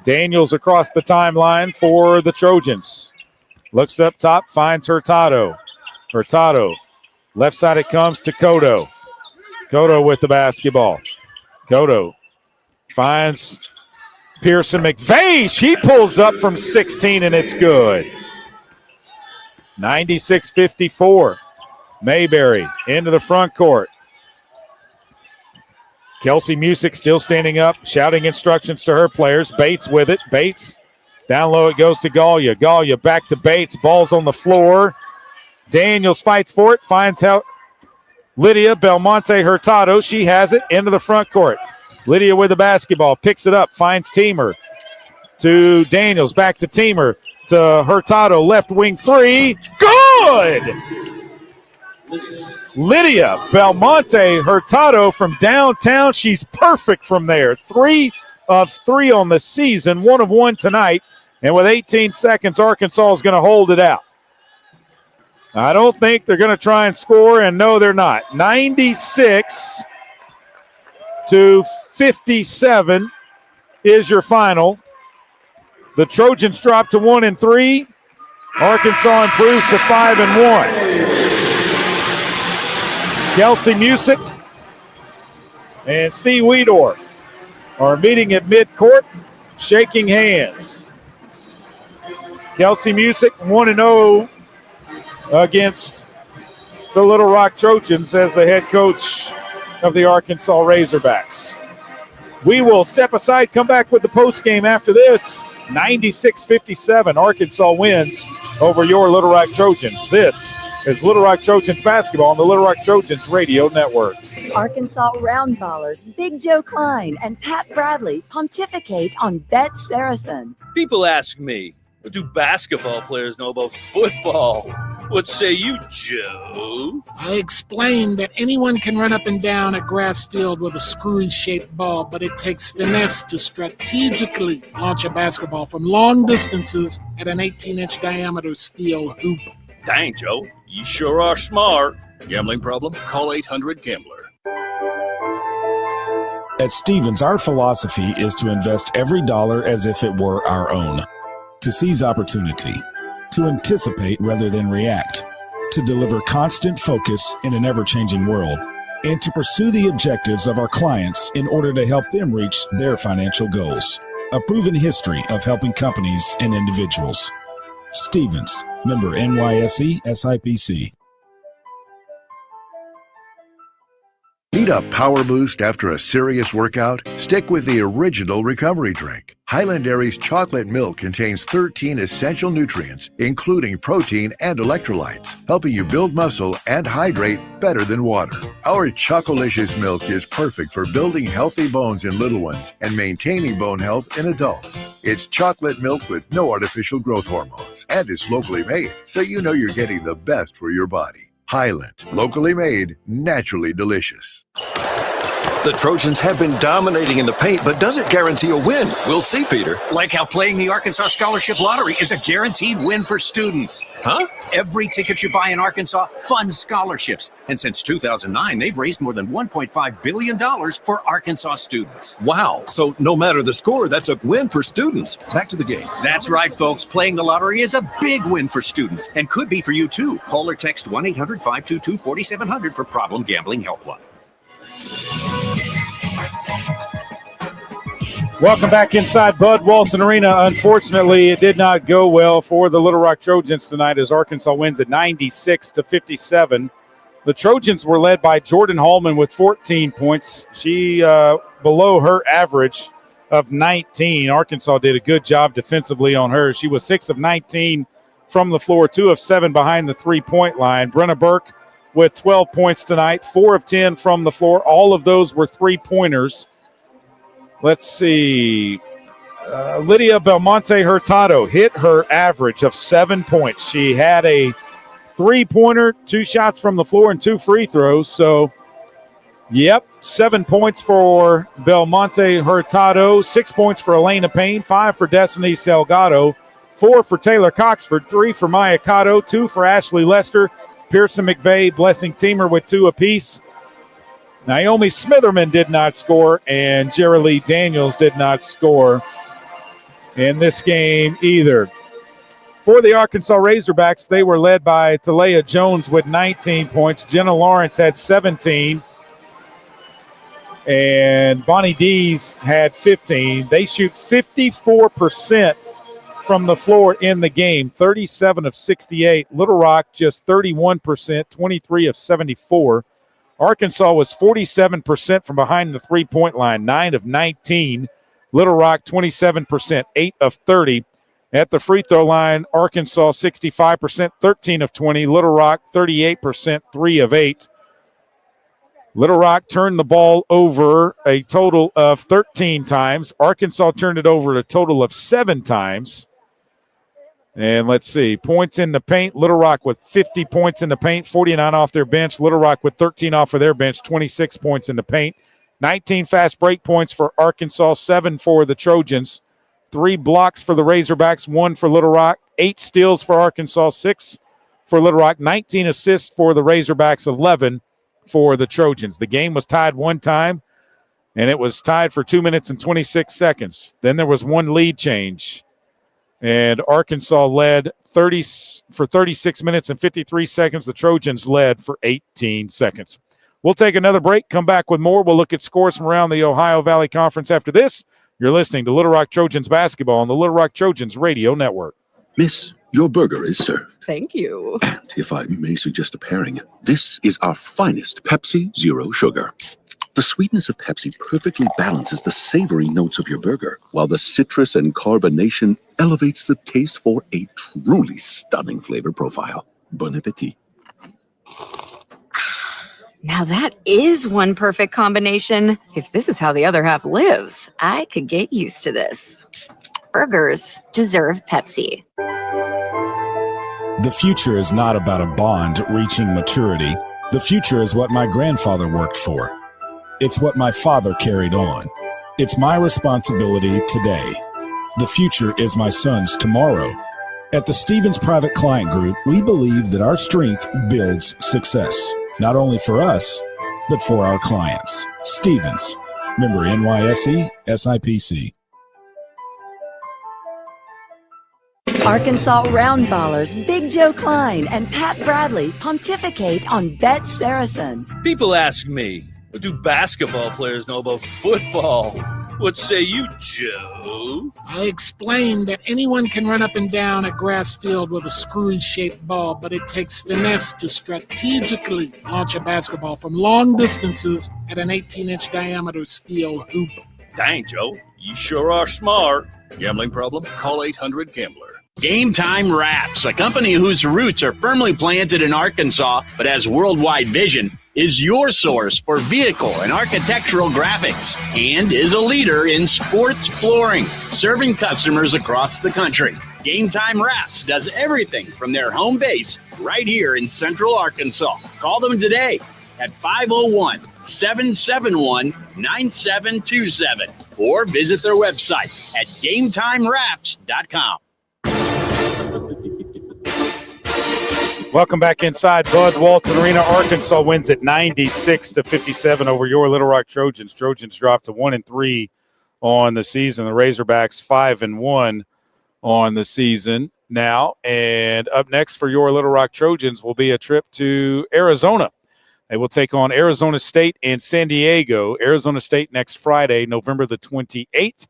Daniels across the timeline for the Trojans. Looks up top, finds Hurtado. Hurtado, left side it comes to Cotto. Cotto with the basketball. Cotto finds Pearson McVeigh. She pulls up from 16 and it's good. 96-54. Mayberry into the front court. Kelsey Music still standing up, shouting instructions to her players. Bates with it. Bates down low. It goes to Galia. Galia back to Bates. Ball's on the floor. Daniels fights for it. Finds help. Lydia Belmonte Hurtado. She has it into the front court. Lydia with the basketball. Picks it up. Finds Teamer. To Daniels. Back to Teamer. To Hurtado. Left wing 3. Good! Lydia Belmonte Hurtado from downtown. She's perfect from there. 3 of 3 on the season. 1 of 1 tonight. And with 18 seconds, Arkansas is going to hold it out. I don't think they're going to try and score, and no, they're not. 96-57 is your final. The Trojans drop to 1-3. Arkansas improves to 5-1. Kelsey Music and Steve Weedor are meeting at midcourt, shaking hands. Kelsey Music 1-0 against the Little Rock Trojans as the head coach of the Arkansas Razorbacks. We will step aside, come back with the postgame after this. 96-57, Arkansas wins over your Little Rock Trojans. This is Little Rock Trojans basketball on the Little Rock Trojans Radio Network. Arkansas Roundballers Big Joe Klein and Pat Bradley pontificate on Bet Saracen. People ask me, what do basketball players know about football? What say you, Joe? I explained that anyone can run up and down a grass field with a screwy-shaped ball, but it takes finesse to strategically launch a basketball from long distances at an 18-inch diameter steel hoop. Dang, Joe, you sure are smart. Gambling problem? Call 800-GAMBLER. At Stevens, our philosophy is to invest every dollar as if it were our own, to seize opportunity, to anticipate rather than react, to deliver constant focus in an ever-changing world, and to pursue the objectives of our clients in order to help them reach their financial goals. A proven history of helping companies and individuals. Stevens, member NYSE SIPC. Need a power boost after a serious workout? Stick with the original recovery drink. Highland Dairy's chocolate milk contains 13 essential nutrients, including protein and electrolytes, helping you build muscle and hydrate better than water. Our Chocolicious milk is perfect for building healthy bones in little ones and maintaining bone health in adults. It's chocolate milk with no artificial growth hormones, and it's locally made, so you know you're getting the best for your body. Highland, locally made, naturally delicious. The Trojans have been dominating in the paint, but does it guarantee a win? We'll see, Peter. Like how playing the Arkansas Scholarship Lottery is a guaranteed win for students. Huh? Every ticket you buy in Arkansas funds scholarships. And since 2009, they've raised more than $1.5 billion for Arkansas students. Wow. So no matter the score, that's a win for students. Back to the game. That's right, folks. Playing the lottery is a big win for students and could be for you, too. Call or text 1-800-522-4700 for Problem Gambling Helpline. Welcome back inside Bud Walton Arena. Unfortunately, it did not go well for the Little Rock Trojans tonight as Arkansas wins at 96-57. The Trojans were led by Jordan Hallman with 14 points. She below her average of 19. Arkansas did a good job defensively on her. She was 6 of 19 from the floor, 2 of 7 behind the three-point line. Brenna Burke with 12 points tonight, 4 of 10 from the floor. All of those were three-pointers. Let's see. Lydia Belmonte Hurtado hit her average of 7 points. She had a three-pointer, 2 shots from the floor, and 2 free throws. So, 7 points for Belmonte Hurtado, 6 points for Elena Payne, 5 for Destiny Salgado, 4 for Taylor Coxford, 3 for Maya Cotto, 2 for Ashley Lester, Pearson McVeigh, Blessing Teamer with 2 apiece. Naomi Smitherman did not score, and Jerry Lee Daniels did not score in this game either. For the Arkansas Razorbacks, they were led by Talia Jones with 19 points. Jenna Lawrence had 17, and Bonnie Dees had 15. They shoot 54% from the floor in the game, 37 of 68. Little Rock just 31%, 23 of 74. Arkansas was 47% from behind the three-point line, 9 of 19. Little Rock 27%, 8 of 30. At the free throw line, Arkansas 65%, 13 of 20. Little Rock 38%, 3 of 8. Little Rock turned the ball over a total of 13 times. Arkansas turned it over a total of 7 times. And let's see, points in the paint. Little Rock with 50 points in the paint, 49 off their bench. Little Rock with 13 off of their bench, 26 points in the paint. 19 fast break points for Arkansas, 7 for the Trojans. 3 blocks for the Razorbacks, 1 for Little Rock. 8 steals for Arkansas, 6 for Little Rock. 19 assists for the Razorbacks, 11 for the Trojans. The game was tied one time, and it was tied for 2 minutes and 26 seconds. Then there was one lead change. And Arkansas led 36 minutes and 53 seconds. The Trojans led for 18 seconds. We'll take another break, come back with more. We'll look at scores from around the Ohio Valley Conference after this. You're listening to Little Rock Trojans basketball on the Little Rock Trojans radio network. Miss, your burger is served. Thank you. And if I may suggest a pairing, this is our finest Pepsi Zero Sugar. The sweetness of Pepsi perfectly balances the savory notes of your burger, while the citrus and carbonation elevates the taste for a truly stunning flavor profile. Bon appetit. Now that is one perfect combination. If this is how the other half lives, I could get used to this. Burgers deserve Pepsi. The future is not about a bond reaching maturity. The future is what my grandfather worked for. It's what my father carried on. It's my responsibility today. The future is my son's tomorrow. At the Stevens Private Client Group, we believe that our strength builds success, not only for us, but for our clients. Stevens, member NYSE, SIPC. Arkansas Roundballers Big Joe Klein and Pat Bradley pontificate on Bet Saracen. People ask me, what do basketball players know about football? What say you, Joe? I explained that anyone can run up and down a grass field with a screwy-shaped ball, but it takes finesse to strategically launch a basketball from long distances at an 18-inch diameter steel hoop. Dang, Joe, you sure are smart. Gambling problem? Call 800-GAMBLER. Game Time Wraps, a company whose roots are firmly planted in Arkansas but has worldwide vision, is your source for vehicle and architectural graphics and is a leader in sports flooring, serving customers across the country. Game Time Wraps does everything from their home base right here in Central Arkansas. Call them today at 501-771-9727 or visit their website at GameTimeWraps.com. Welcome back inside Bud Walton Arena. Arkansas wins at 96-57 over your Little Rock Trojans. Trojans dropped to 1-3 on the season. The Razorbacks 5-1 on the season now. And up next for your Little Rock Trojans will be a trip to Arizona. They will take on Arizona State and San Diego. Arizona State next Friday, November the 28th.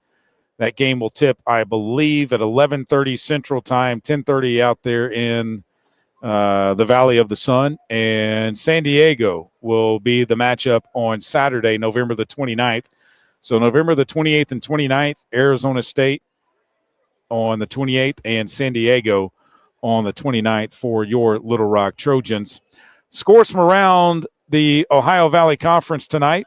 That game will tip, I believe, at 11:30 Central Time, 10:30 out there in the Valley of the Sun. And San Diego will be the matchup on Saturday, November the 29th. So November the 28th and 29th, Arizona State on the 28th and San Diego on the 29th for your Little Rock Trojans. Scores from around the Ohio Valley Conference tonight.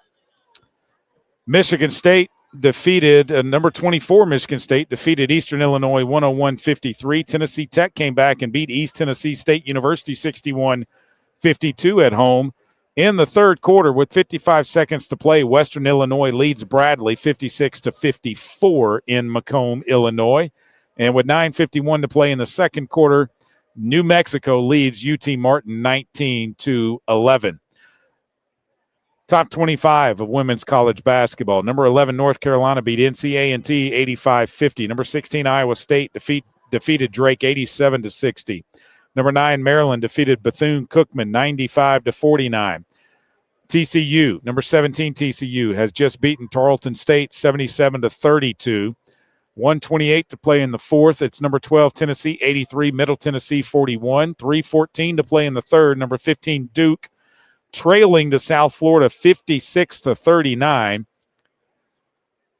Michigan State defeated number 24 Michigan State defeated Eastern Illinois 101-53. Tennessee Tech came back and beat East Tennessee State University 61-52 at home. In the third quarter, with 55 seconds to play, Western Illinois leads Bradley 56-54 in Macomb, Illinois. And with 9:51 to play in the second quarter, New Mexico leads UT Martin 19-11. Top 25 of women's college basketball. Number 11, North Carolina beat NC A&T 85-50. Number 16, Iowa State defeated Drake 87-60. Number 9, Maryland defeated Bethune-Cookman 95-49. TCU, number 17 TCU, has just beaten Tarleton State 77-32. 1:28 to play in the fourth. It's number 12, Tennessee 83, Middle Tennessee 41. 3:14 to play in the third. Number 15, Duke, trailing to South Florida 56-39.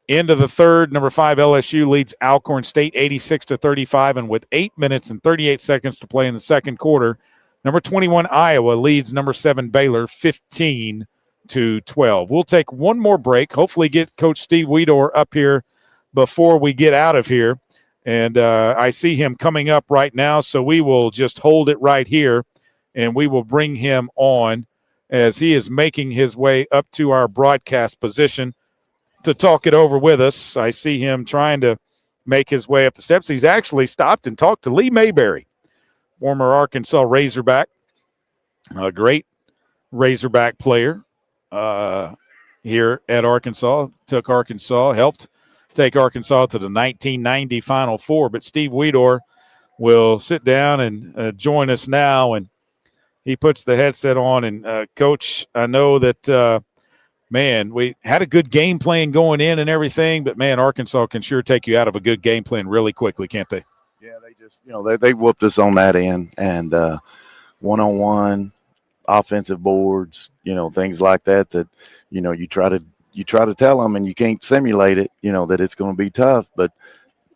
Into the third, number 5 LSU leads Alcorn State 86-35, and with 8 minutes and 38 seconds to play in the second quarter, number 21 Iowa leads number 7 Baylor 15-12. We'll take one more break. Hopefully get Coach Steve Weedor up here before we get out of here, and I see him coming up right now, so we will just hold it right here, and we will bring him on as he is making his way up to our broadcast position to talk it over with us. I see him trying to make his way up the steps. He's actually stopped and talked to Lee Mayberry, former Arkansas Razorback, a great Razorback player here at Arkansas. Took Arkansas, helped take Arkansas to the 1990 Final Four. But Steve Weedor will sit down and join us now, and he puts the headset on. And, Coach, I know that, man, we had a good game plan going in and everything, but, man, Arkansas can sure take you out of a good game plan really quickly, can't they? Yeah, they just, they whooped us on that end, and one-on-one offensive boards, things like that, you try to tell them and you can't simulate it, that it's going to be tough, but,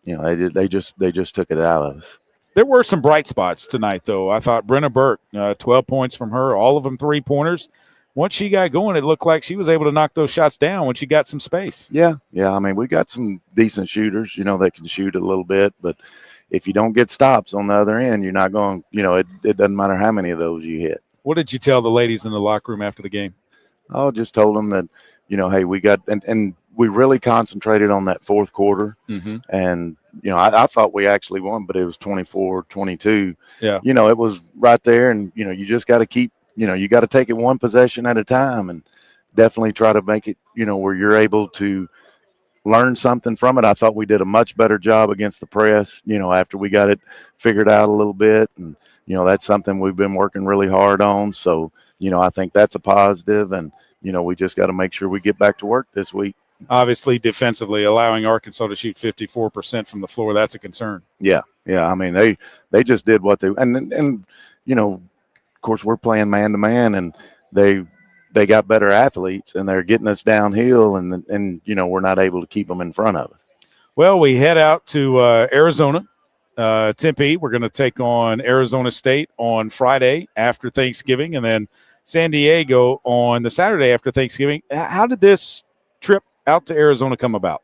they just took it out of us. There were some bright spots tonight, though. I thought Brenna Burke, 12 points from her, all of them three-pointers. Once she got going, it looked like she was able to knock those shots down when she got some space. Yeah. I mean, we got some decent shooters, that can shoot a little bit, but if you don't get stops on the other end, you're not going, it doesn't matter how many of those you hit. What did you tell the ladies in the locker room after the game? Oh, just told them that, hey, we got, and we really concentrated on that fourth quarter. Mm-hmm. And, I thought we actually won, but it was 24-22. Yeah. It was right there. And, you just got to keep, you got to take it one possession at a time and definitely try to make it, where you're able to learn something from it. I thought we did a much better job against the press, after we got it figured out a little bit. And, that's something we've been working really hard on. So, I think that's a positive. And, we just got to make sure we get back to work this week. Obviously, defensively, allowing Arkansas to shoot 54% from the floor, that's a concern. Yeah. I mean, they just did what they and of course we're playing man to man, and they got better athletes, and they're getting us downhill, and we're not able to keep them in front of us. Well, we head out to Arizona, Tempe. We're going to take on Arizona State on Friday after Thanksgiving, and then San Diego on the Saturday after Thanksgiving. How did this trip out to Arizona come about?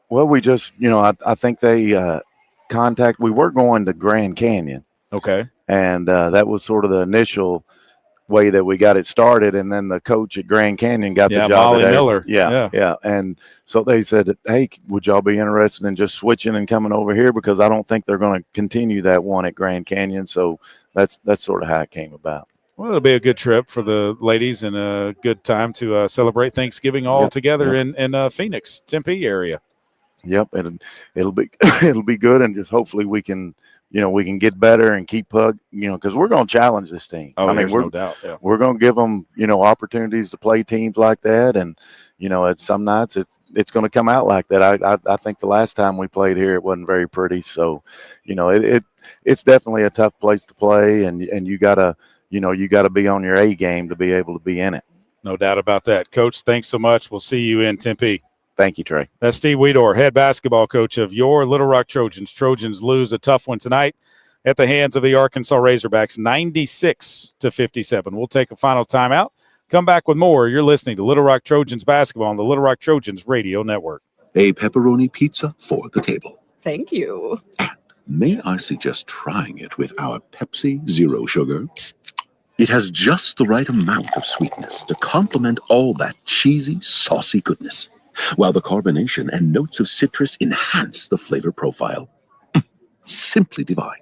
Well, we just, I think they we were going to Grand Canyon. Okay. And that was sort of the initial way that we got it started. And then the coach at Grand Canyon got the job. Molly Miller. Yeah. And so they said, hey, would y'all be interested in just switching and coming over here? Because I don't think they're going to continue that one at Grand Canyon. So that's sort of how it came about. Well, it'll be a good trip for the ladies and a good time to celebrate Thanksgiving all together in Phoenix, Tempe area. Yep, and it'll be good, and just hopefully we can get better and keep because we're going to challenge this team. Oh, there's no doubt. Yeah. We're going to give them opportunities to play teams like that, and at some nights it's going to come out like that. I think the last time we played here it wasn't very pretty, so it's definitely a tough place to play, and you gotta be on your A game to be able to be in it. No doubt about that. Coach, thanks so much. We'll see you in Tempe. Thank you, Trey. That's Steve Weedor, head basketball coach of your Little Rock Trojans. Trojans lose a tough one tonight at the hands of the Arkansas Razorbacks, 96-57. We'll take a final timeout. Come back with more. You're listening to Little Rock Trojans basketball on the Little Rock Trojans radio network. A pepperoni pizza for the table. Thank you. May I suggest trying it with our Pepsi Zero Sugar? It has just the right amount of sweetness to complement all that cheesy, saucy goodness, while the carbonation and notes of citrus enhance the flavor profile. Simply divine.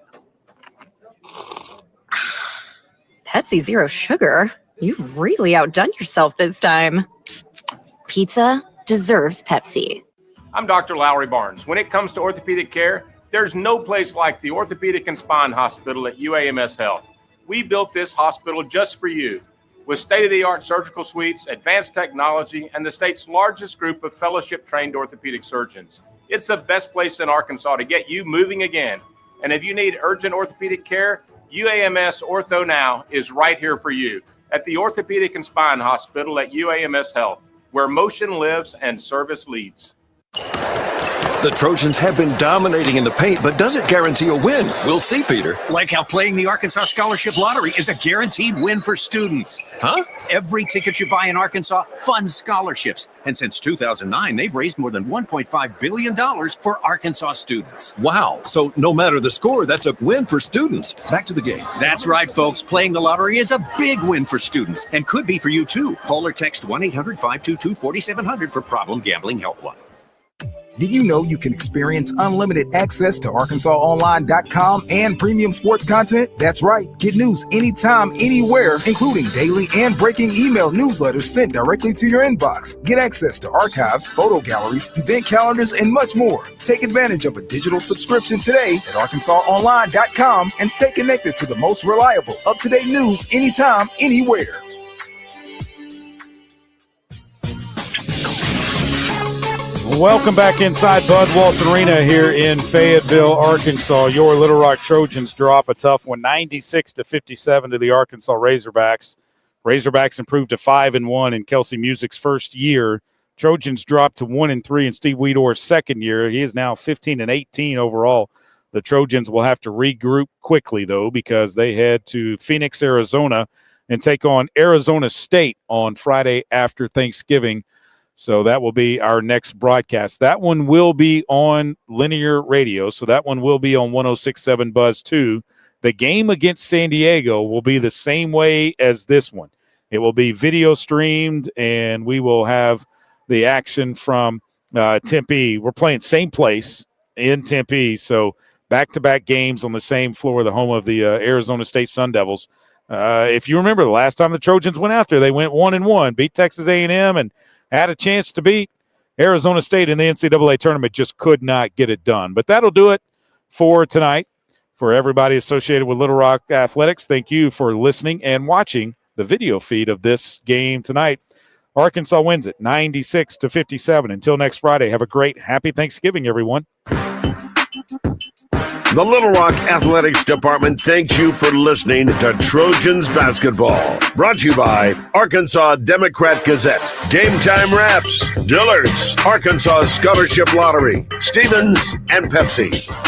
Pepsi Zero Sugar? You've really outdone yourself this time. Pizza deserves Pepsi. I'm Dr. Lowry Barnes. When it comes to orthopedic care, there's no place like the Orthopedic and Spine Hospital at UAMS Health. We built this hospital just for you, with state-of-the-art surgical suites, advanced technology, and the state's largest group of fellowship-trained orthopedic surgeons. It's the best place in Arkansas to get you moving again. And if you need urgent orthopedic care, UAMS Ortho Now is right here for you at the Orthopedic and Spine Hospital at UAMS Health, where motion lives and service leads. The Trojans have been dominating in the paint, but does it guarantee a win? We'll see, Peter. Like how playing the Arkansas Scholarship Lottery is a guaranteed win for students. Huh? Every ticket you buy in Arkansas funds scholarships. And since 2009, they've raised more than $1.5 billion for Arkansas students. Wow. So no matter the score, that's a win for students. Back to the game. That's right, folks. Playing the lottery is a big win for students and could be for you, too. Call or text 1-800-522-4700 for Problem Gambling Helpline. Did you know you can experience unlimited access to ArkansasOnline.com and premium sports content? That's right. Get news anytime, anywhere, including daily and breaking email newsletters sent directly to your inbox. Get access to archives, photo galleries, event calendars, and much more. Take advantage of a digital subscription today at ArkansasOnline.com and stay connected to the most reliable, up-to-date news anytime, anywhere. Welcome back inside Bud Walton Arena here in Fayetteville, Arkansas. Your Little Rock Trojans drop a tough one, 96-57 to the Arkansas Razorbacks. Razorbacks improved to 5-1 in Kelsey Music's first year. Trojans dropped to 1-3 in Steve Weedor's second year. He is now 15-18 overall. The Trojans will have to regroup quickly, though, because they head to Phoenix, Arizona, and take on Arizona State on Friday after Thanksgiving. So that will be our next broadcast. That one will be on linear radio, so that one will be on 106.7 Buzz 2. The game against San Diego will be the same way as this one. It will be video streamed, and we will have the action from Tempe. We're playing same place in Tempe, so back-to-back games on the same floor, the home of the Arizona State Sun Devils. If you remember, the last time the Trojans went out there, they went 1-1, beat Texas A&M, and had a chance to beat Arizona State in the NCAA tournament, just could not get it done. But that'll do it for tonight. For everybody associated with Little Rock Athletics, thank you for listening and watching the video feed of this game tonight. Arkansas wins it 96-57. Until next Friday, have a great, happy Thanksgiving, everyone. The Little Rock Athletics Department thanks you for listening to Trojans Basketball. Brought to you by Arkansas Democrat Gazette, Game Time Wraps, Dillard's, Arkansas Scholarship Lottery, Stevens, and Pepsi.